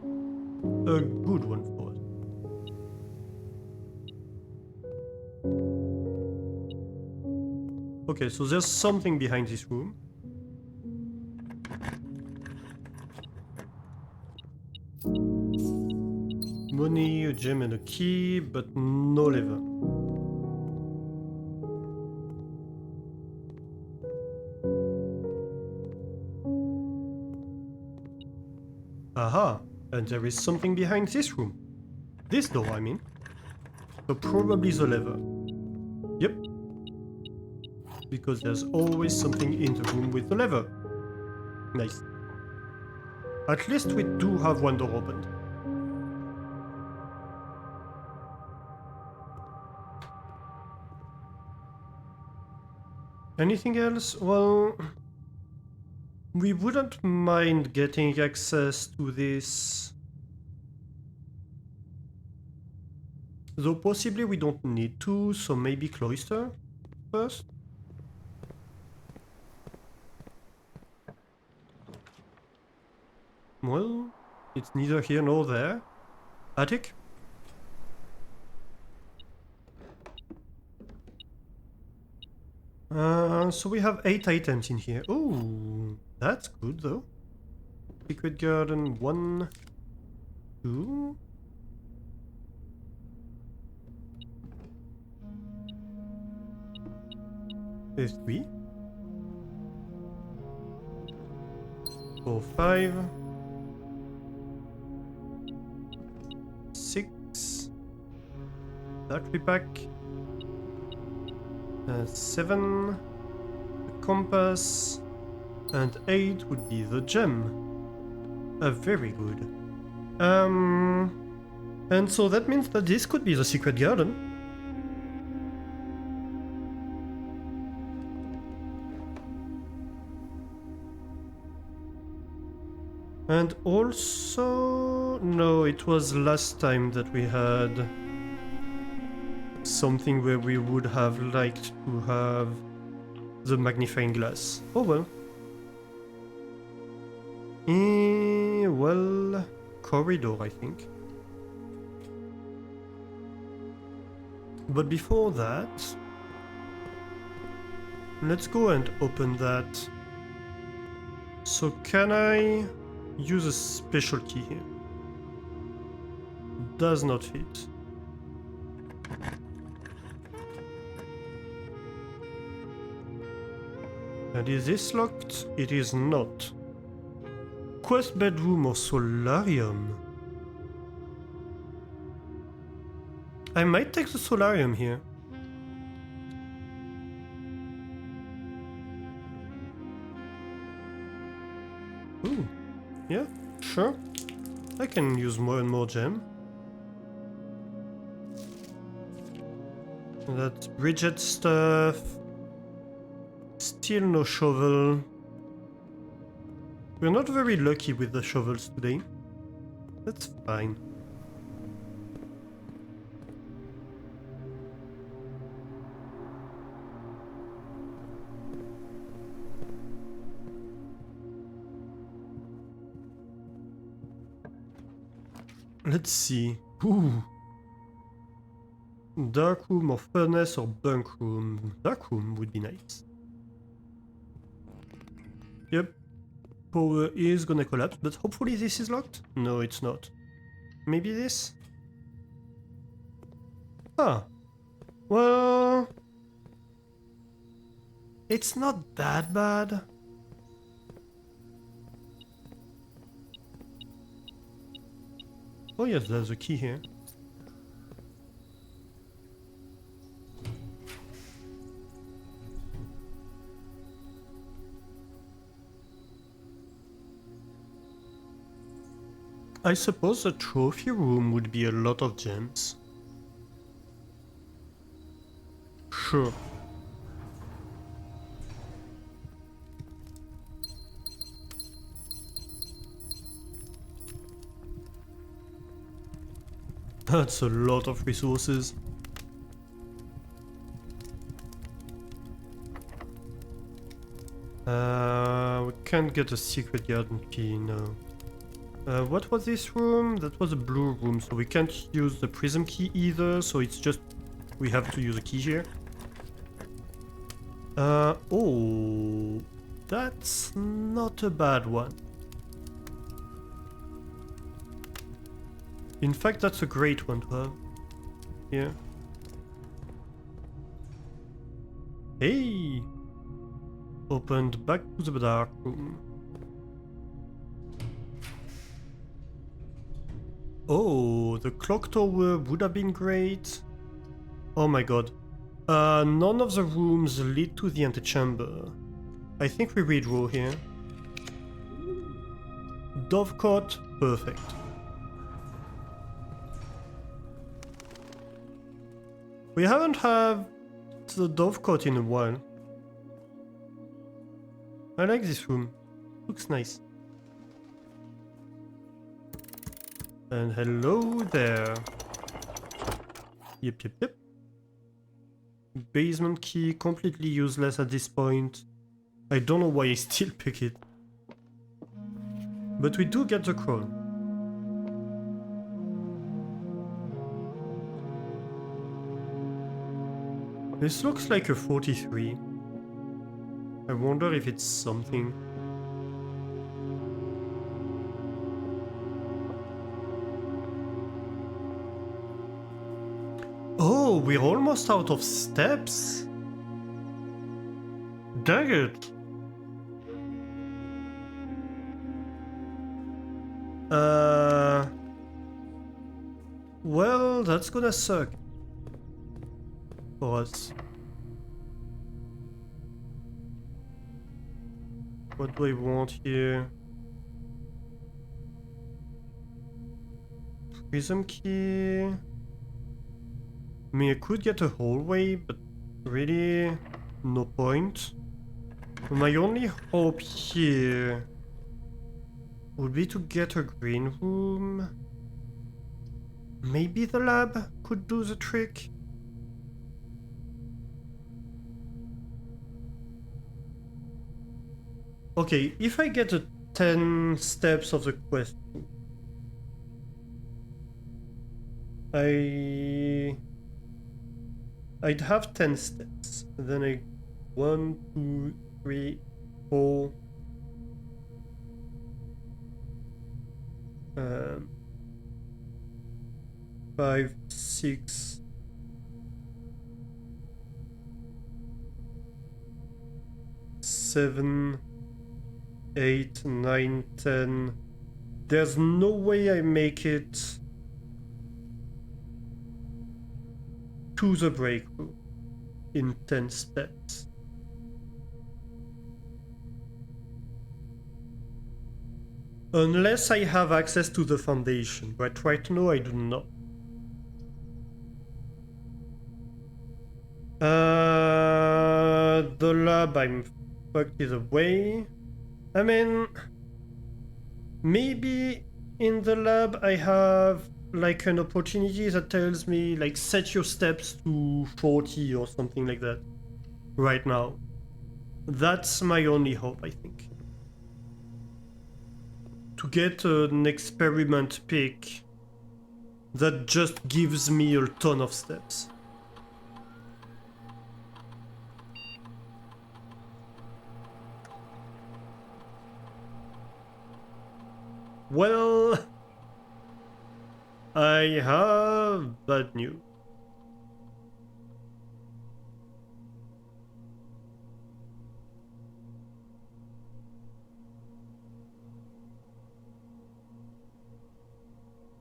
a good one for us. Okay, so there's something behind this room. Money, a gem and a key, but no lever. Aha! And there is something behind this room. This door, I mean. So probably the lever. Yep. Because there's always something in the room with the lever. Nice. At least we do have one door opened. Anything else? Well, we wouldn't mind getting access to this. Though possibly we don't need to, so maybe cloister first? Well, it's neither here nor there. Attic? So we have 8 items in here. Oh, that's good though. Secret garden 1, 2. There's 3. 4, 5. 6. Battery pack. 7. The compass. And 8 would be the gem. Very good. And so that means that this could be the secret garden. And also... no, it was last time that we had something where we would have liked to have the magnifying glass. Oh well. Well, corridor, I think. But before that, let's go and open that. So can I use a special key here? Does not fit. And is this locked? It is not. Quest bedroom or solarium? I might take the solarium here. Ooh, yeah, sure. I can use more and more gem. That's Bridget stuff. Still no shovel. We're not very lucky with the shovels today. That's fine. Let's see. Ooh. Dark room or furnace or bunk room. Dark room would be nice. Yep. Power is gonna collapse, but hopefully this is locked? No, it's not. Maybe this? Ah. Well... it's not that bad. Oh yes, there's a key here. I suppose the trophy room would be a lot of gems. Sure. That's a lot of resources. We can't get a secret garden key, no. What was this room? That was a blue room, so we can't use the prism key either, so it's just... we have to use a key here. Oh... that's not a bad one. In fact, that's a great one to have. Yeah. Hey! Opened back to the dark room. Oh, the clock tower would have been great. Oh my god. None of the rooms lead to the antechamber. I think we redraw here. Dovecot, perfect. We haven't had the Dovecot in a while. I like this room. Looks nice. And hello there. Yep. Basement key, completely useless at this point. I don't know why I still pick it. But we do get the crown. This looks like a 43. I wonder if it's something. Oh, we're almost out of steps. Dang it. Well, that's gonna suck for us. What do I want here? Prism key. I mean, I could get a hallway, but really, no point. My only hope here would be to get a green room. Maybe the lab could do the trick. Okay, if I get the 10 steps of the quest, I'd have 10 steps. Then 1, 2, 3, 4. 5, 6. 7, 8, 9, 10. There's no way I make it to the break room in 10 steps. Unless I have access to the foundation, but right now I do not. The lab, I'm fucked either way. I mean, maybe in the lab I have like an opportunity that tells me like set your steps to 40 or something like that right now. That's my only hope, I think. To get an experiment pick that just gives me a ton of steps. Well, I have bad news.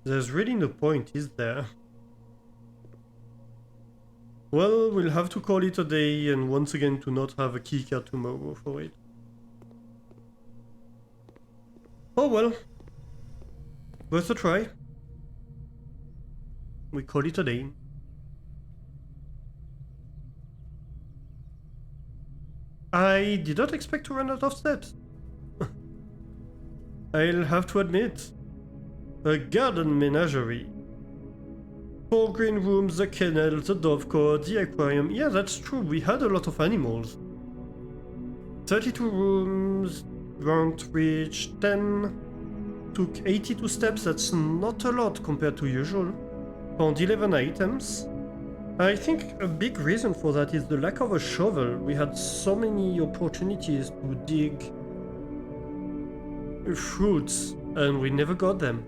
There's really no point, is there? Well, we'll have to call it a day and once again to not have a keycard tomorrow for it. Oh well. Worth a try. We call it a day. I did not expect to run out of steps. I'll have to admit. A garden menagerie. 4 green rooms, the kennel, the dovecote, the aquarium. Yeah, that's true, we had a lot of animals. 32 rooms, round reach 10. Took 82 steps, that's not a lot compared to usual. Found 11 items. I think a big reason for that is the lack of a shovel. We had so many opportunities to dig fruits and we never got them.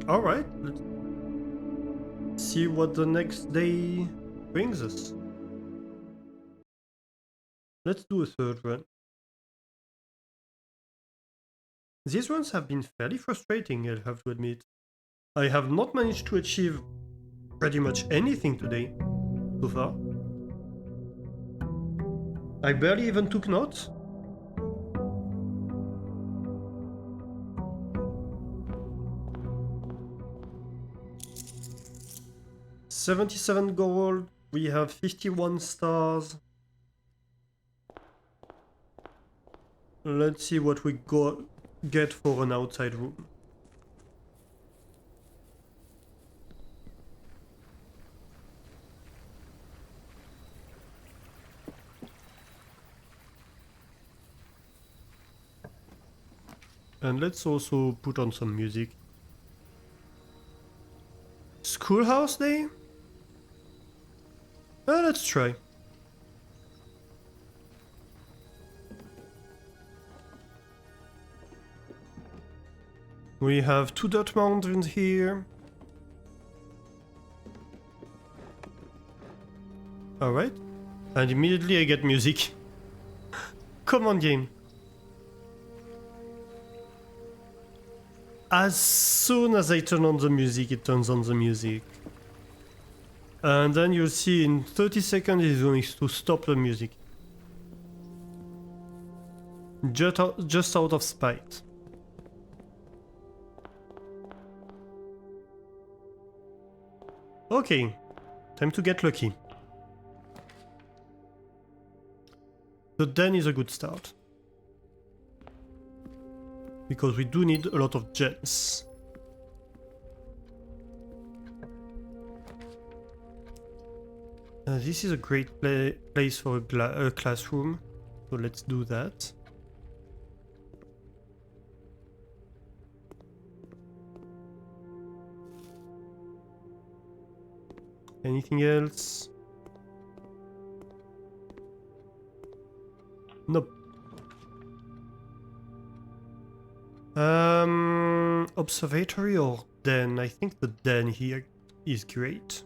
Alright, let's see what the next day brings us. Let's do a third run. These runs have been fairly frustrating, I'll have to admit. I have not managed to achieve pretty much anything today, so far. I barely even took notes. $77 gold, we have 51 stars. Let's see what we get for an outside room. And let's also put on some music. Schoolhouse day? Let's try. We have 2 dirt mountains here. Alright. And immediately I get music. Come on, game. As soon as I turn on the music, it turns on the music. And then you'll see in 30 seconds it's going to stop the music. Just out of spite. Okay, time to get lucky. The den is a good start. Because we do need a lot of gems. This is a great place for a classroom, so let's do that. Anything else? Nope. Observatory or den? I think the den here is great.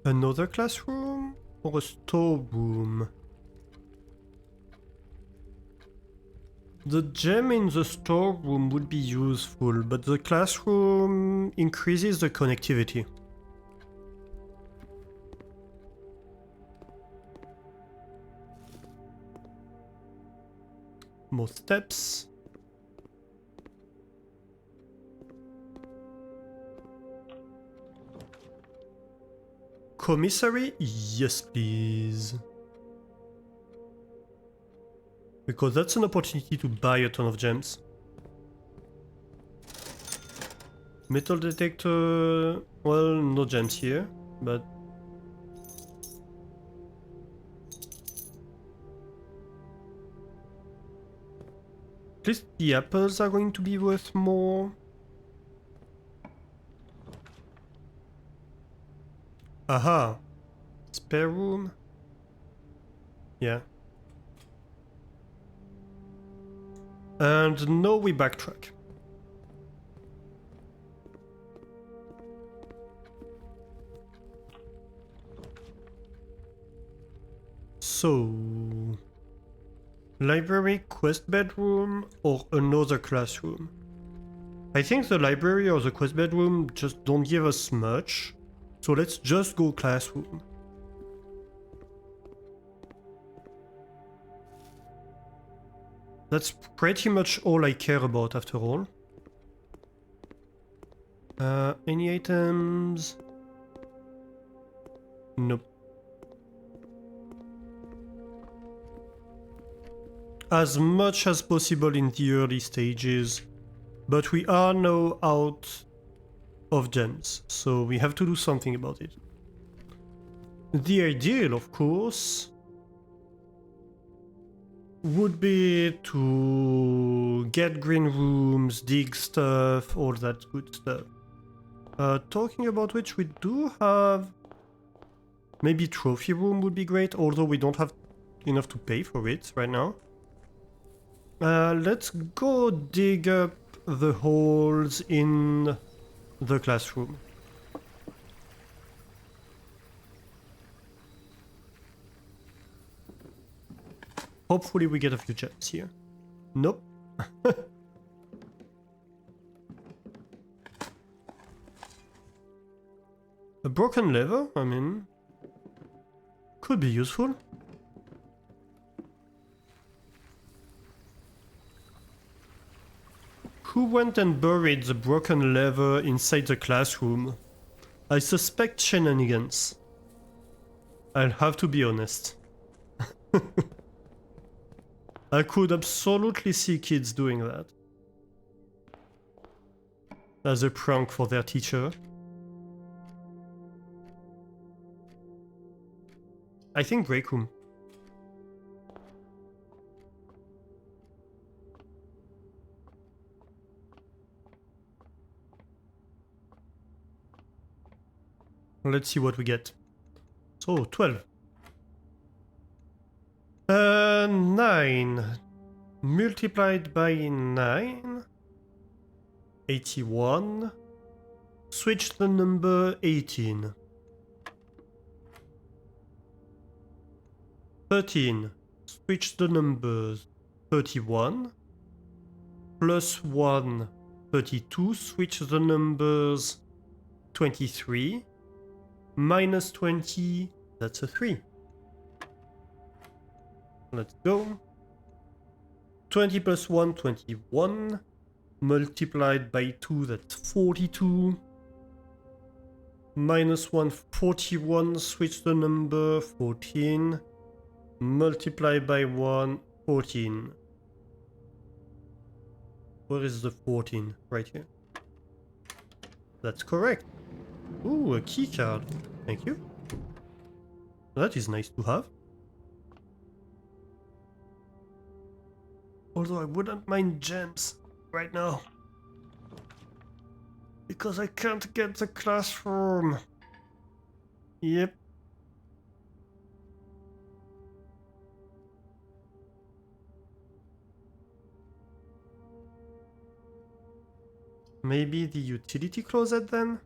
Another classroom or a storeroom? The gem in the storeroom would be useful, but the classroom increases the connectivity. More steps. Commissary? Yes, please. Because that's an opportunity to buy a ton of gems. Metal detector... well, no gems here, but... at least the apples are going to be worth more. Aha! Spare room? Yeah. And now we backtrack. So... library, quest bedroom, or another classroom? I think the library or the quest bedroom just don't give us much. So let's just go classroom. That's pretty much all I care about after all. Any items? Nope. As much as possible in the early stages, but we are now out of gems, so we have to do something about it. The ideal, of course, would be to get green rooms, dig stuff, all that good stuff. Talking about which, we do have... Maybe trophy room would be great, although we don't have enough to pay for it right now. Let's go dig up the holes in the classroom. Hopefully we get a few gems here. Nope. A broken lever, I mean, could be useful. Who went and buried the broken lever inside the classroom? I suspect shenanigans. I'll have to be honest. I could absolutely see kids doing that. As a prank for their teacher. I think break room. Let's see what we get. So, 12. 9 multiplied by 9. 81. Switch the number 18. 13. Switch the numbers 31. Plus 1, 32. Switch the numbers 23. Minus 20, that's a 3. Let's go. 20 plus 1, 21. Multiplied by 2, that's 42. Minus 1, 41. Switch the number 14. Multiply by 1, 14. Where is the 14? Right here. That's correct. Ooh, a key card. Thank you. That is nice to have. Although I wouldn't mind gems right now. Because I can't get the classroom. Yep. Maybe the utility closet then?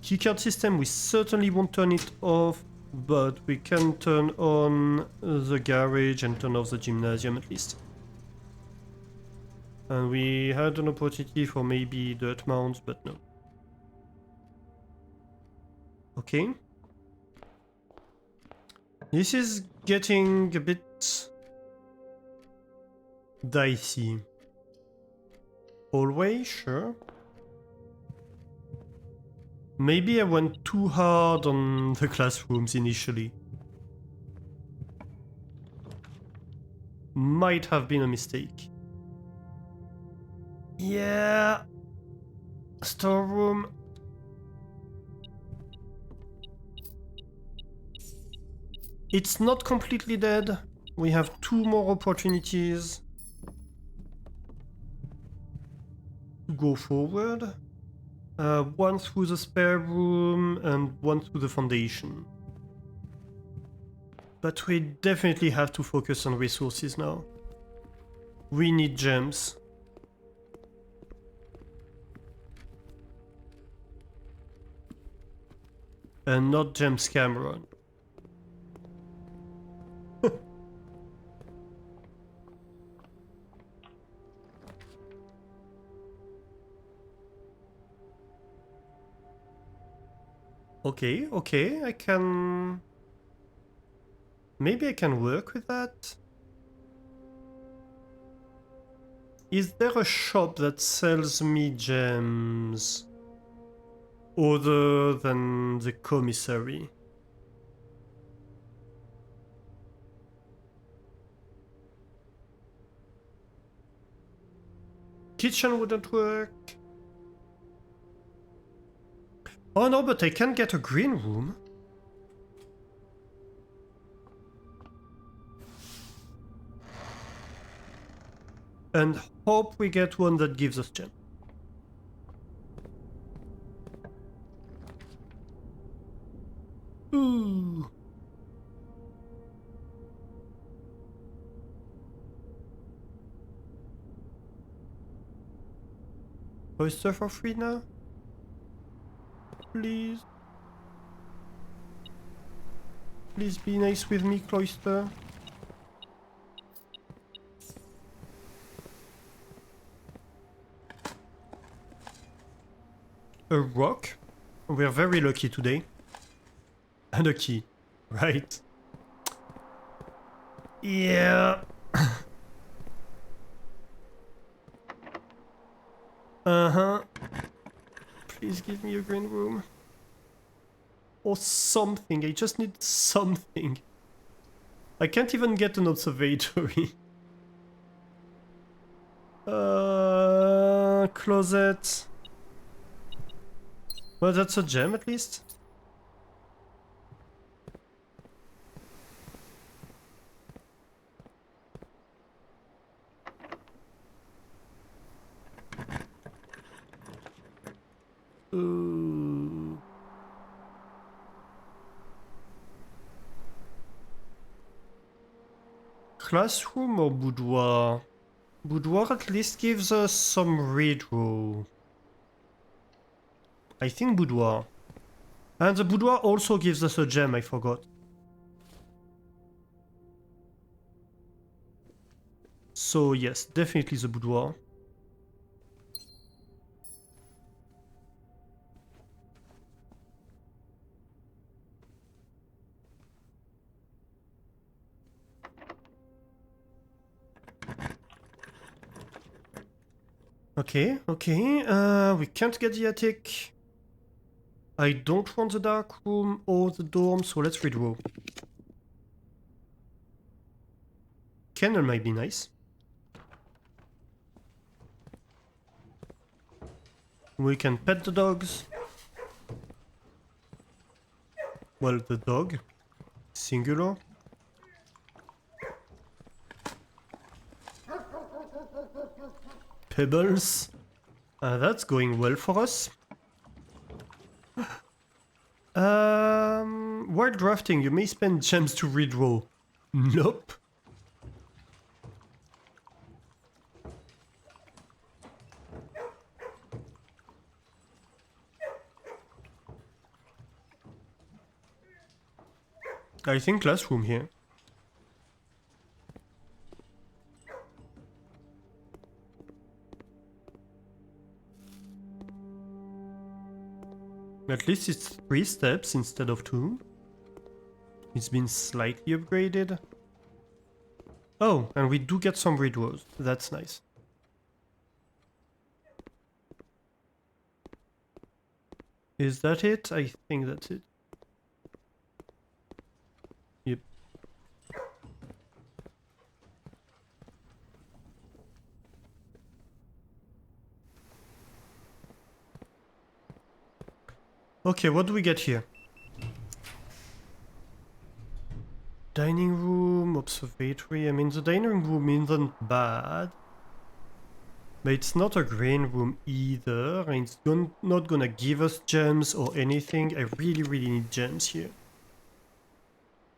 Keycard system, we certainly won't turn it off, but we can turn on the garage and turn off the gymnasium at least. And we had an opportunity for maybe dirt mounds, but no. Okay. This is getting a bit dicey. Hallway, sure. Maybe I went too hard on the classrooms initially. Might have been a mistake. Yeah. Storeroom. It's not completely dead. We have 2 more opportunities to go forward. 1 through the spare room and 1 through the foundation. But we definitely have to focus on resources now. We need gems. And not gems Cameron. Okay, okay, I can... Maybe I can work with that. Is there a shop that sells me gems other than the commissary? Kitchen wouldn't work. Oh no, but I can get a green room. And hope we get one that gives us gem. Ooh. Oyster for free now? Please. Please be nice with me, Cloister. A rock? We're very lucky today. And a key, right? Yeah. Uh-huh. Please give me a green room. Or something, I just need something. I can't even get an observatory. Closet. Well, that's a gem at least. Ooh. Classroom or boudoir? Boudoir at least gives us some redraw. I think boudoir. And the boudoir also gives us a gem, I forgot. So yes, definitely the boudoir. Okay, okay, we can't get the attic. I don't want the dark room or the dorm, so let's redraw. Kennel might be nice. We can pet the dogs. Well, the dog. Singular. Pebbles. That's going well for us. While drafting, you may spend gems to redraw. Nope. I think classroom here. At least it's 3 steps instead of 2. It's been slightly upgraded. Oh, and we do get some redraws. That's nice. Is that it? I think that's it. Yep. Okay, what do we get here? Dining room, observatory. I mean, the dining room isn't bad. But it's not a green room either, and it's not gonna give us gems or anything. I really, really need gems here.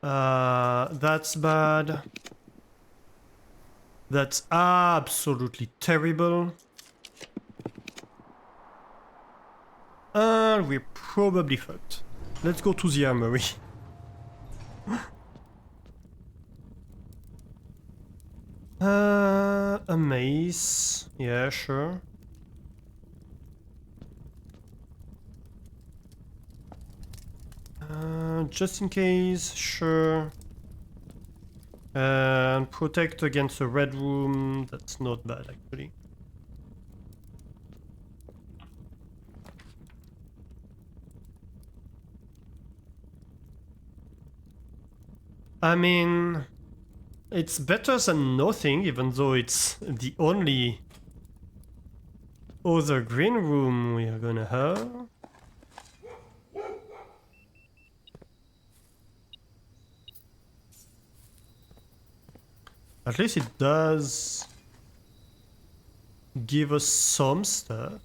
That's bad. That's absolutely terrible. And we're probably fucked. Let's go to the armory. A mace. Yeah, sure. Just in case, sure. And protect against a red room, that's not bad actually. I mean, it's better than nothing, even though it's the only other green room we are gonna have. At least it does give us some stuff.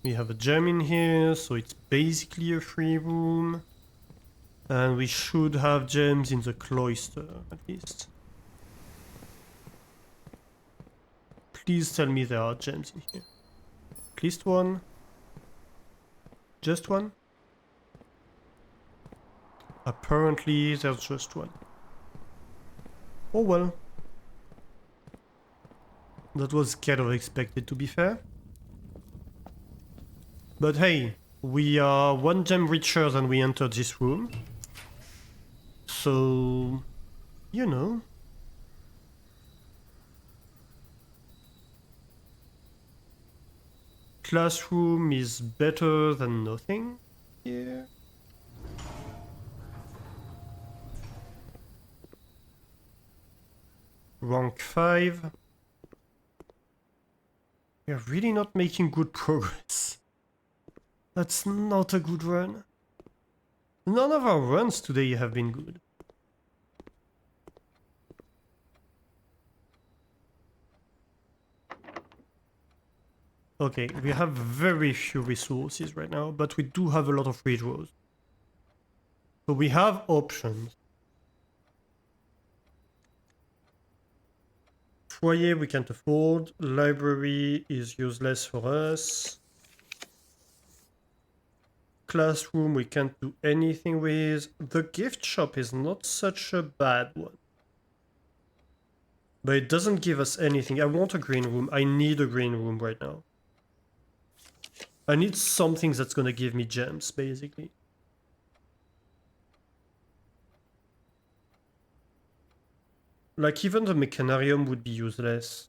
We have a gem in here, so it's basically a free room. And we should have gems in the cloister, at least. Please tell me there are gems in here. At least one. Just one? Apparently there's just one. Oh well. That was kind of expected, to be fair. But hey, we are one gem richer than we entered this room. So, you know. Classroom is better than nothing here. Rank 5. We are really not making good progress. That's not a good run. None of our runs today have been good. Okay, we have very few resources right now, but we do have a lot of redraws. So we have options. Foyer we can't afford. Library is useless for us. Classroom we can't do anything with. The gift shop is not such a bad one. But it doesn't give us anything. I want a green room. I need a green room right now. I need something that's gonna give me gems, basically. Like, even the mechanarium would be useless.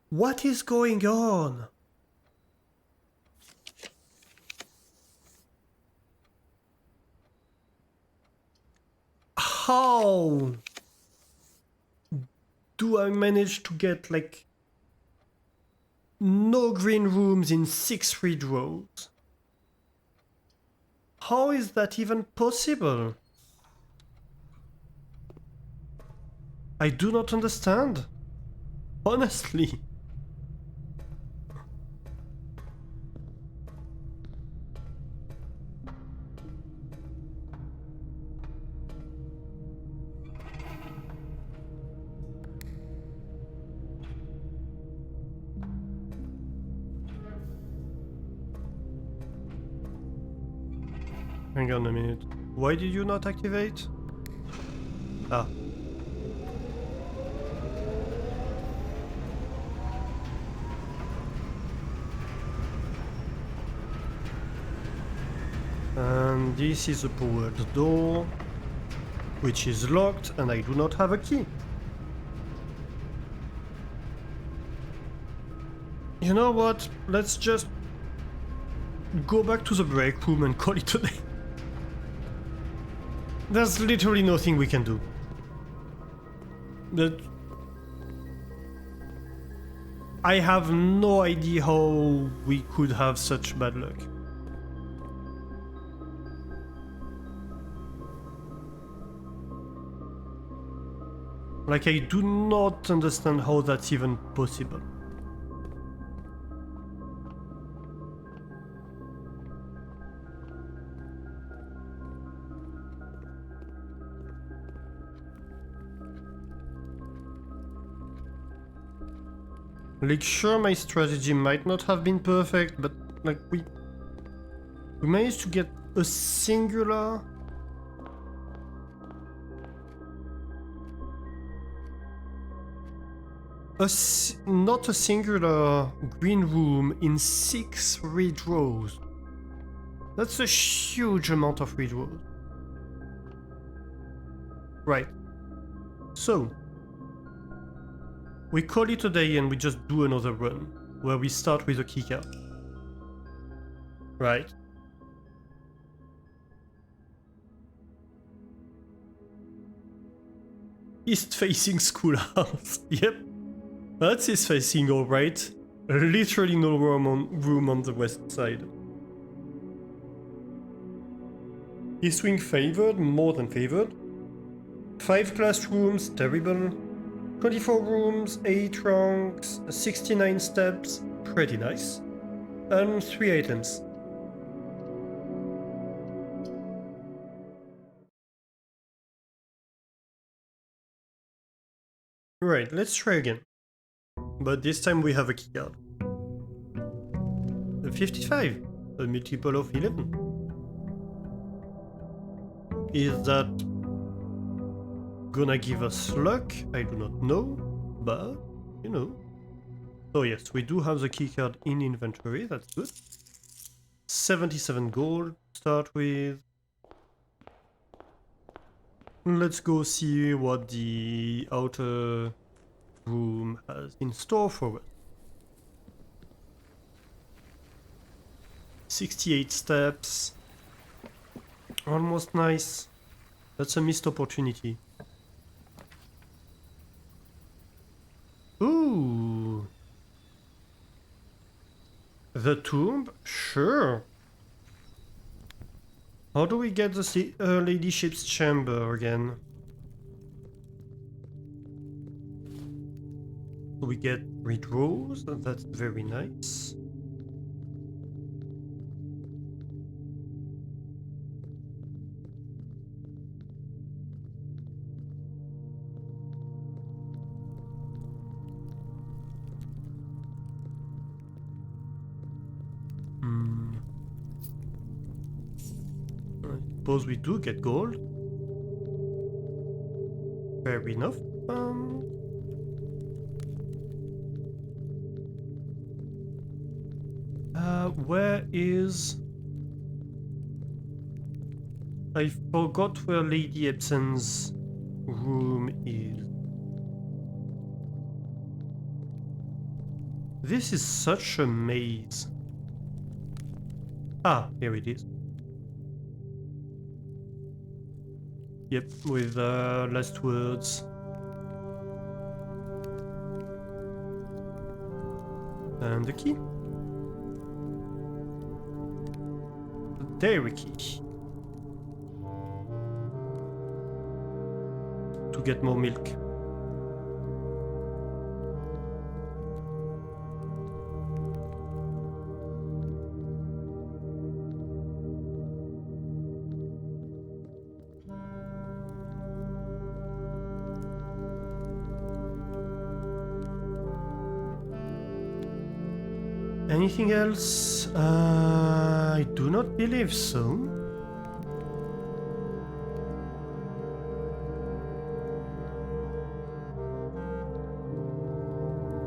What is going on? How do I manage to get, like, no green rooms in 6 redraws? How is that even possible? I do not understand. Honestly. Hang on a minute. Why did you not activate? Ah. And this is a powered door, which is locked, and I do not have a key. You know what? Let's just go back to the break room and call it a day. There's literally nothing we can do. But I have no idea how we could have such bad luck. Like, I do not understand how that's even possible. Like, sure, my strategy might not have been perfect, but like we managed to get a singular not a singular green room in 6 redraws. That's a huge amount of rerolls. Right. So, we call it a day and we just do another run, where we start with a keycard. Right. East facing schoolhouse. Yep. That's east facing, alright. Literally no room on the west side. East wing favored, more than favored. 5 classrooms, terrible. 24 rooms, 8 ranks, 69 steps, pretty nice. And 3 items. Right, let's try again. But this time we have a keycard. A 55, a multiple of 11. Is that gonna give us luck? I do not know, but you know. So yes, we do have the keycard in inventory, that's good. 77 gold, start with. Let's go see what the outer room has in store for us. 68 steps. Almost nice. That's a missed opportunity. Ooh. The tomb? Sure. How do we get the ladyship's chamber again? We get redraws, that's very nice. I suppose we do get gold. Fair enough. Where is... I forgot where Lady Epsen's room is. This is such a maze. Ah, here it is. Yep, with last words. And the key. The dairy key. To get more milk. Anything else? I do not believe so.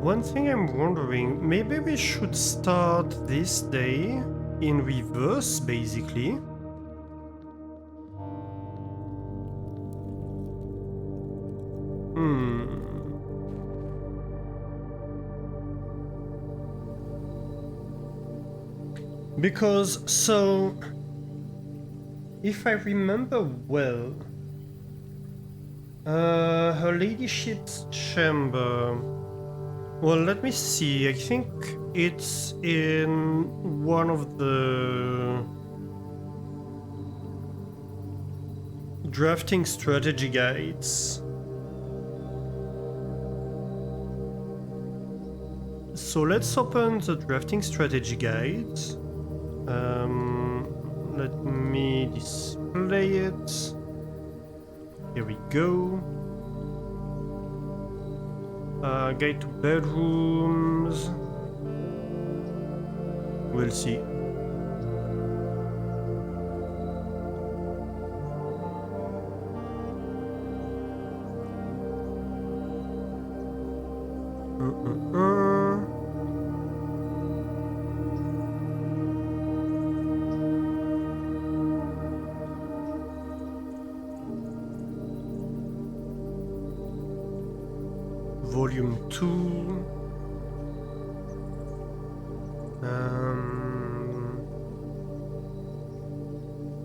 One thing I'm wondering, maybe we should start this day in reverse, basically. Because, so, if I remember well, her ladyship's chamber, well, let me see, I think it's in one of the drafting strategy guides. So let's open the drafting strategy guides. Let me display it. Here we go. Guide to bedrooms. We'll see.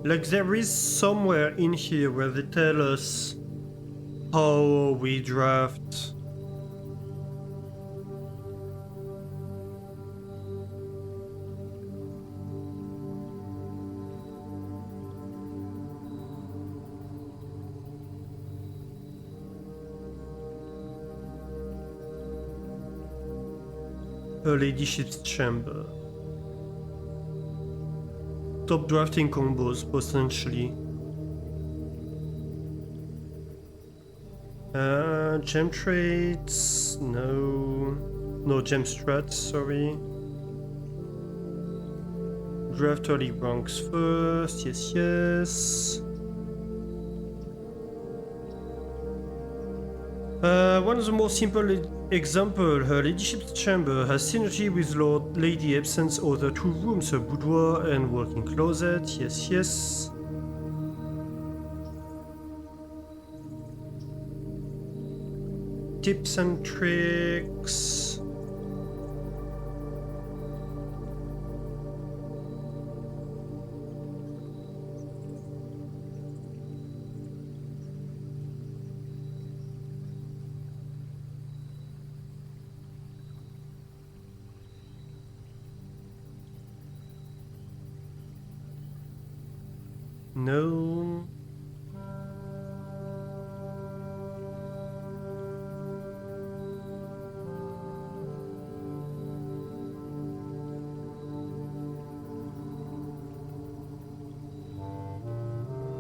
Like there is somewhere in here where they tell us how we draft. A ladyship's chamber. Top drafting combos, potentially. Gem traits? No. No gem strats, sorry. Draft early ranks first, yes, yes. One of the more simple example, her ladyship's chamber has synergy with Lord Lady Epsen's other two rooms, her boudoir and working closet, yes, yes. Tips and tricks. No.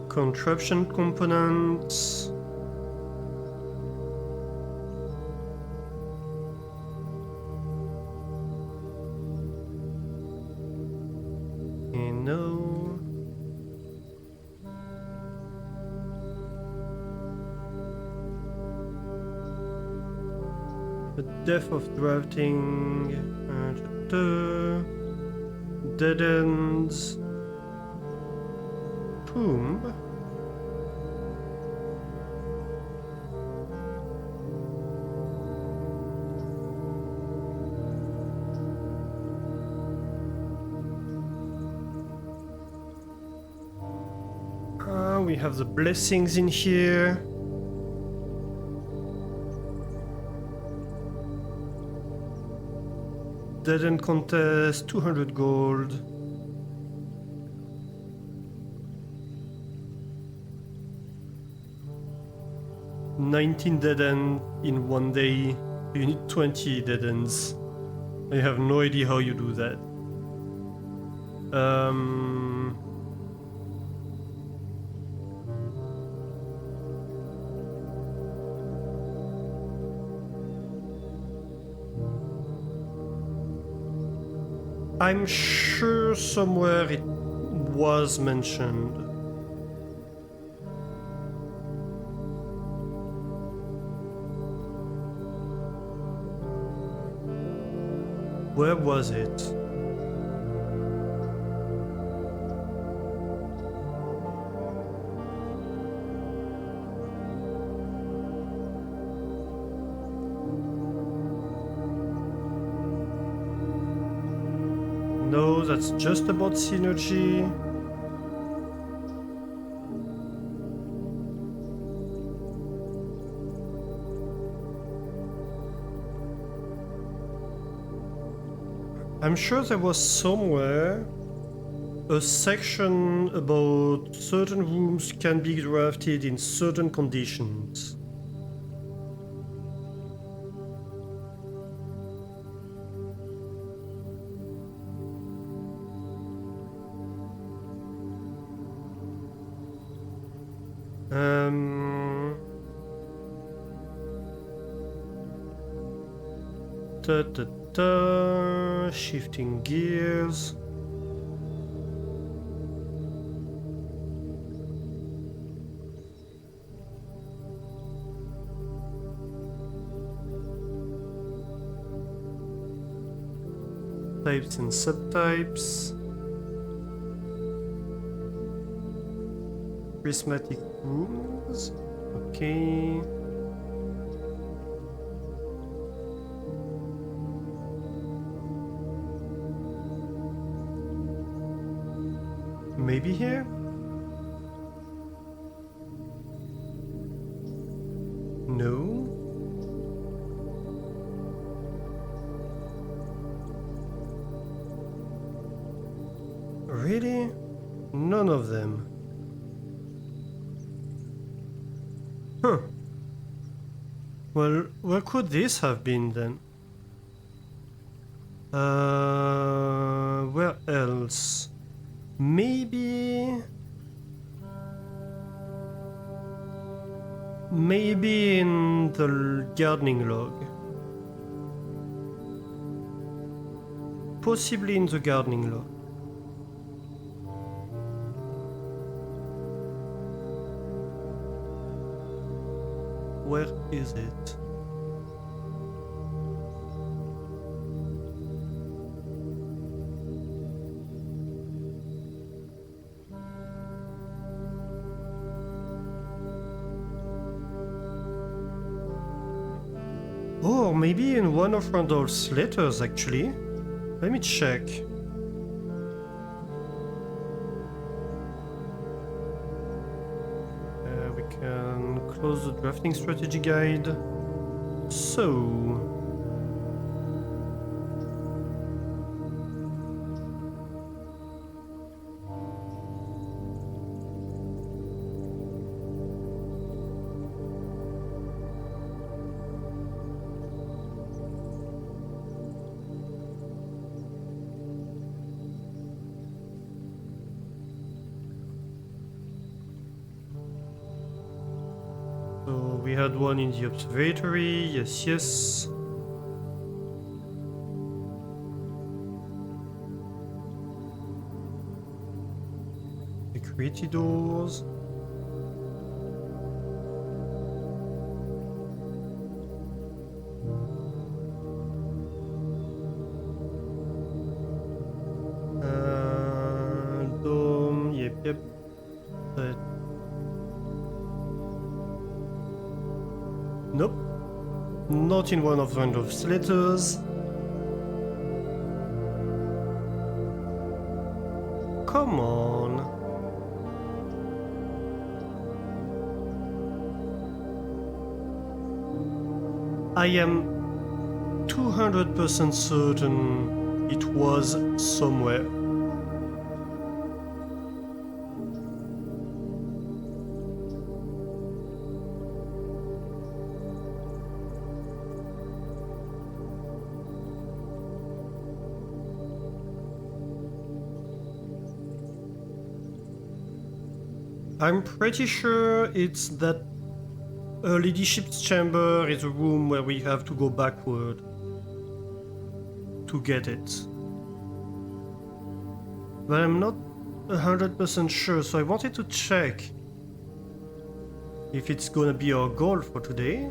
Contraption components. And no. The depth of drafting. Dead ends. Tomb. We have the blessings in here. Dead end contest, 200 gold. $19 dead end in one day. You need 20 dead ends. I have no idea how you do that. I'm sure somewhere it was mentioned. Where was it? No, that's just about synergy. I'm sure there was somewhere a section about certain rooms can be drafted in certain conditions. Shifting gears. Types and subtypes. Prismatic rooms. Okay. Maybe here? Really? None of them. Huh. Well, where could this have been then? Where else? Maybe... Maybe in the gardening log. Possibly in the gardening log. Where is it? Or maybe in one of Randolph's letters, actually. Let me check. We can close the drafting strategy guide. So... So we had one in the observatory, yes. Security doors. Dome, yep. Nope. Not in one of Randolph's letters. Come on. I am 200% certain it was somewhere. I'm pretty sure it's that leadership's chamber is a room where we have to go backward to get it. But I'm not 100% sure, so I wanted to check if it's gonna be our goal for today.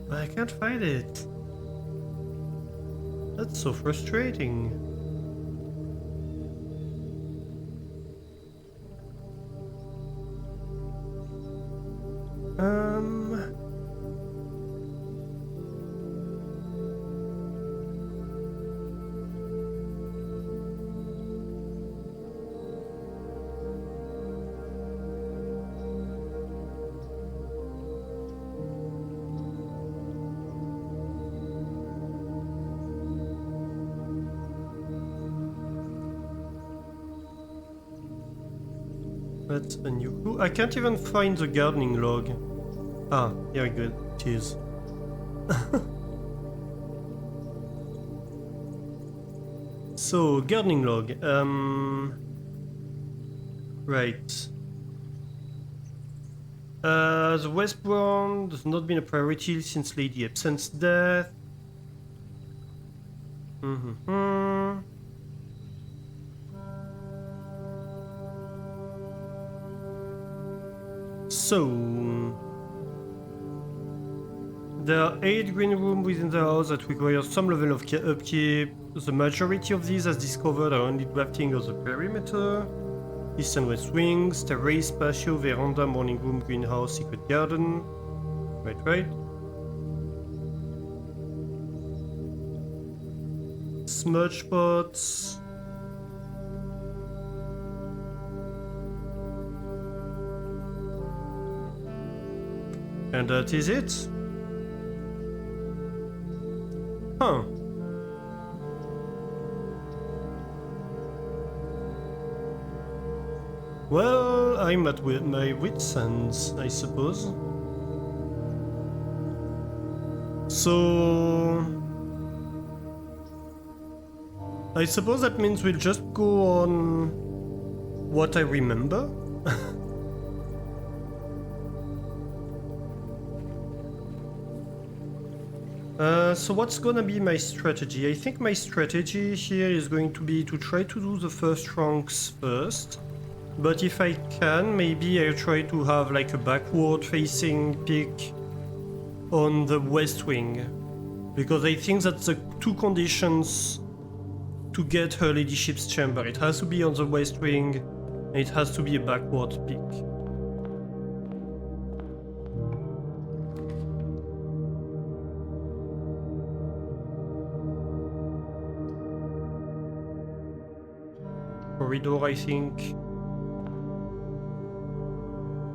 But I can't find it. That's so frustrating. That's a new clue. I can't even find the gardening log. Ah, here we go. It is. So, gardening log. Right. The Westbourne has not been a priority since Lady Epsen's death. So, there are 8 green rooms within the house that require some level of upkeep. The majority of these, as discovered, are only drafting of the perimeter. East and west wings, terrace, patio, veranda, morning room, greenhouse, secret garden. Right. Smudge pots. And that is it. Huh. Well, I'm at my wit's ends, I suppose. So... I suppose that means we'll just go on what I remember. So what's gonna be my strategy? I think my strategy here is going to be to try to do the first ranks first. But if I can, maybe I'll try to have like a backward facing pick on the west wing. Because I think that's the two conditions to get her ladyship's chamber. It has to be on the west wing, and it has to be a backward pick. Corridor, I think.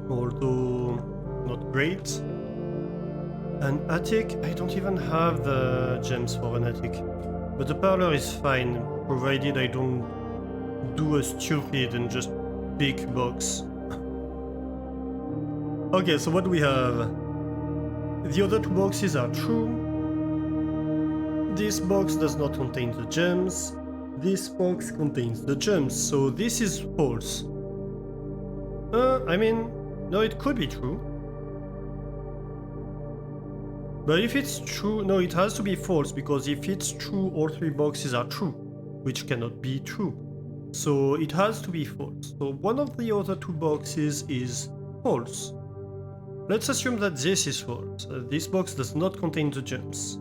Although not great. An attic, I don't even have the gems for an attic. But the parlor is fine, provided I don't do a stupid and just big box. Okay, so what do we have? The other two boxes are true. This box does not contain the gems. This box contains the gems, so this is false. I mean, no, it could be true. But if it's true, no, it has to be false, because if it's true, all three boxes are true, which cannot be true. So it has to be false. So one of the other two boxes is false. Let's assume that this is false. This box does not contain the gems.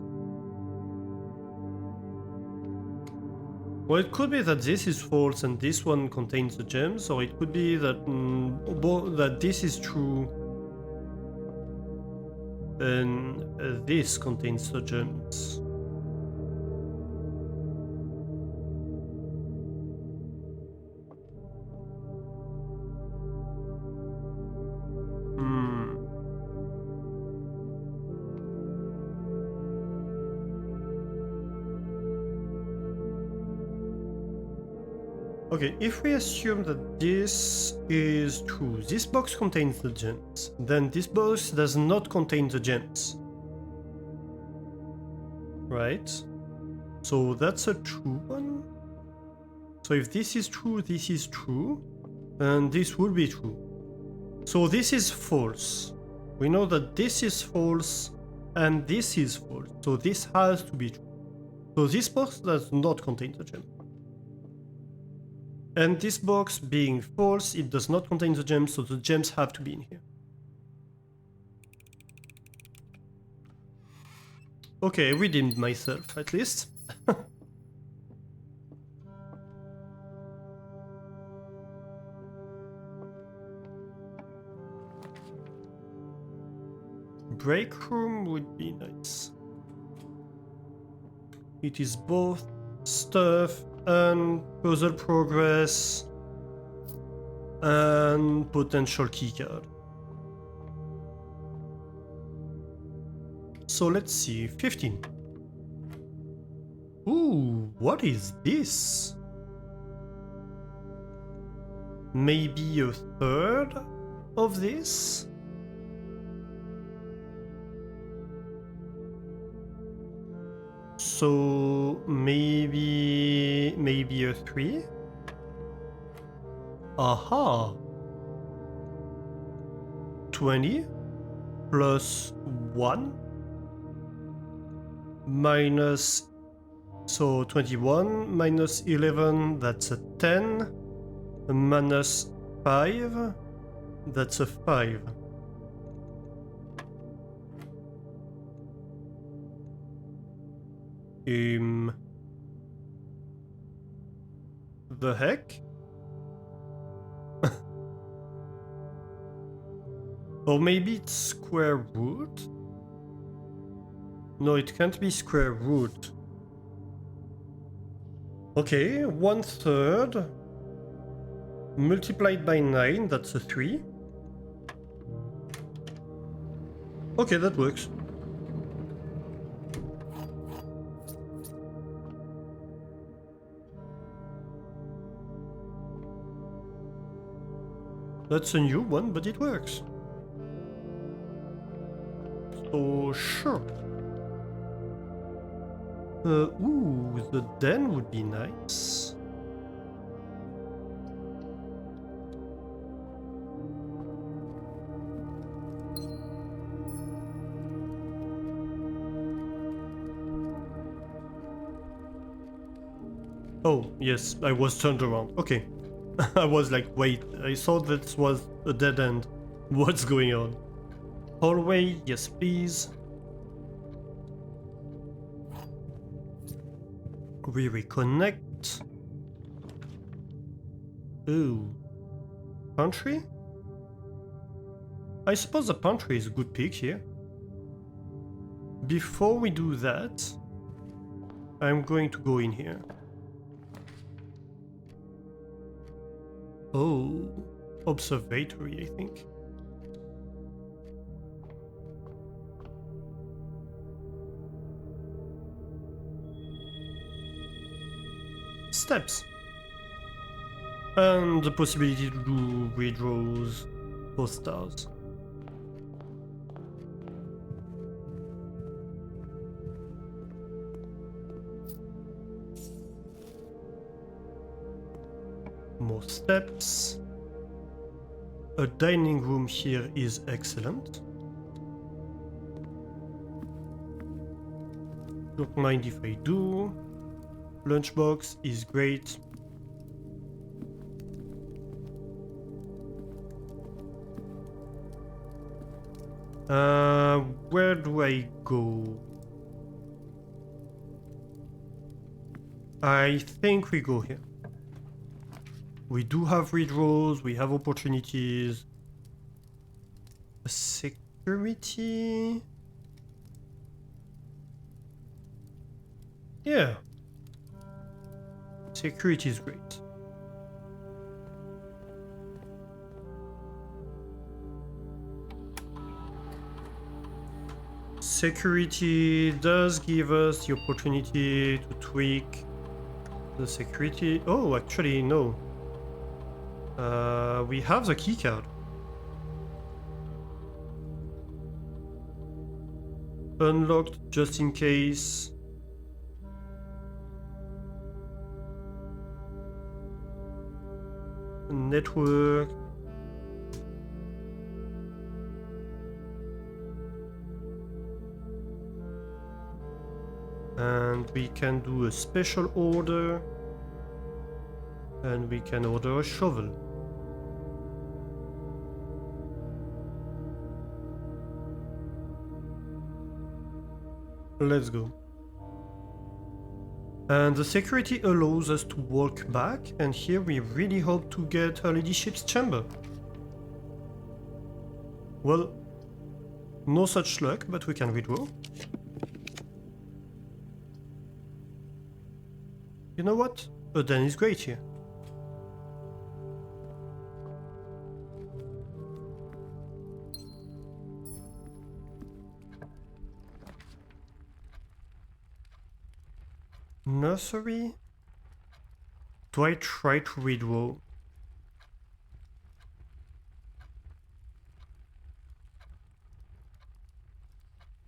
Well, it could be that this is false and this one contains the gems, or it could be that, that this is true and this contains the gems. Okay, if we assume that this is true, this box contains the gems, then this box does not contain the gems. Right? So that's a true one. So if this is true, and this will be true. So this is false. We know that this is false, and this is false. So this has to be true. So this box does not contain the gem. And this box being false, it does not contain the gems, so the gems have to be in here. Okay, I redeemed myself, at least. Break room would be nice. It is both stuff and puzzle progress and potential keycard. So let's see, 15. Ooh, what is this? Maybe a third of this? So maybe a 3? Aha! 20 plus 1 minus, so 21 minus 11, that's a 10, minus 5, that's a 5. The heck? Or maybe it's square root? No, it can't be square root. Okay, 1/3 multiplied by 9, that's a 3. Okay, that works. That's a new one, but it works. So sure. Ooh, the den would be nice. Oh, yes, I was turned around. Okay. I was like, wait, I thought that was a dead end. What's going on? Hallway, yes please. We reconnect. Ooh. Pantry? I suppose the pantry is a good pick here. Before we do that, I'm going to go in here. Oh, observatory, I think. Steps. And the possibility to do redraws for stars. More steps. A dining room here is excellent. Don't mind if I do. Lunchbox is great. Where do I go? I think we go here. We do have redraws, we have opportunities. Security? Yeah. Security is great. Security does give us the opportunity to tweak the security. Oh, actually, no. We have the keycard. Unlocked just in case. Network. And we can do a special order. And we can order a shovel. Let's go. And the security allows us to walk back, and here we really hope to get her ladyship's chamber. Well, no such luck, but we can redraw. You know what? A den is great here. Nursery? Do I try to redraw?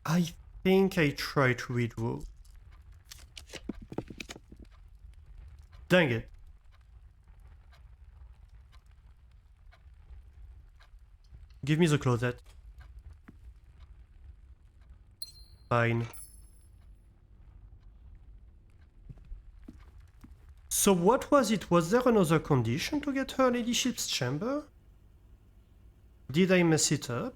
I think I try to redraw. Dang it. Give me the closet. Fine. So what was it? Was there another condition to get her ladyship's chamber? Did I mess it up?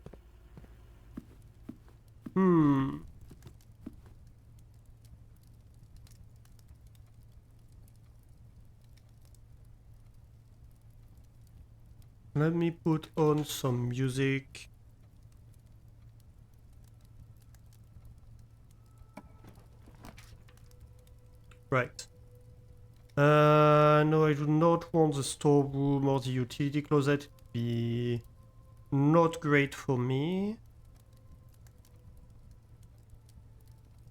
Let me put on some music. Right. No, I do not want the storeroom or the utility closet. It would be not great for me.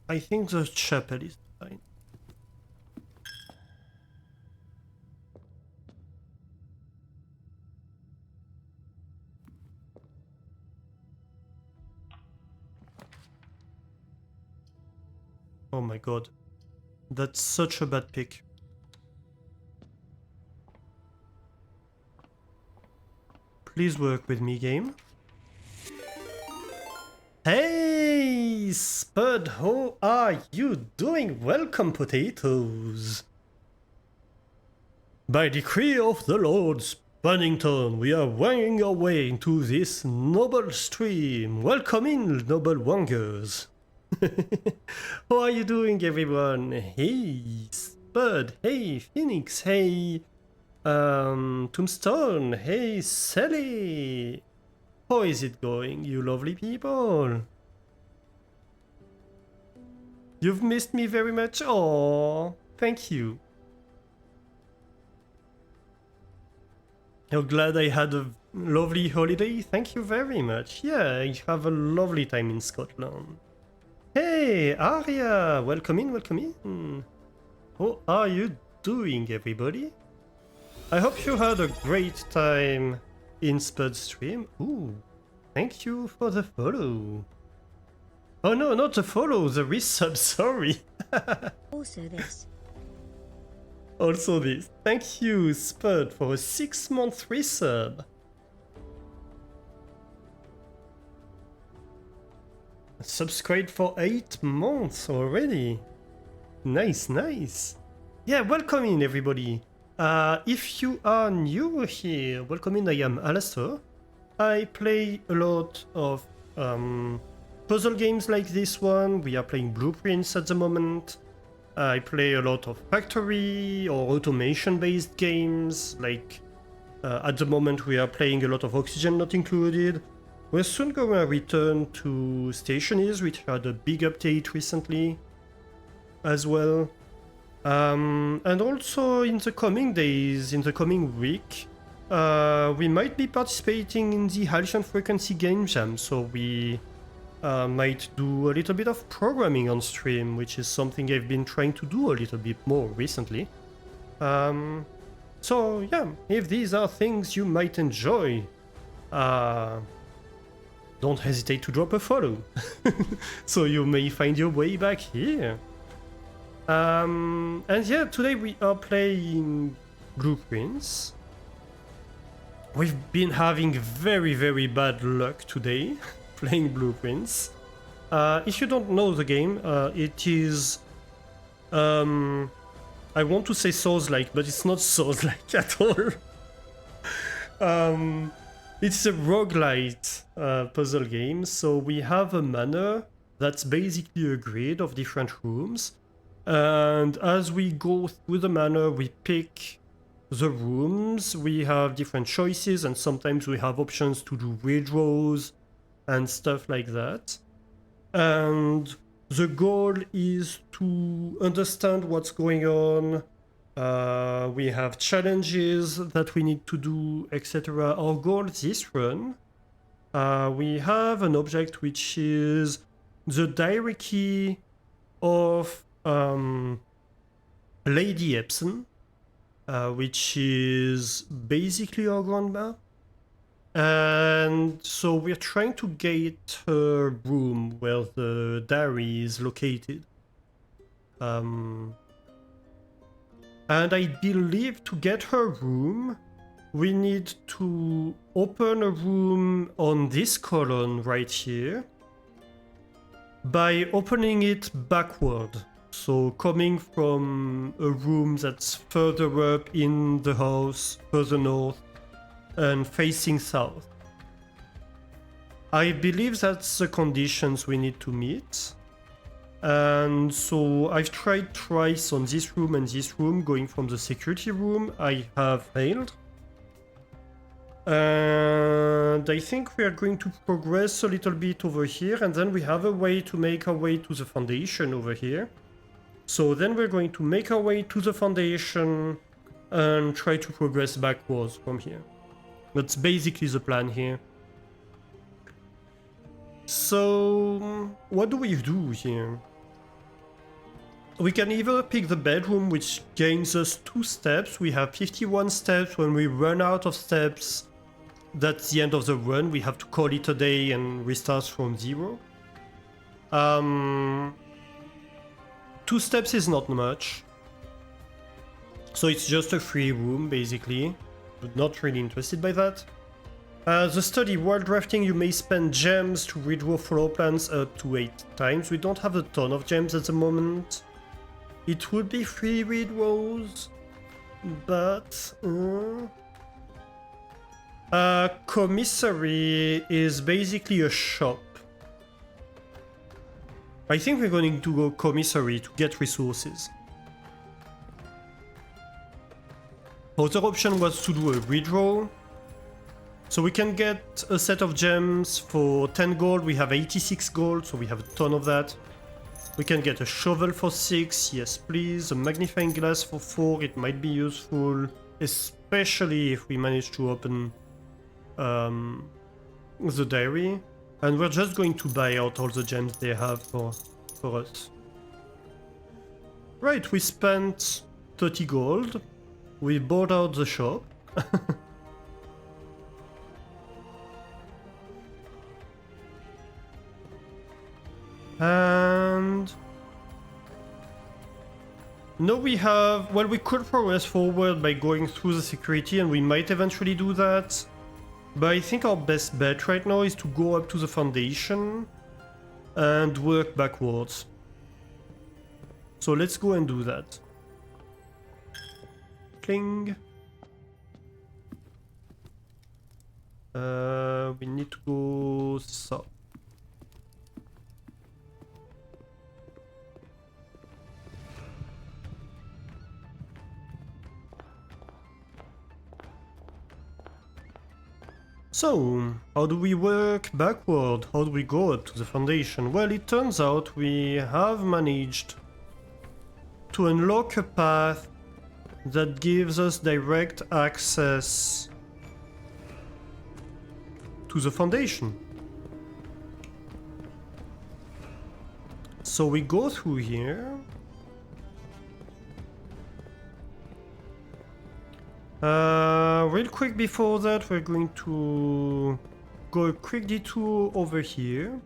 I think the chapel is fine. Oh my god. That's such a bad pick. Please work with me, game. Hey, Spud, how are you doing? Welcome, potatoes. By decree of the Lord Spuddington, we are wanging our way into this noble stream. Welcome in, noble wangers. How are you doing, everyone? Hey, Spud. Hey, Phoenix. Hey, Tombstone. Hey, Sally. How is it going, you lovely people? You've missed me very much. Oh, thank you. I'm glad I had a lovely holiday. Thank you very much. Yeah, I have a lovely time in Scotland. Hey, Arya! Welcome in, welcome in. How are you doing, everybody? I hope you had a great time in Spud's stream. Ooh, thank you for the follow. Oh no, not the follow, the resub, sorry. Also this. Also this. Thank you, Spud, for a 6-month resub. Subscribed for 8 months already. Nice, nice. Yeah, welcome in, everybody. If you are new here, welcome in. I am Alastair. I play a lot of puzzle games like this one. We are playing Blueprints at the moment. I play a lot of factory or automation-based games. Like at the moment, we are playing a lot of Oxygen Not Included. We're soon going to return to Stationeers, which had a big update recently as well. And also in the coming days, in the coming week, we might be participating in the Halcyon Frequency Game Jam, so we might do a little bit of programming on stream, which is something I've been trying to do a little bit more recently. So yeah, if these are things you might enjoy, don't hesitate to drop a follow, so you may find your way back here. And yeah, today we are playing Blueprints. We've been having very, very bad luck today playing Blueprints. If you don't know the game, it is... I want to say Souls-like, but it's not Souls-like at all. It's a roguelite puzzle game, so we have a manor that's basically a grid of different rooms. And as we go through the manor, we pick the rooms, we have different choices, and sometimes we have options to do redraws and stuff like that. And the goal is to understand what's going on. We have challenges that we need to do, etc. Our goal this run, we have an object which is the diary key of Lady Epsen, which is basically our grandma. And so we're trying to get her room where the diary is located. And I believe to get her room, we need to open a room on this column right here by opening it backward. So coming from a room that's further up in the house, further north, and facing south. I believe that's the conditions we need to meet. And so I've tried twice on this room and this room, going from the security room. I have failed. And I think we are going to progress a little bit over here, and then we have a way to make our way to the foundation over here. So then we're going to make our way to the foundation and try to progress backwards from here. That's basically the plan here. So what do we do here? We can either pick the bedroom, which gains us 2 steps. We have 51 steps. When we run out of steps, that's the end of the run. We have to call it a day and restart from 0. 2 steps is not much. So it's just a free room, basically. But not really interested by that. The study, while drafting you may spend gems to redraw floor plans up to 8 times. We don't have a ton of gems at the moment. It would be free redraws, but... commissary is basically a shop. I think we're going to go commissary to get resources. Other option was to do a redraw. So we can get a set of gems for 10 gold. We have 86 gold, so we have a ton of that. We can get a shovel for 6, yes please. A magnifying glass for 4, it might be useful. Especially if we manage to open the diary. And we're just going to buy out all the gems they have for us. Right, we spent 30 gold. We bought out the shop. And now we have, well, we could progress forward by going through the security, and we might eventually do that. But I think our best bet right now is to go up to the foundation and work backwards. So let's go and do that. Cling. We need to go south. So, how do we work backward? How do we go up to the foundation? Well, it turns out we have managed to unlock a path that gives us direct access to the foundation. So we go through here. Real quick before that, we're going to go a quick detour over here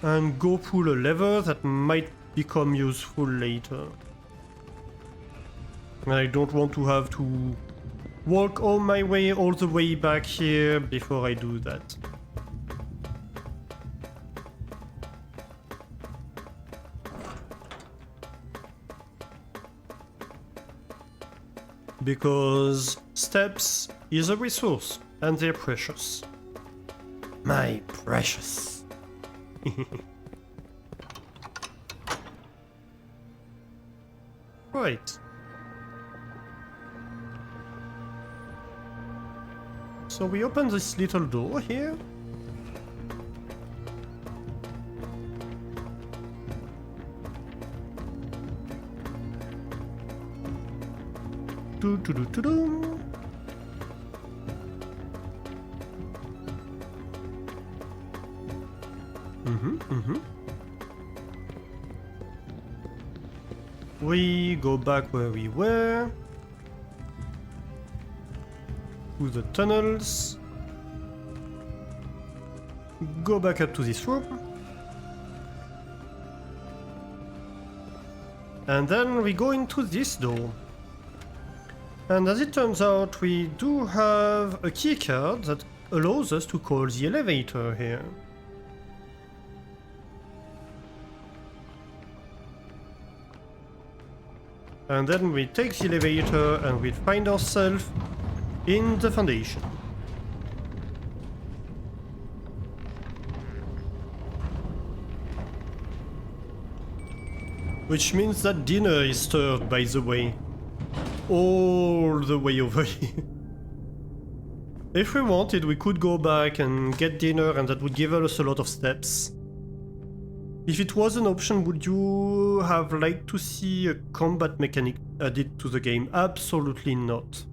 and go pull a lever that might become useful later. I don't want to have to walk all my way all the way back here before I do that. Because steps is a resource and they're precious. My precious. Right. So we open this little door here. Do-do-do-do-do. We go back where we were. To the tunnels. Go back up to this room. And then we go into this door. And as it turns out, we do have a keycard that allows us to call the elevator here. And then we take the elevator and we find ourselves in the foundation. Which means that dinner is served, by the way. All the way over here. If we wanted, we could go back and get dinner, and that would give us a lot of steps. If it was an option, would you have liked to see a combat mechanic added to the game? Absolutely not.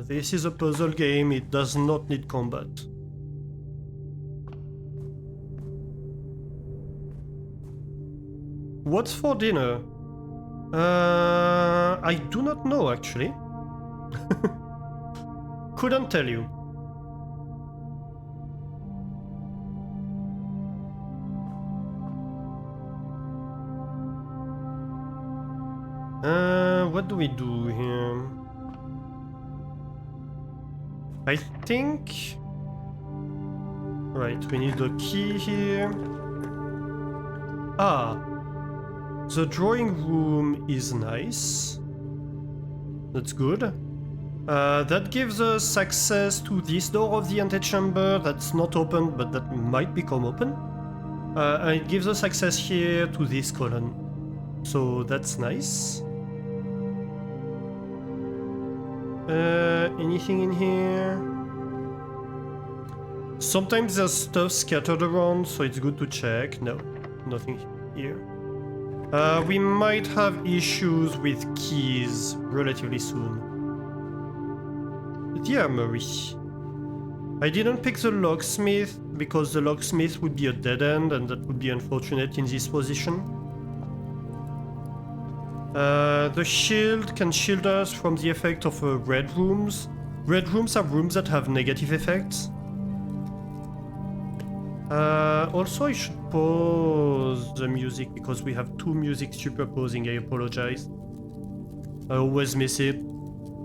This is a puzzle game, it does not need combat. What's for dinner? I do not know actually. Couldn't tell you. What do we do here? I think... Right, we need a key here. Ah, the drawing room is nice. That's good. That gives us access to this door of the antechamber that's not open, but that might become open. And it gives us access here to this column. So that's nice. Anything in here? Sometimes there's stuff scattered around, so it's good to check. No, nothing here. We might have issues with keys relatively soon. The armory. I didn't pick the locksmith because the locksmith would be a dead end and that would be unfortunate in this position. The shield can shield us from the effect of red rooms. Red rooms are rooms that have negative effects. Also I should pause the music because we have two music superposing, I apologize. I always miss it.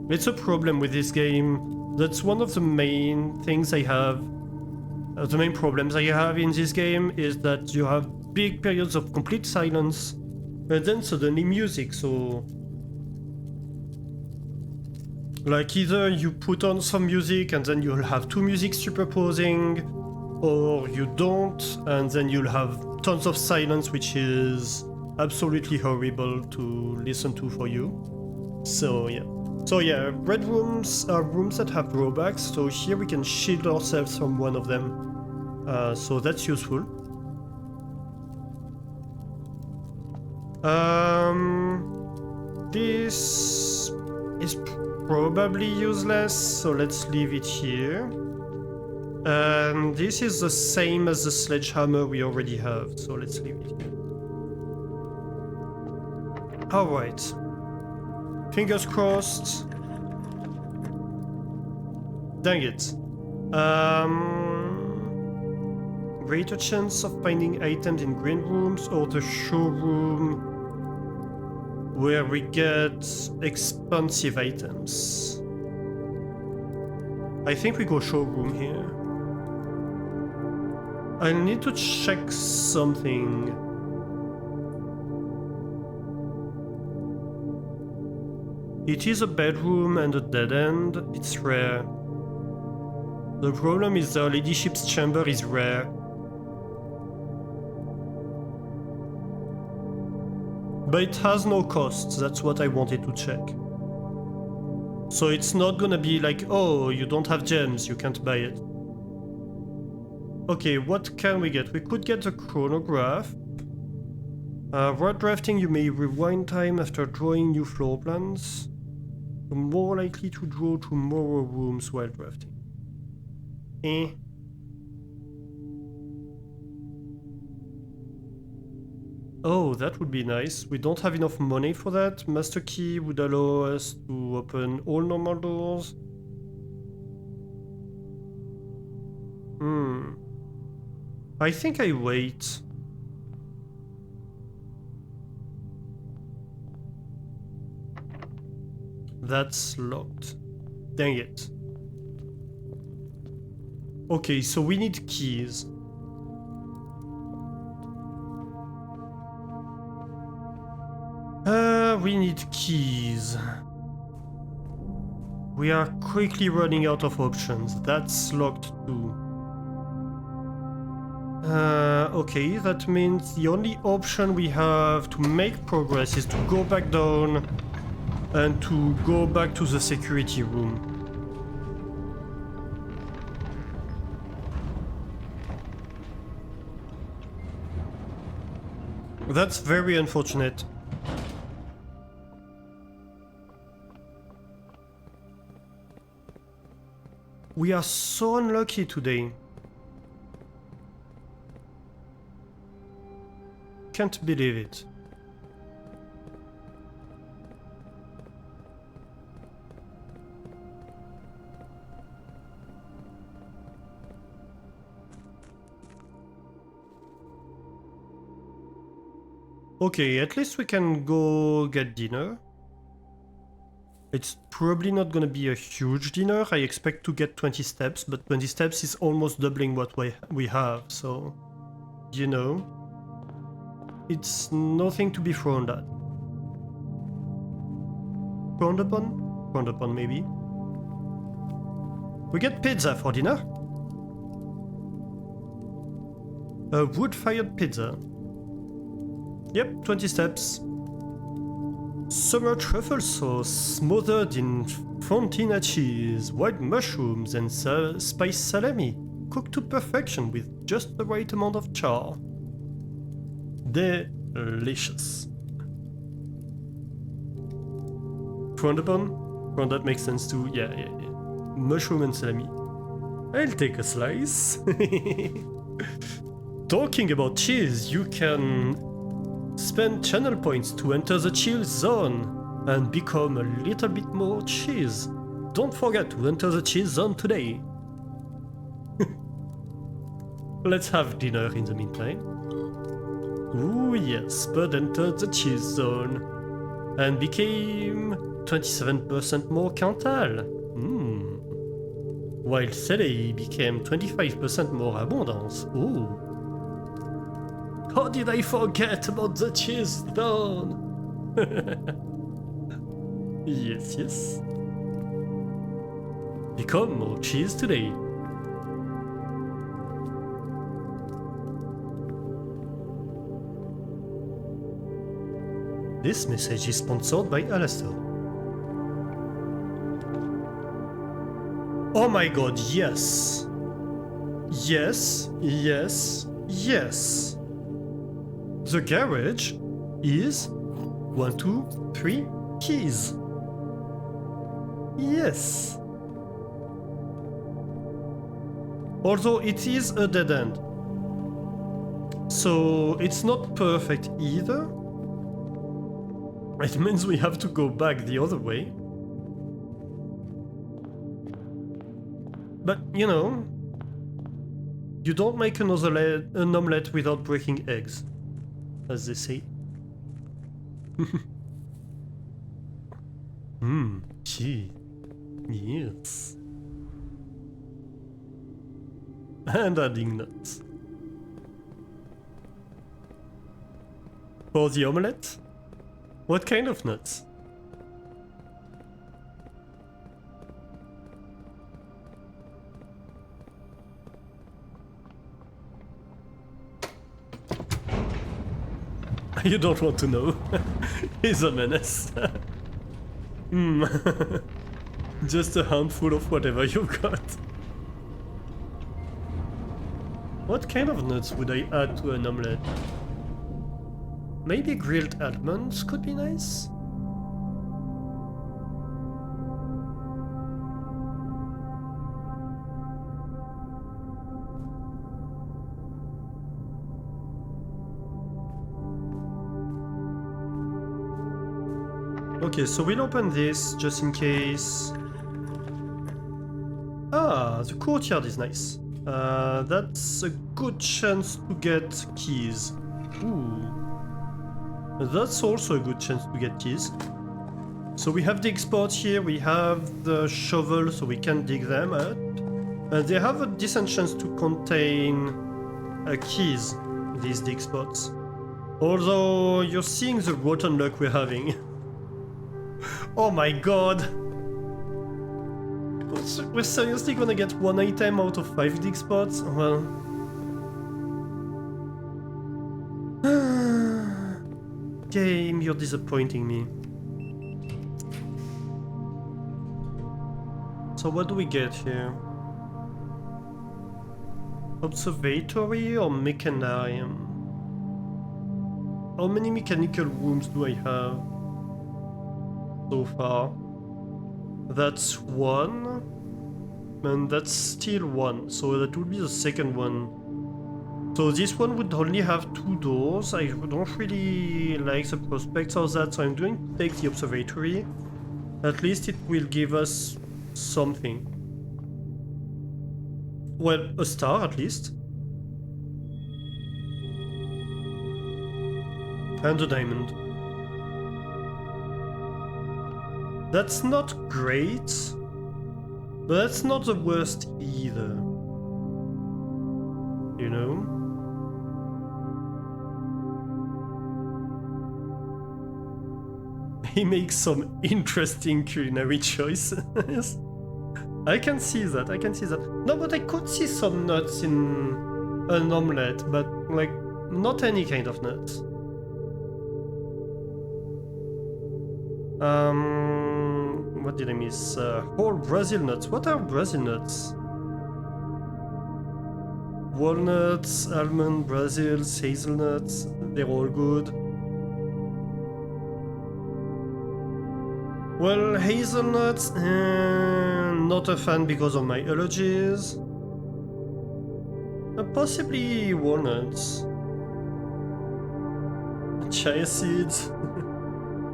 It's a problem with this game. That's one of the main things I have. The main problems I have in this game is that you have big periods of complete silence and then suddenly music, so... Like either you put on some music and then you'll have two music superposing, or you don't and then you'll have tons of silence, which is absolutely horrible to listen to for you. So yeah, red rooms are rooms that have drawbacks, so here we can shield ourselves from one of them. So that's useful. This is probably useless, so let's leave it here. And this is the same as the sledgehammer we already have, so let's leave it here. Alright. Fingers crossed. Dang it. Greater chance of finding items in green rooms or the showroom where we get expensive items. I think we go showroom here. I need to check something. It is a bedroom and a dead end. It's rare. The problem is the ladyship's chamber is rare. But it has no cost, that's what I wanted to check. So it's not gonna be like, oh, you don't have gems, you can't buy it. Okay, what can we get? We could get the chronograph. While drafting, you may rewind time after drawing new floor plans. You're more likely to draw tomorrow rooms while drafting. Oh, that would be nice. We don't have enough money for that. Master key would allow us to open all normal doors. I think I wait. That's locked. Dang it. Okay, so we need keys. We need keys. We are quickly running out of options. That's locked too. Okay, that means the only option we have to make progress is to go back down and to go back to the security room. That's very unfortunate. We are so unlucky today. Can't believe it. Okay, at least we can go get dinner. It's probably not gonna be a huge dinner. I expect to get 20 steps, but 20 steps is almost doubling what we have, so... You know... It's nothing to be frowned at. Frowned upon? Frowned upon, maybe. We get pizza for dinner. A wood-fired pizza. Yep, 20 steps. Summer truffle sauce smothered in fontina cheese, white mushrooms and spiced salami, cooked to perfection with just the right amount of char. Delicious. Frowned upon? Well, that makes sense too. Yeah. Mushroom and salami. I'll take a slice. Talking about cheese, you can spend channel points to enter the chill zone and become a little bit more cheese. Don't forget to enter the cheese zone today. Let's have dinner in the meantime. Ooh yes, Bud entered the cheese zone and became 27% more Cantal. While Celery became 25% more Abondance. Ooh. How did I forget about the cheese zone? Yes. Become more cheese today. This message is sponsored by Alastair. Oh my god, yes. Yes. The garage is 1, 2, 3 keys. Yes. Although it is a dead end. So it's not perfect either. It means we have to go back the other way. But, you know, you don't make an omelette without breaking eggs, as they say. Gee, yes. And adding nuts. For the omelette? What kind of nuts? You don't want to know. He's a menace. Just a handful of whatever you've got. What kind of nuts would I add to an omelette? Maybe grilled almonds could be nice? Okay, so we'll open this just in case. Ah, the courtyard is nice. That's a good chance to get keys. Ooh. That's also a good chance to get keys. So we have the exports here, we have the shovel so we can dig them out. And they have a decent chance to contain keys, these dig spots. Although you're seeing the rotten luck we're having. Oh my god! We're seriously gonna get 1 item out of 5 dig spots? Well... Game, you're disappointing me. So what do we get here? Observatory or mechanarium? How many mechanical rooms do I have so far? That's 1, and that's still 1, so that would be the second one. So this one would only have 2 doors. I don't really like the prospects of that, so I'm going to take the observatory. At least it will give us something. Well, a star at least. And a diamond. That's not great, but that's not the worst either. You know? He makes some interesting culinary choices. I can see that, I can see that. No, but I could see some nuts in an omelette, but like, not any kind of nuts. What did I miss? Whole Brazil nuts. What are Brazil nuts? Walnuts, almond, Brazils, hazelnuts. They're all good. Well, hazelnuts, not a fan because of my allergies. Possibly walnuts. Chia seeds.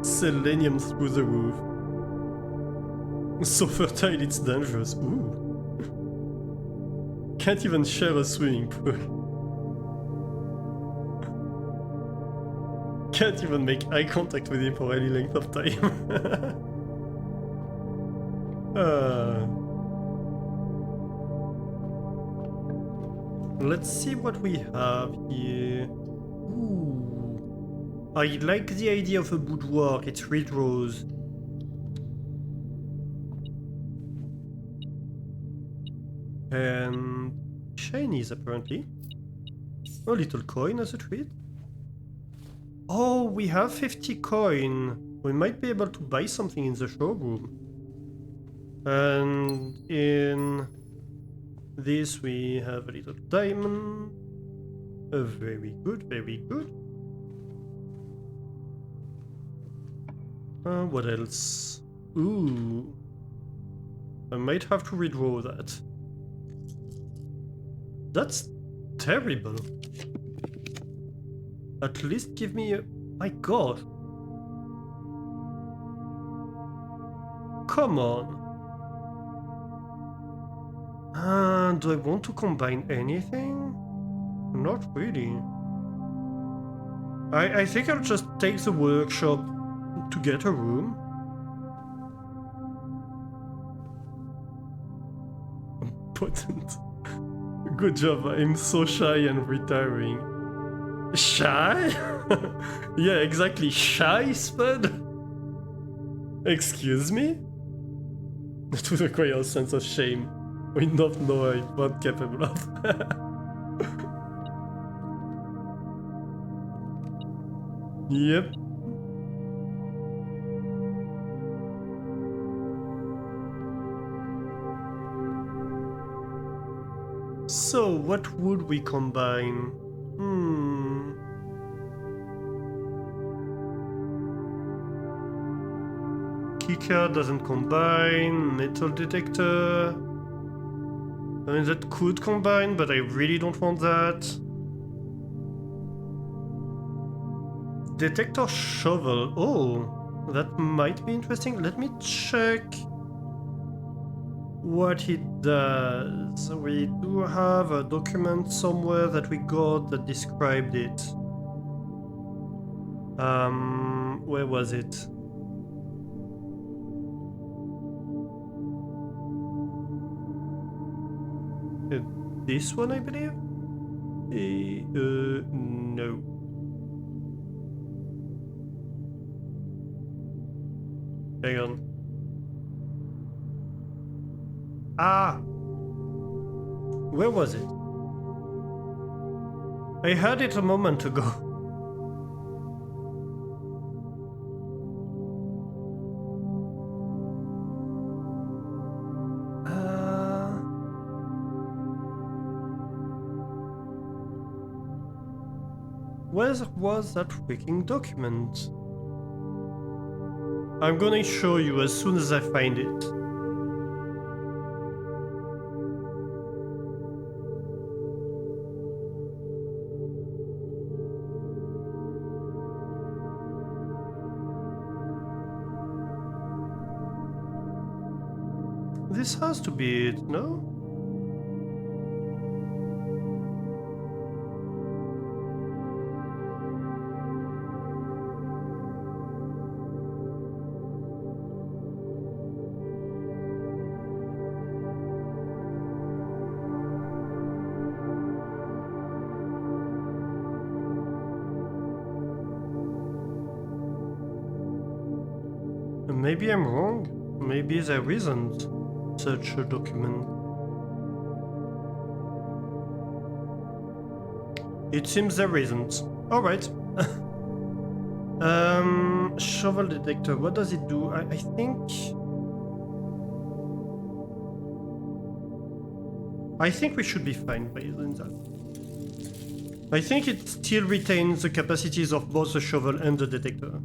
Selenium through the roof. So fertile it's dangerous. Ooh. Can't even share a swimming pool. Can't even make eye contact with him for any length of time. Let's see what we have here. Ooh. I like the idea of a boudoir. It's red rose. And shinies, apparently. A little coin as a treat. Oh, we have 50 coin. We might be able to buy something in the showroom. And in this we have a little diamond. Very good, very good. What else? Ooh. I might have to redraw that. That's terrible. At least give me a... My god. Come on. Do I want to combine anything? Not really. I think I'll just take the workshop to get a room. Potent. Good job, I'm so shy and retiring. Shy? Yeah, exactly. Shy, Spud? Excuse me? That would require a sense of shame. We don't know I'm not capable of. Yep. So, what would we combine? Keycard doesn't combine. Metal detector. I mean, that could combine, but I really don't want that. Detector shovel. Oh, that might be interesting. Let me check what it does. We do have a document somewhere that we got that described it. Where was it? This one, I believe? No. Hang on. Ah! Where was it? I had it a moment ago. Where was that freaking document? I'm gonna show you as soon as I find it. This has to be it, no? Maybe I'm wrong. Maybe there isn't such a document. It seems there isn't. Alright. Shovel detector, what does it do? I think we should be fine based on that. I think it still retains the capacities of both the shovel and the detector.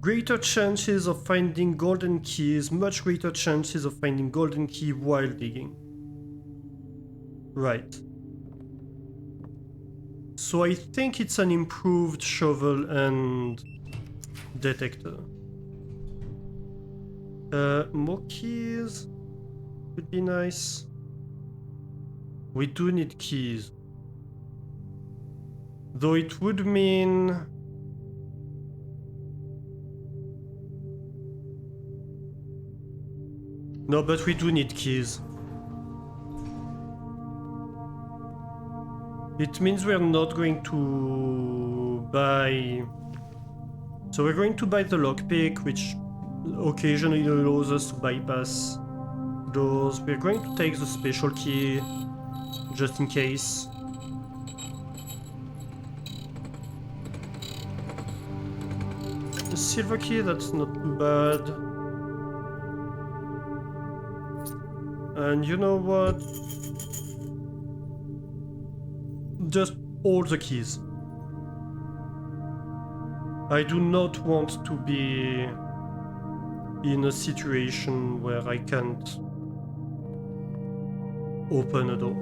Greater chances of finding golden keys, much greater chances of finding golden key while digging. Right. So I think it's an improved shovel and detector. More keys would be nice. We do need keys. Though it would mean... No, but we do need keys. It means we're not going to buy... So we're going to buy the lockpick, which occasionally allows us to bypass doors. We're going to take the special key, just in case. The silver key, that's not too bad. And you know what? Just all the keys. I do not want to be in a situation where I can't open a door.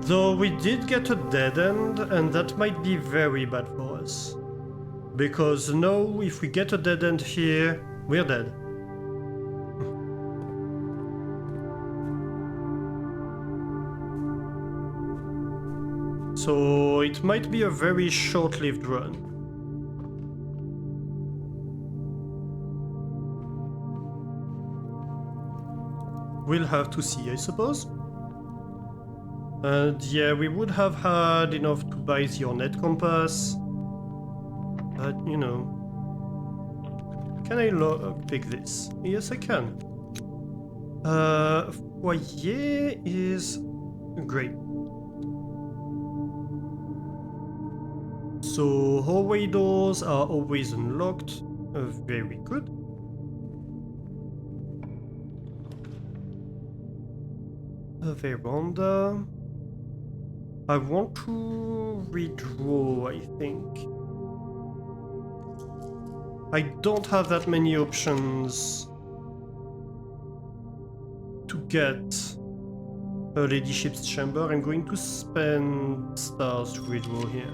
Though we did get a dead end, and that might be very bad for us. Because now, if we get a dead end here, we're dead. So it might be a very short-lived run. We'll have to see, I suppose. And yeah, we would have had enough to buy the Ornette compass. But, you know... Can I pick this? Yes, I can. Foyer is... great. So hallway doors are always unlocked. Very good. A veranda. I want to redraw, I think. I don't have that many options to get a ladyship's chamber. I'm going to spend stars to redraw here.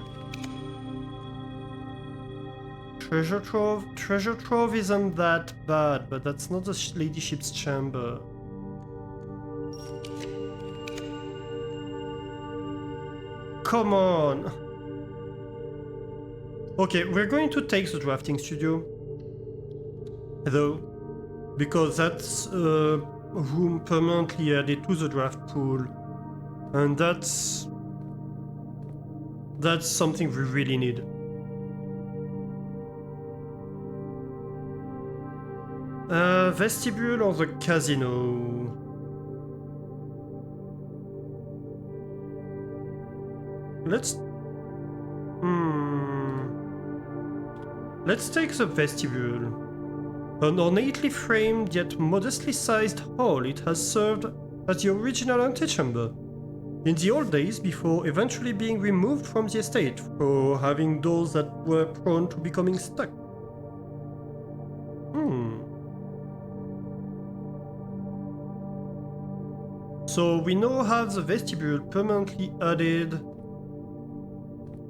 Treasure trove? Treasure trove isn't that bad, but that's not the ladyship's chamber. Come on! Okay, we're going to take the drafting studio. Though, because that's a room permanently added to the draft pool. And that's something we really need. Vestibule or the casino? Let's... Let's take the vestibule. An ornately framed yet modestly sized hall, it has served as the original antechamber in the old days before eventually being removed from the estate for having doors that were prone to becoming stuck. So we now have the vestibule permanently added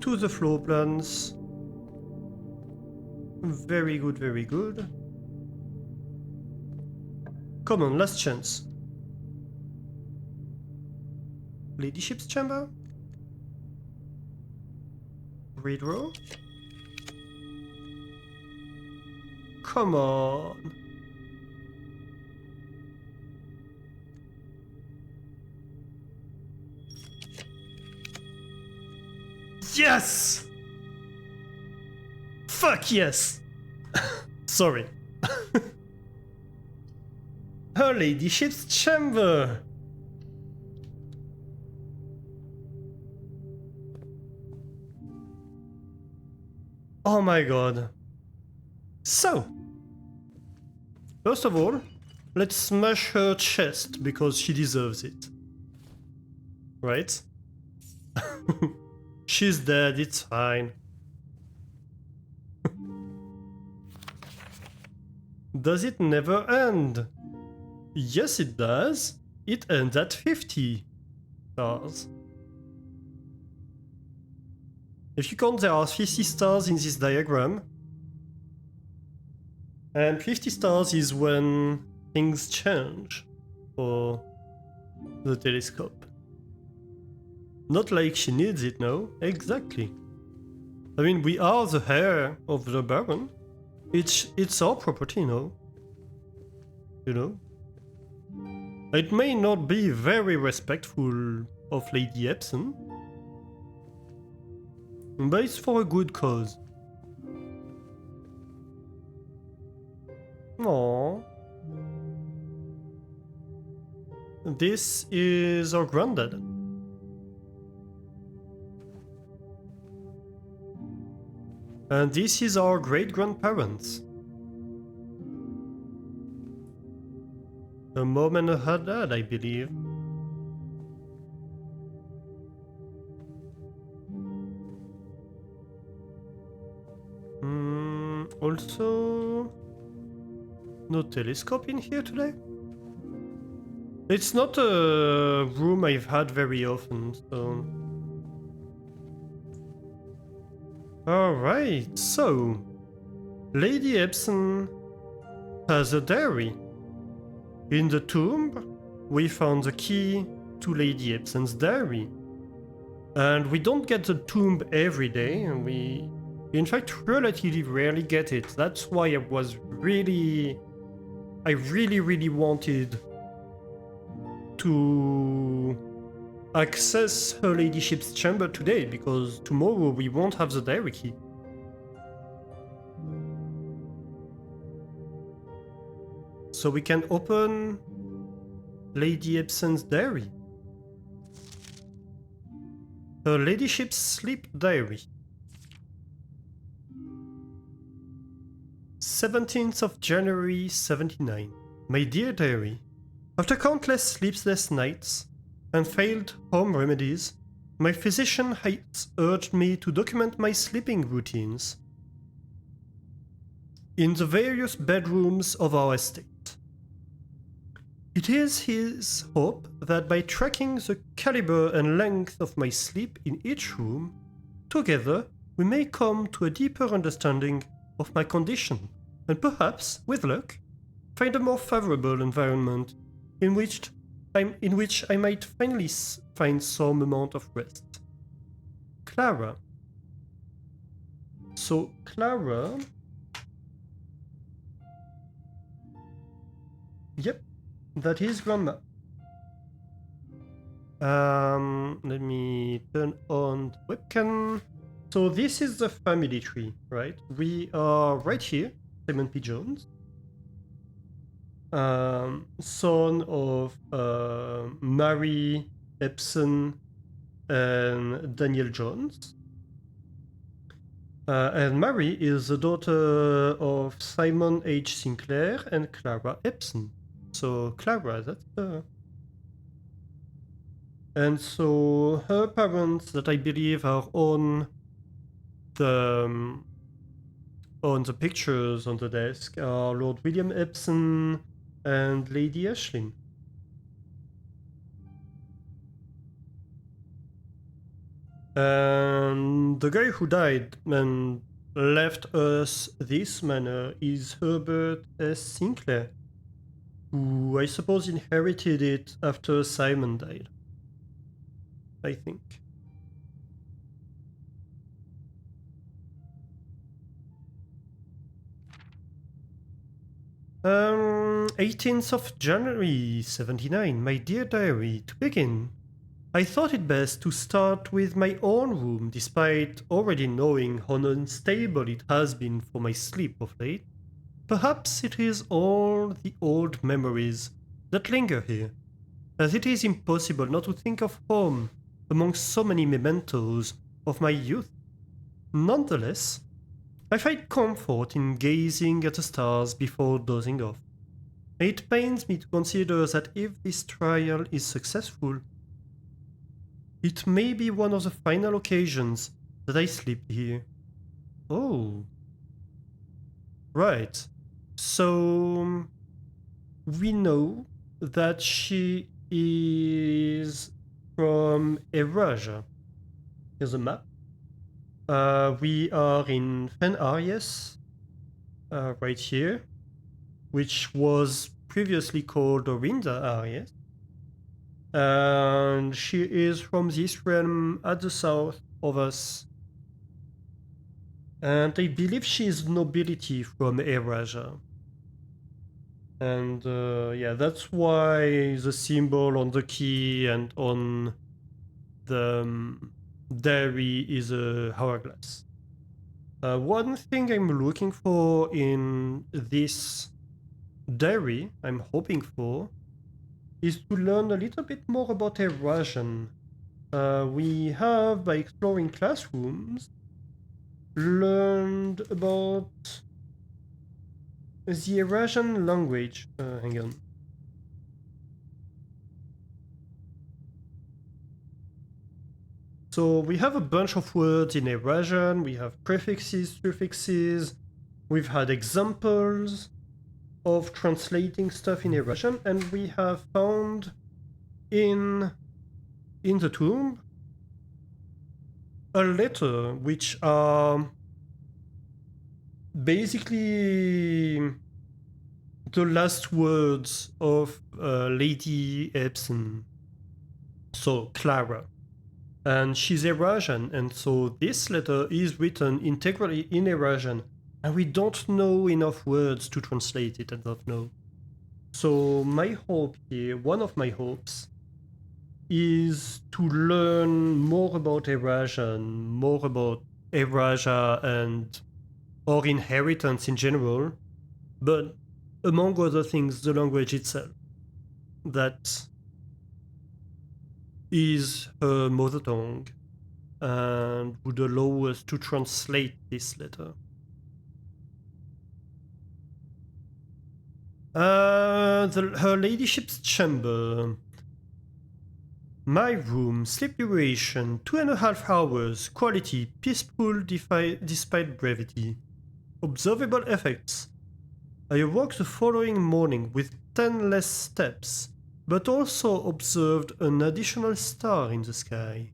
to the floor plans. Very good, very good. Come on, last chance. Ladyship's chamber? Redraw? Come on. Yes! Fuck yes! Sorry. Her ladyship's chamber! Oh my god. So, first of all, let's smash her chest because she deserves it. Right? She's dead, it's fine. Does it never end? Yes, it does. It ends at 50 stars. If you count, there are 50 stars in this diagram. And 50 stars is when things change for the telescope. Not like she needs it, no? Exactly. I mean, we are the heir of the Baron. It's our property, no? You know? It may not be very respectful of Lady Epsen, but it's for a good cause. Aww. This is our granddad. And this is our great-grandparents. A mom and her dad, I believe. Also, no telescope in here today? It's not a room I've had very often, so... Alright, so... Lady Epsen has a diary. In the tomb, we found the key to Lady Epsen's diary. And we don't get the tomb every day, and we... in fact, relatively rarely get it. That's why I really wanted to access her ladyship's chamber today, because tomorrow we won't have the diary key. So we can open Lady Epsen's diary. Her ladyship's sleep diary. 17th of January 79. My dear diary, after countless sleepless nights and failed home remedies, my physician has urged me to document my sleeping routines in the various bedrooms of our estate. It is his hope that by tracking the caliber and length of my sleep in each room, together we may come to a deeper understanding of my condition, and perhaps, with luck, find a more favorable environment in which I might finally find some amount of rest. Clara. So, Clara... Yep, that is Grandma. Let me turn on the webcam. So this is the family tree, right? We are right here, Simon P. Jones, son of Mary Epsen and Daniel Jones. And Mary is the daughter of Simon H. Sinclair and Clara Epsen. So Clara, that's her. And so her parents, that I believe are on the pictures on the desk, are Lord William Epsen and Lady Ashlyn. And the guy who died and left us this manor is Herbert S. Sinclair, who I suppose inherited it after Simon died, I think. 18th of January 79, my dear diary, to begin. I thought it best to start with my own room, despite already knowing how unstable it has been for my sleep of late. Perhaps it is all the old memories that linger here, as it is impossible not to think of home among so many mementos of my youth. Nonetheless, I find comfort in gazing at the stars before dozing off. It pains me to consider that if this trial is successful, it may be one of the final occasions that I sleep here. Oh, right. So, we know that she is from Erasia. Here's a map. We are in Fen Aries, right here, which was previously called Orinda Aries. And she is from this realm at the south of us. And I believe she is nobility from Erasia. And yeah, that's why the symbol on the key and on the diary is a hourglass. One thing I'm looking for in this diary, I'm hoping for, is to learn a little bit more about Eurasian. We have, by exploring classrooms, learned about the Eurasian language. Hang on. So we have a bunch of words in Eurasian, we have prefixes, suffixes, we've had examples of translating stuff in Eurasian, and we have found in the tomb a letter which are basically the last words of Lady Epsen, so Clara. And she's Eurasian, and so this letter is written integrally in Eurasian, and we don't know enough words to translate it, I don't know. So my hope here, one of my hopes, is to learn more about Eurasian, more about Eurasia and our inheritance in general, but among other things, the language itself. That is her mother tongue and would allow us to translate this letter. Her ladyship's chamber. My room, sleep duration 2.5 hours, quality peaceful despite brevity. Observable effects. I awoke the following morning with 10 less steps, but also observed an additional star in the sky.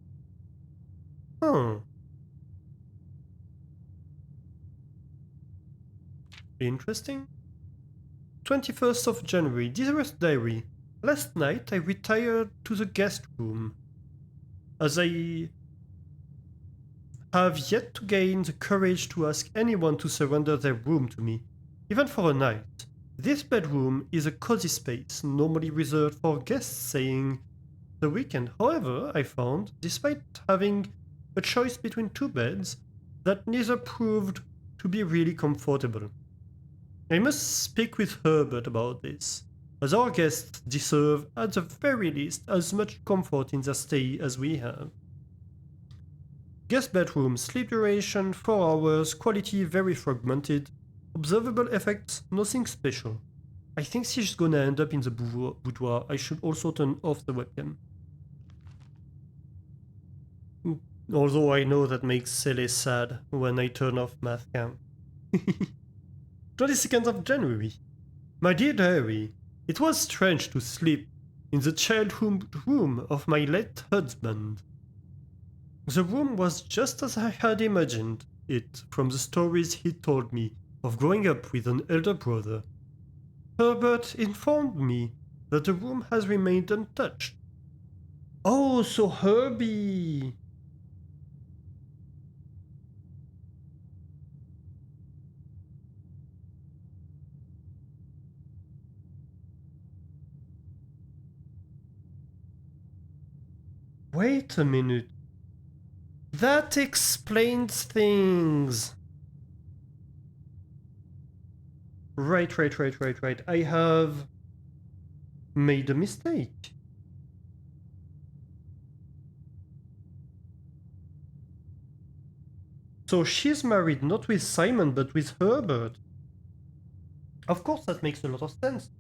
Interesting. 21st of January, Dearest Diary. Last night I retired to the guest room, as I have yet to gain the courage to ask anyone to surrender their room to me, even for a night. This bedroom is a cozy space, normally reserved for guests staying the weekend. However, I found, despite having a choice between two beds, that neither proved to be really comfortable. I must speak with Herbert about this, as our guests deserve, at the very least, as much comfort in their stay as we have. Guest bedroom, sleep duration 4 hours, quality very fragmented, observable effects, nothing special. I think she's gonna end up in the boudoir. I should also turn off the webcam. Although I know that makes Cele sad when I turn off math cam. 22nd of January. My dear diary, it was strange to sleep in the childhood room of my late husband. The room was just as I had imagined it from the stories he told me of growing up with an elder brother. Herbert informed me that the room has remained untouched. Oh, so Herbie! Wait a minute. That explains things. Right. I have made a mistake. So she's married not with Simon, but with Herbert. Of course, that makes a lot of sense.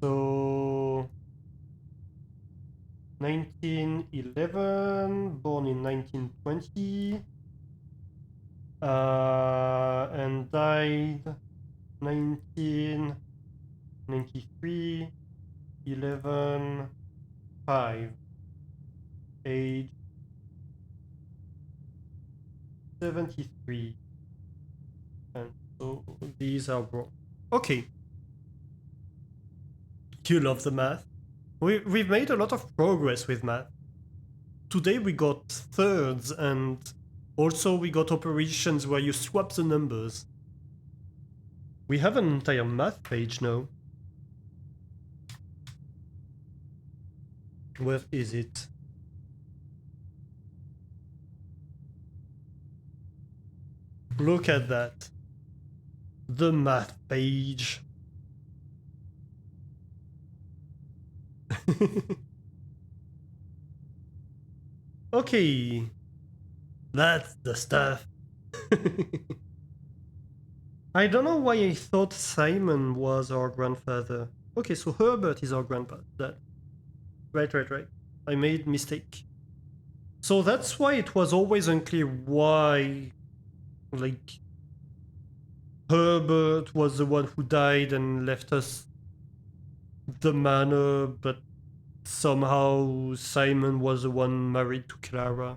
So 1911, born in 1920, and died 1993, 11, 5, age 73. And so these are wrong. Okay. You love the math. We've made a lot of progress with math. Today we got thirds, and also we got operations where you swap the numbers. We have an entire math page now. Where is it? Look at that. The math page. Okay. That's the stuff. I don't know why I thought Simon was our grandfather. Okay, so Herbert is our grandpa. Right. I made mistake. So that's why it was always unclear why, like, Herbert was the one who died and left us the manor, but somehow Simon was the one married to Clara.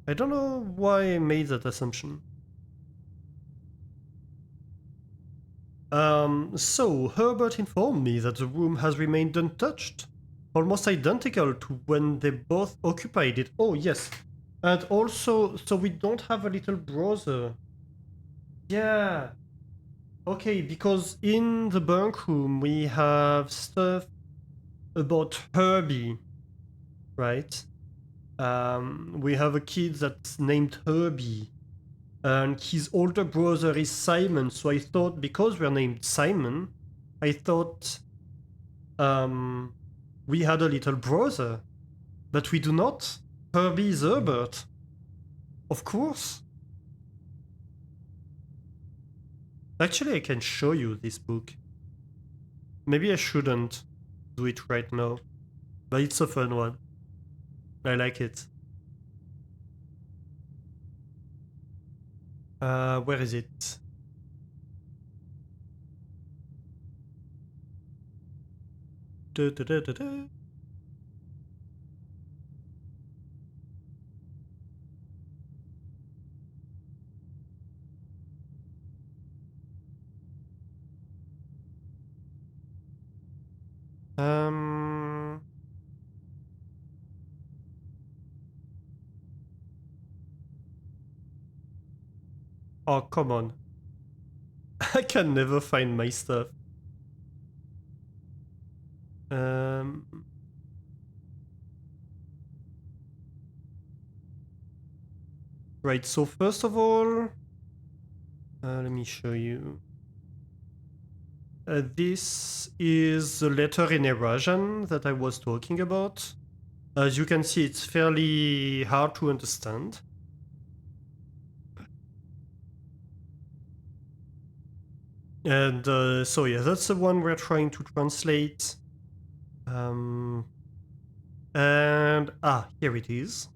I don't know why I made that assumption. So Herbert informed me that the room has remained untouched, almost identical to when they both occupied it. Oh, yes. And also, so we don't have a little brother. Yeah. Okay, because in the bunk room we have stuff about Herbie, right? We have a kid that's named Herbie, and his older brother is Simon. So I thought, because we're named Simon, I thought we had a little brother, but we do not. Herbie is Herbert, of course. Actually, I can show you this book. Maybe I shouldn't do it right now, but it's a fun one. I like it. Where is it? Da, da, da, da, da. Um. Oh, come on. I can never find my stuff. Right, so first of all, let me show you. This is the letter in Eurasian that I was talking about. As you can see, it's fairly hard to understand. And so yeah, that's the one we're trying to translate. And here it is.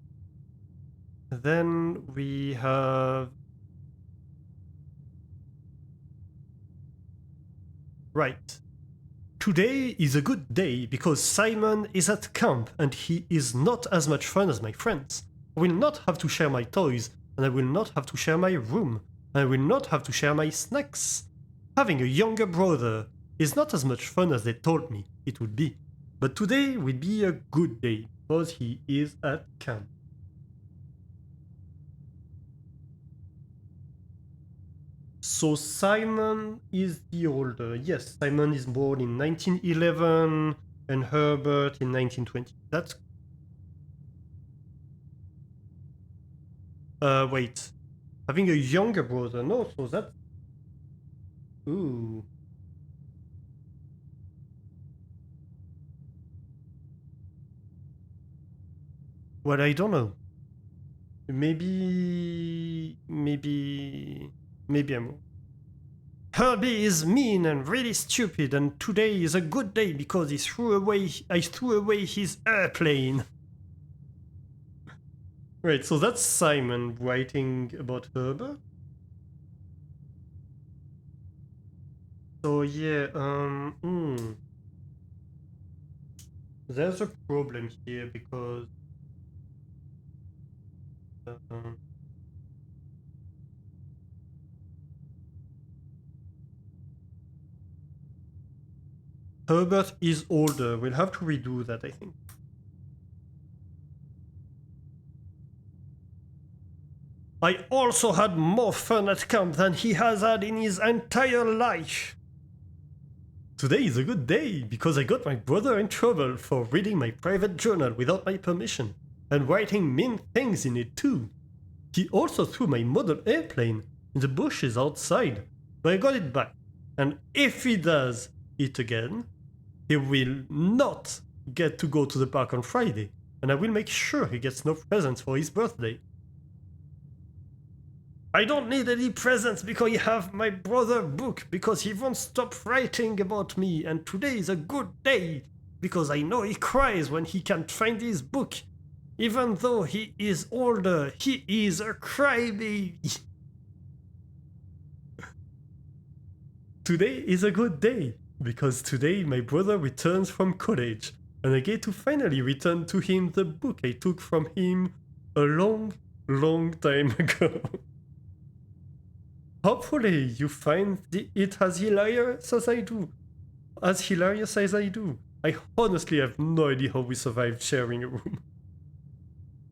Then we have... Right. Today is a good day because Simon is at camp and he is not as much fun as my friends. I will not have to share my toys, and I will not have to share my room, and I will not have to share my snacks. Having a younger brother is not as much fun as they told me it would be, but today will be a good day because he is at camp. So Simon is the older. Yes, Simon is born in 1911 and Herbert in 1920. That's... wait. Having a younger brother. No, so that's... Ooh. Well, I don't know. Maybe I'm wrong. Herbie is mean and really stupid, and today is a good day because I threw away his airplane. Right, so that's Simon writing about Herbert. So yeah, there's a problem here because Herbert is older. We'll have to redo that, I think. I also had more fun at camp than he has had in his entire life. Today is a good day because I got my brother in trouble for reading my private journal without my permission and writing mean things in it too. He also threw my model airplane in the bushes outside, but I got it back. And if he does it again, he will not get to go to the park on Friday, and I will make sure he gets no presents for his birthday. I don't need any presents because I have my brother book because he won't stop writing about me, and today is a good day because I know he cries when he can't find his book. Even though he is older, he is a crybaby. Today is a good day because today my brother returns from college and I get to finally return to him the book I took from him a long, long time ago. Hopefully you find it as hilarious as I do. I honestly have no idea how we survived sharing a room.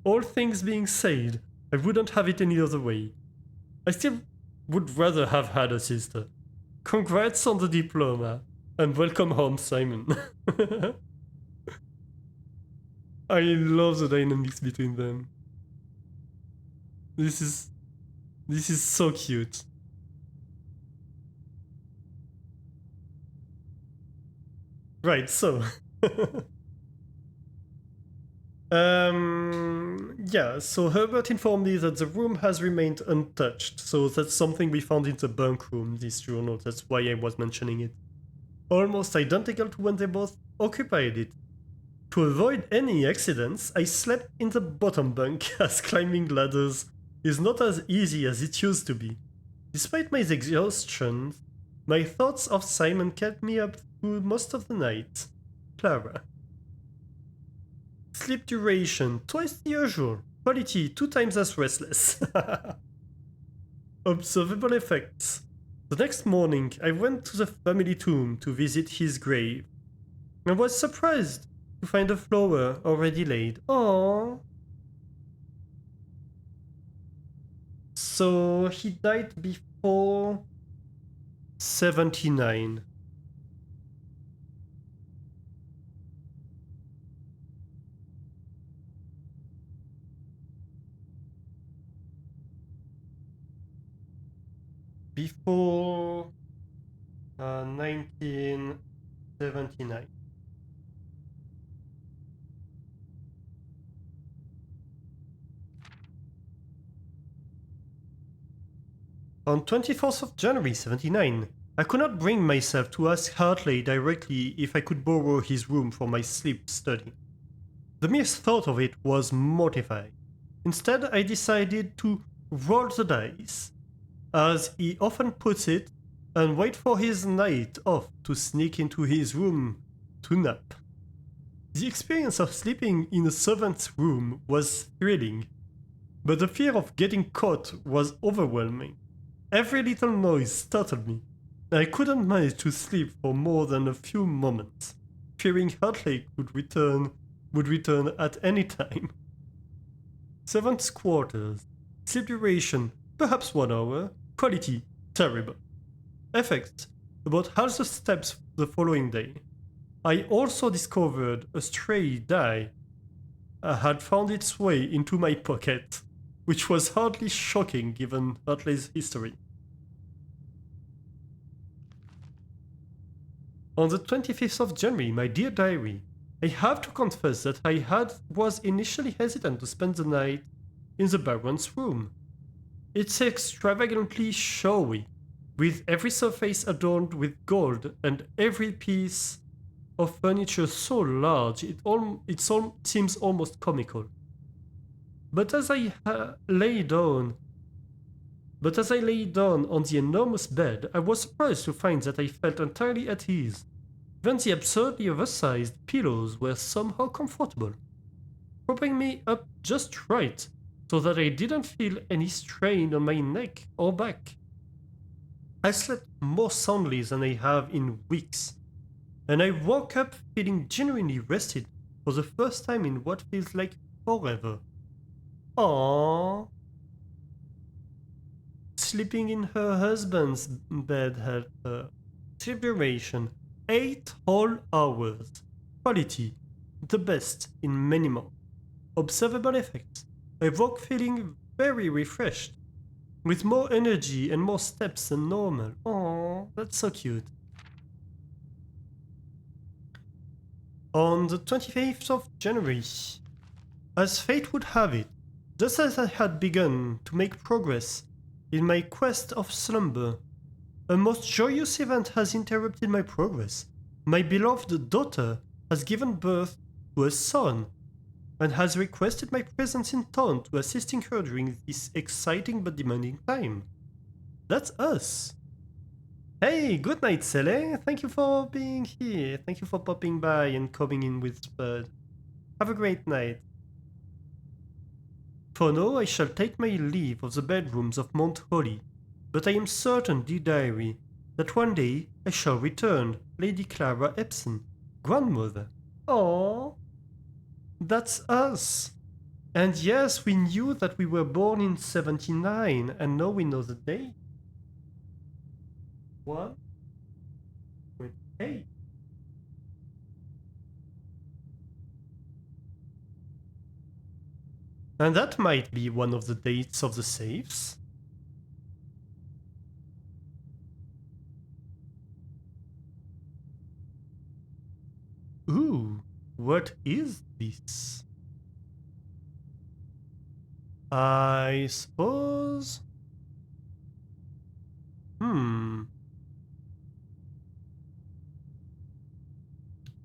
All things being said, I wouldn't have it any other way. I still would rather have had a sister. Congrats on the diploma, and welcome home, Simon. I love the dynamics between them. This is so cute. Right, so yeah, so Herbert informed me that the room has remained untouched, so that's something we found in the bunk room, this journal, that's why I was mentioning it. Almost identical to when they both occupied it. To avoid any accidents, I slept in the bottom bunk as climbing ladders is not as easy as it used to be. Despite my exhaustion, my thoughts of Simon kept me up through most of the night. Clara. Sleep duration, twice the usual. Quality, 2 times as restless. Observable effects. The next morning, I went to the family tomb to visit his grave. I was surprised to find a flower already laid. Aww. So he died before 79. Before 1979. On 24th of January 79, I could not bring myself to ask Hartley directly if I could borrow his room for my sleep study. The mere thought of it was mortifying. Instead, I decided to roll the dice, as he often puts it, and wait for his night off to sneak into his room to nap. The experience of sleeping in a servant's room was thrilling, but the fear of getting caught was overwhelming. Every little noise startled me, and I couldn't manage to sleep for more than a few moments, fearing Hartley would return at any time. Servant's quarters. Sleep duration, perhaps 1 hour. Quality, Terrible. Effect. About half the steps the following day. I also discovered a stray die had found its way into my pocket, which was hardly shocking given Hartley's history. On the 25th of January, my dear diary, I have to confess that I was initially hesitant to spend the night in the Baron's room. It's extravagantly showy, with every surface adorned with gold and every piece of furniture so large it seems almost comical. But as I lay down on the enormous bed, I was surprised to find that I felt entirely at ease. Even the absurdly oversized pillows were somehow comfortable, propping me up just right so that I didn't feel any strain on my neck or back. I slept more soundly than I have in weeks, and I woke up feeling genuinely rested for the first time in what feels like forever. Aww. Sleeping in her husband's bed helped her. Sleep duration 8 whole hours. Quality the best in many more. Observable effects. I woke feeling very refreshed, with more energy and more steps than normal. Aww, that's so cute. On the 25th of January, as fate would have it, just as I had begun to make progress in my quest of slumber, a most joyous event has interrupted my progress. My beloved daughter has given birth to a son and has requested my presence in town to assisting her during this exciting but demanding time. That's us. Hey, good night, Sele. Thank you for being here. Thank you for popping by and coming in with Spud. Have a great night. For now, I shall take my leave of the bedrooms of Mount Holly, but I am certain, dear diary, that one day I shall return, Lady Clara Epsen, grandmother. Aww. That's us. And yes, we knew that we were born in 79, and now we know the date. 1.8. And that might be one of the dates of the saves. Ooh, what is this? I suppose...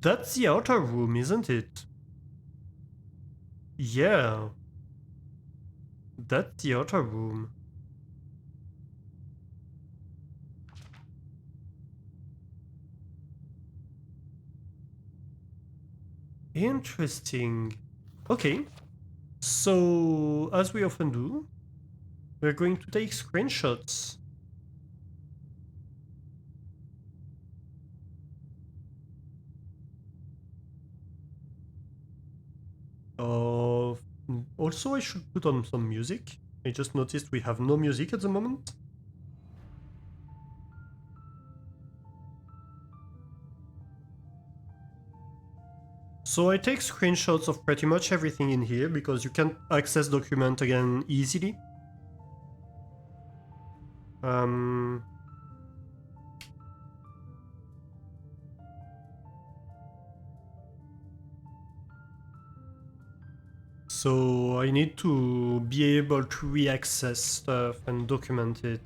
That's the outer room, isn't it? Yeah. That's the outer room. Interesting. Okay. So, as we often do, we're going to take screenshots. Also, I should put on some music. I just noticed we have no music at the moment. So I take screenshots of pretty much everything in here because you can access document again easily. So I need to be able to re-access stuff and document it.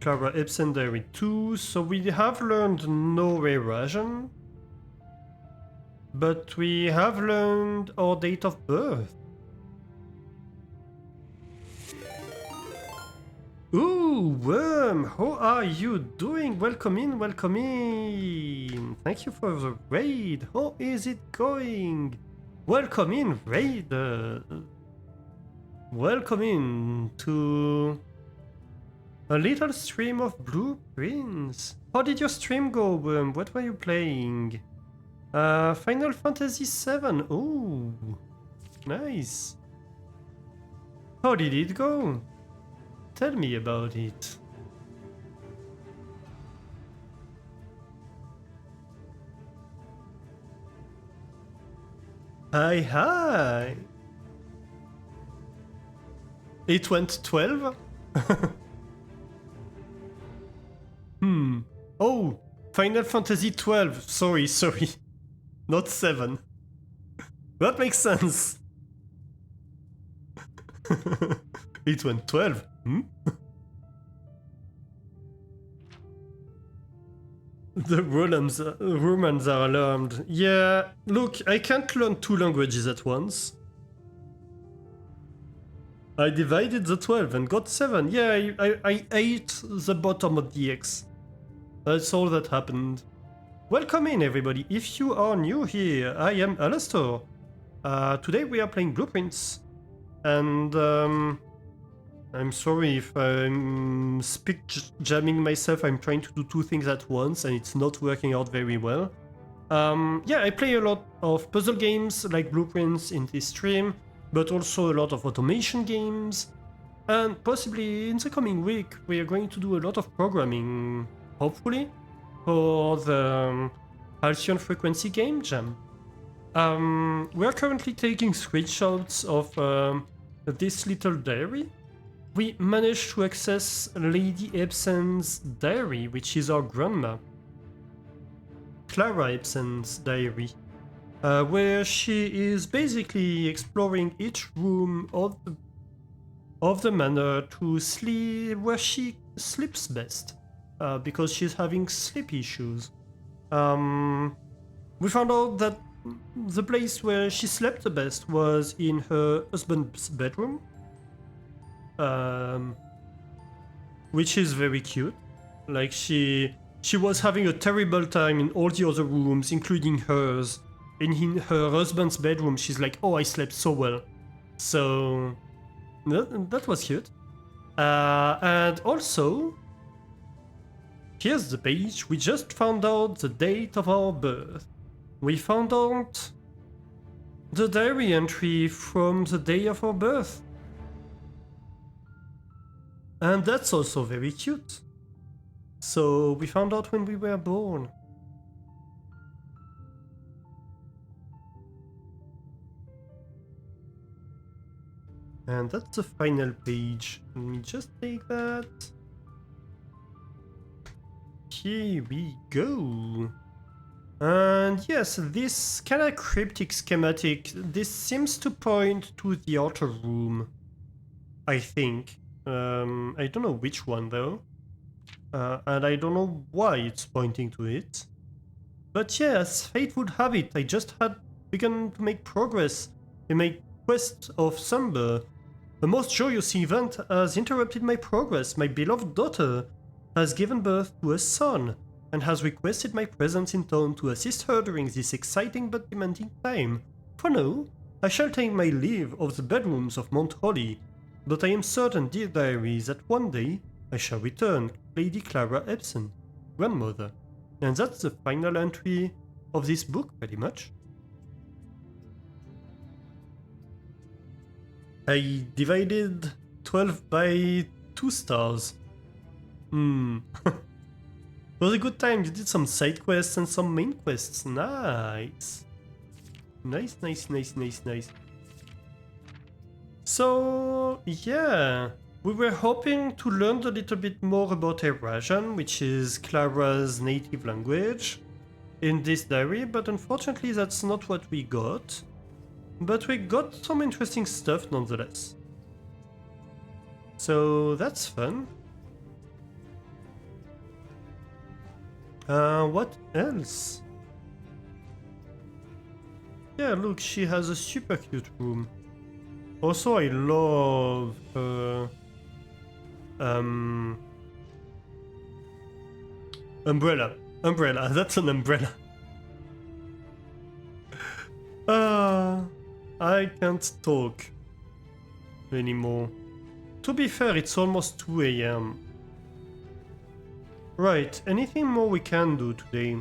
Clara Epsen Diary 2, so we have learned no erosion, but we have learned our date of birth. Ooh, Worm, how are you doing? Welcome in, welcome in. Thank you for the raid. How is it going? Welcome in, Raider. Welcome in to a little stream of blueprints. How did your stream go, Worm? What were you playing? Final Fantasy VII. Oh, nice. How did it go? Tell me about it. Hi, hi. It went 12? Oh, Final Fantasy 12. Sorry. Not 7. That makes sense. It went 12. The Romans are alarmed. Yeah, look, I can't learn 2 languages at once. I divided the 12 and got 7. Yeah, I ate the bottom of the X. That's all that happened. Welcome in, everybody. If you are new here, I am Alastor. Today we are playing Blueprints. And I'm sorry if I'm speak jamming myself. I'm trying to do 2 things at once and it's not working out very well. Yeah, I play a lot of puzzle games like Blueprints in this stream, but also a lot of automation games. And possibly in the coming week, we are going to do a lot of programming, hopefully, for the Halcyon Frequency Game Jam. We are currently taking screenshots of this little diary. We managed to access Lady Epsen's diary, which is our grandma. Clara Epsen's diary, where she is basically exploring each room of the manor to sleep where she sleeps best, because she's having sleep issues. We found out that the place where she slept the best was in her husband's bedroom, which is very cute. Like she was having a terrible time in all the other rooms, including hers. And in her husband's bedroom, she's like, "Oh, I slept so well." So that was cute. And also, here's the page. We just found out the date of our birth. We found out the diary entry from the day of our birth. And that's also very cute. So we found out when we were born. And that's the final page. Let me just take that. Here we go. And yes, this kind of cryptic schematic, this seems to point to the outer room, I think. I don't know which one though. And I don't know why it's pointing to it. But yeah, as fate would have it, I just had begun to make progress in my quest of Sumber. A most joyous event has interrupted my progress. My beloved daughter has given birth to a son and has requested my presence in town to assist her during this exciting but demanding time. For now, I shall take my leave of the bedrooms of Mount Holly, but I am certain, dear diary, that one day I shall return to Lady Clara Epsen, grandmother. And that's the final entry of this book, pretty much. I divided 12 by 2 stars. It was a good time. You did some side quests and some main quests. Nice. Nice. So, yeah. We were hoping to learn a little bit more about Eurasian, which is Clara's native language, in this diary, but unfortunately that's not what we got. But we got some interesting stuff nonetheless. So that's fun. What else? Yeah, look, she has a super cute room. Also, I love her umbrella. Umbrella, that's an umbrella. I can't talk anymore. To be fair, it's almost 2 AM. Right, anything more we can do today?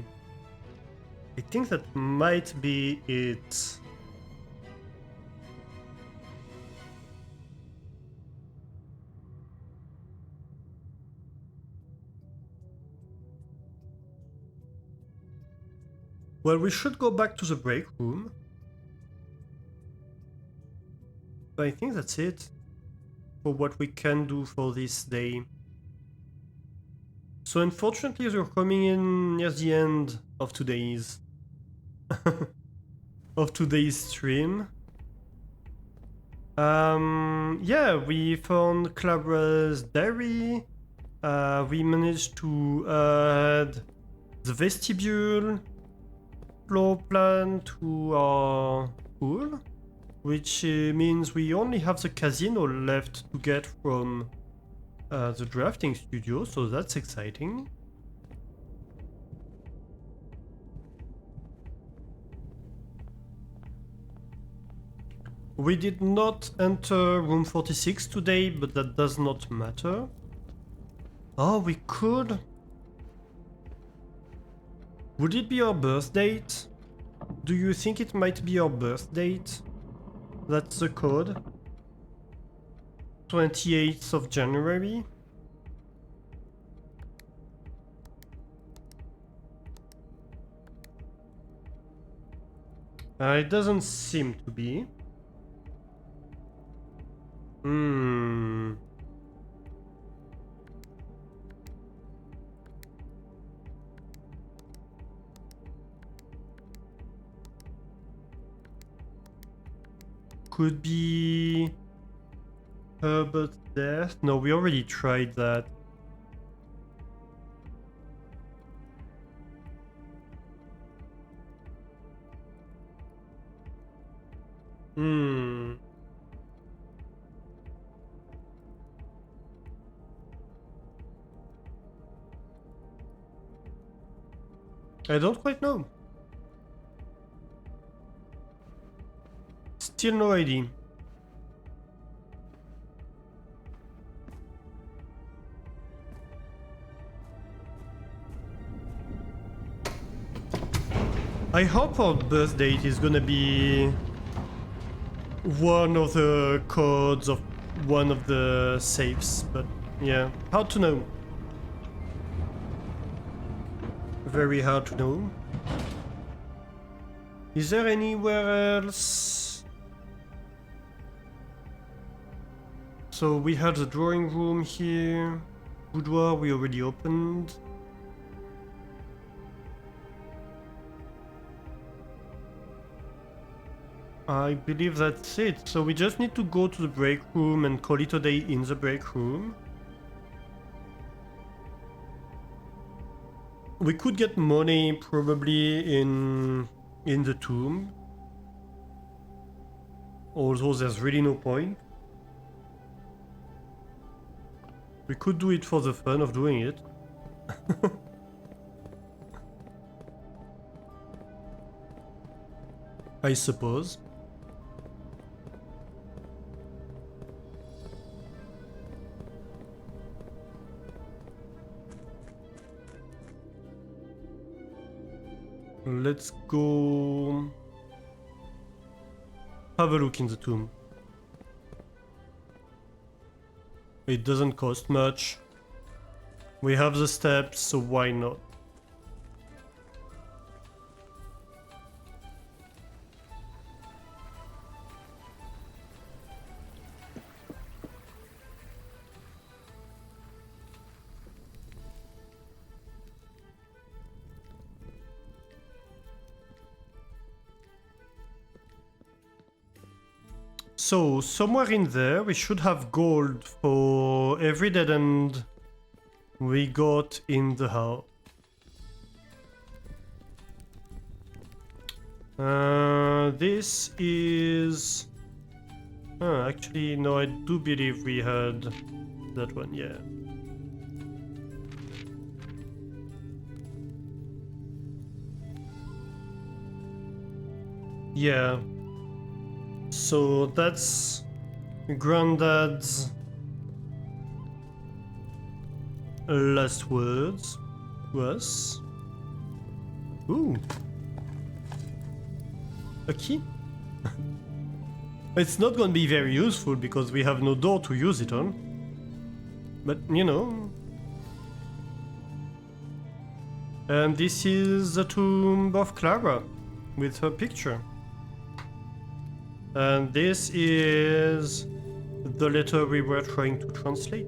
I think that might be it. Well, we should go back to the break room. But I think that's it for what we can do for this day. So unfortunately, we're coming in near the end of today's stream. Yeah, we found Clara's diary. We managed to add the vestibule floor plan to our pool, which means we only have the casino left to get from the drafting studio, so that's exciting. We did not enter room 46 today, but that does not matter. Oh, we could. Would it be our birth date? Do you think it might be our birth date? That's the code. 28th of January. It doesn't seem to be. Could be Herbert's death. No, we already tried that. I don't quite know. Still no ID. I hope our birth date is gonna be one of the codes of one of the safes, but yeah, hard to know. Very hard to know. Is there anywhere else? So we had the drawing room here. Boudoir we already opened. I believe that's it. So we just need to go to the break room and call it a day in the break room. We could get money probably in the tomb. Although there's really no point. We could do it for the fun of doing it. I suppose. Let's go have a look in the tomb. It doesn't cost much. We have the steps, so why not? So, somewhere in there, we should have gold for every dead end we got in the house. This is... actually, no, I do believe we had that one, yeah. Yeah. So that's Granddad's last words to us. Ooh, a key. It's not gonna be very useful because we have no door to use it on. But, you know. And this is the tomb of Clara with her picture. And this is the letter we were trying to translate.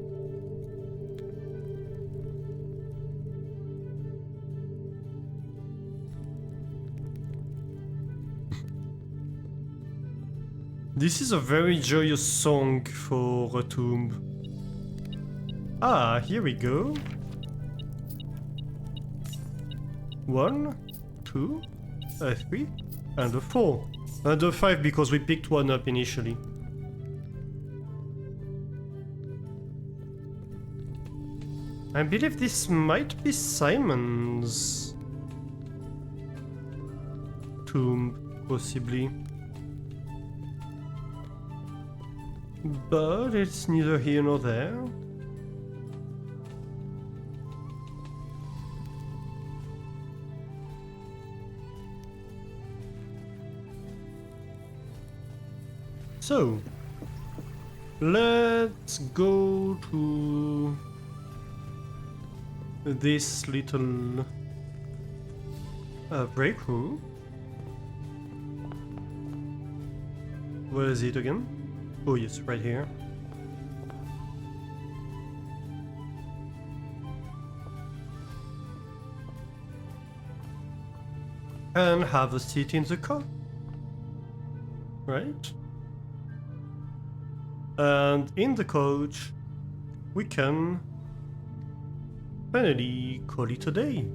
This is a very joyous song for a tomb. Ah, here we go. 1, 2, 3, and a 4. And a 5 because we picked one up initially. I believe this might be Simon's tomb, possibly. But it's neither here nor there. So, let's go to this little break room. Where is it again? Oh yes, right here. And have a seat in the car. Right? And in the coach, we can finally call it a day.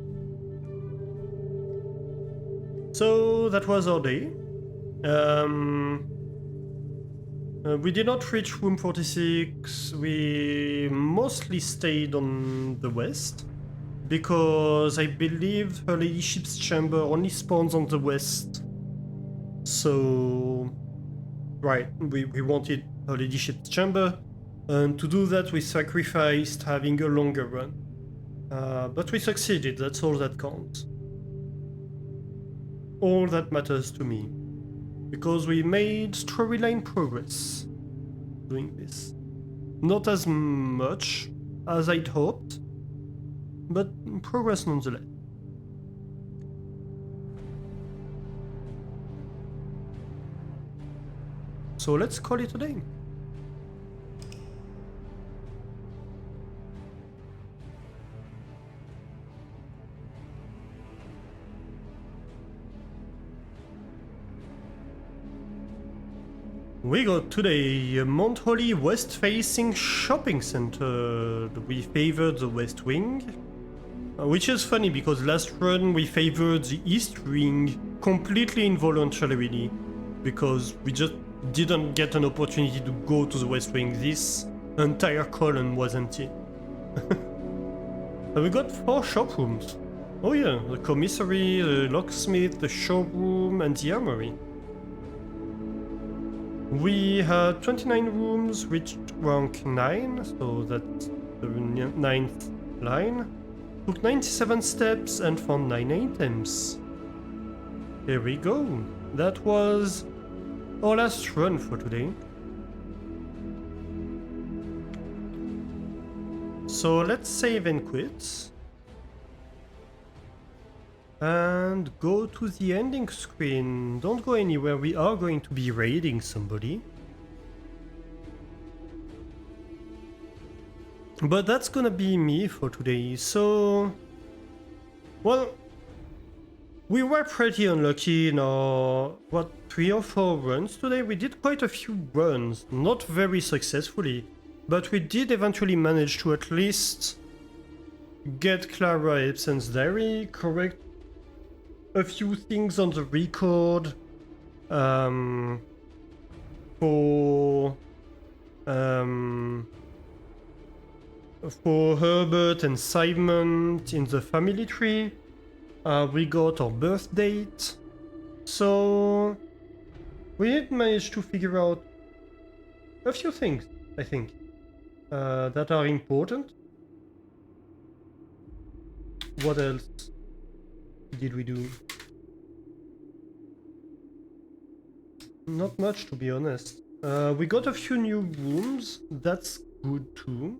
So that was our day. We did not reach room 46. We mostly stayed on the west because I believe her ladyship's chamber only spawns on the west. So, right, we wanted her ladyship's chamber, and to do that we sacrificed having a longer run. But we succeeded, that's all that counts. All that matters to me. Because we made storyline progress doing this. Not as much as I'd hoped, but progress nonetheless. So let's call it a day. We got today a Mount Holly west-facing shopping center. We favored the west wing, which is funny because last run we favored the east wing completely involuntarily because we just didn't get an opportunity to go to the west wing. This entire column was empty. And we got 4 shop rooms. Oh yeah, the commissary, the locksmith, the showroom, and the armory. We had 29 rooms, reached rank 9, so that's the 9th line. Took 97 steps and found 9 items. Here we go. That was our last run for today. So let's save and quit. And go to the ending screen. Don't go anywhere, we are going to be raiding somebody. But that's gonna be me for today, so... Well, we were pretty unlucky in our, 3 or 4 runs today. We did quite a few runs, not very successfully, but we did eventually manage to at least get Clara Epsen's diary, correct a few things on the record for Herbert and Simon in the family tree. We got our birth date, so we did manage to figure out a few things, I think, that are important. What else did we do? Not much, to be honest. We got a few new rooms. That's good too.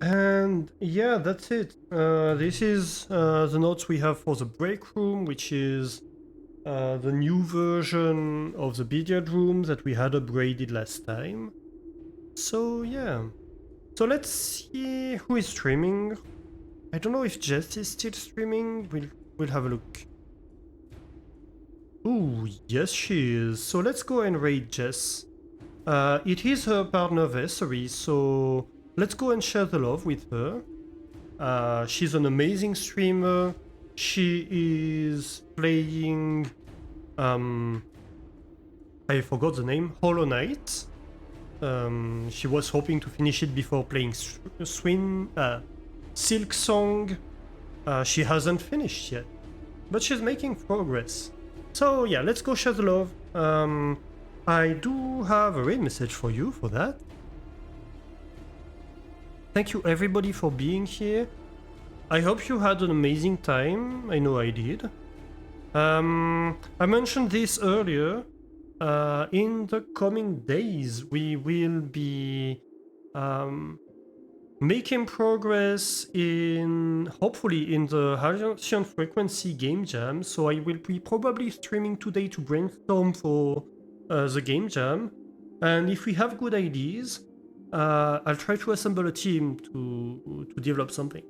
And yeah, that's it. This is the notes we have for the break room, which is the new version of the billiard room that we had upgraded last time. So yeah. So let's see who is streaming. I don't know if Jess is still streaming. We'll have a look. Ooh, yes she is. So let's go and raid Jess. It is her partnerversary, so let's go and share the love with her. She's an amazing streamer. She is playing I forgot the name, Hollow Knight. She was hoping to finish it before playing Silk Song. She hasn't finished yet, but she's making progress. So yeah, let's go share the love. I do have a raid message for you for that. Thank you everybody for being here. I hope you had an amazing time. I know I did. I mentioned this earlier. In the coming days, we will be making progress in, hopefully, in the Halcyon Frequency Game Jam. So I will be probably streaming today to brainstorm for the Game Jam. And if we have good ideas, I'll try to assemble a team to develop something.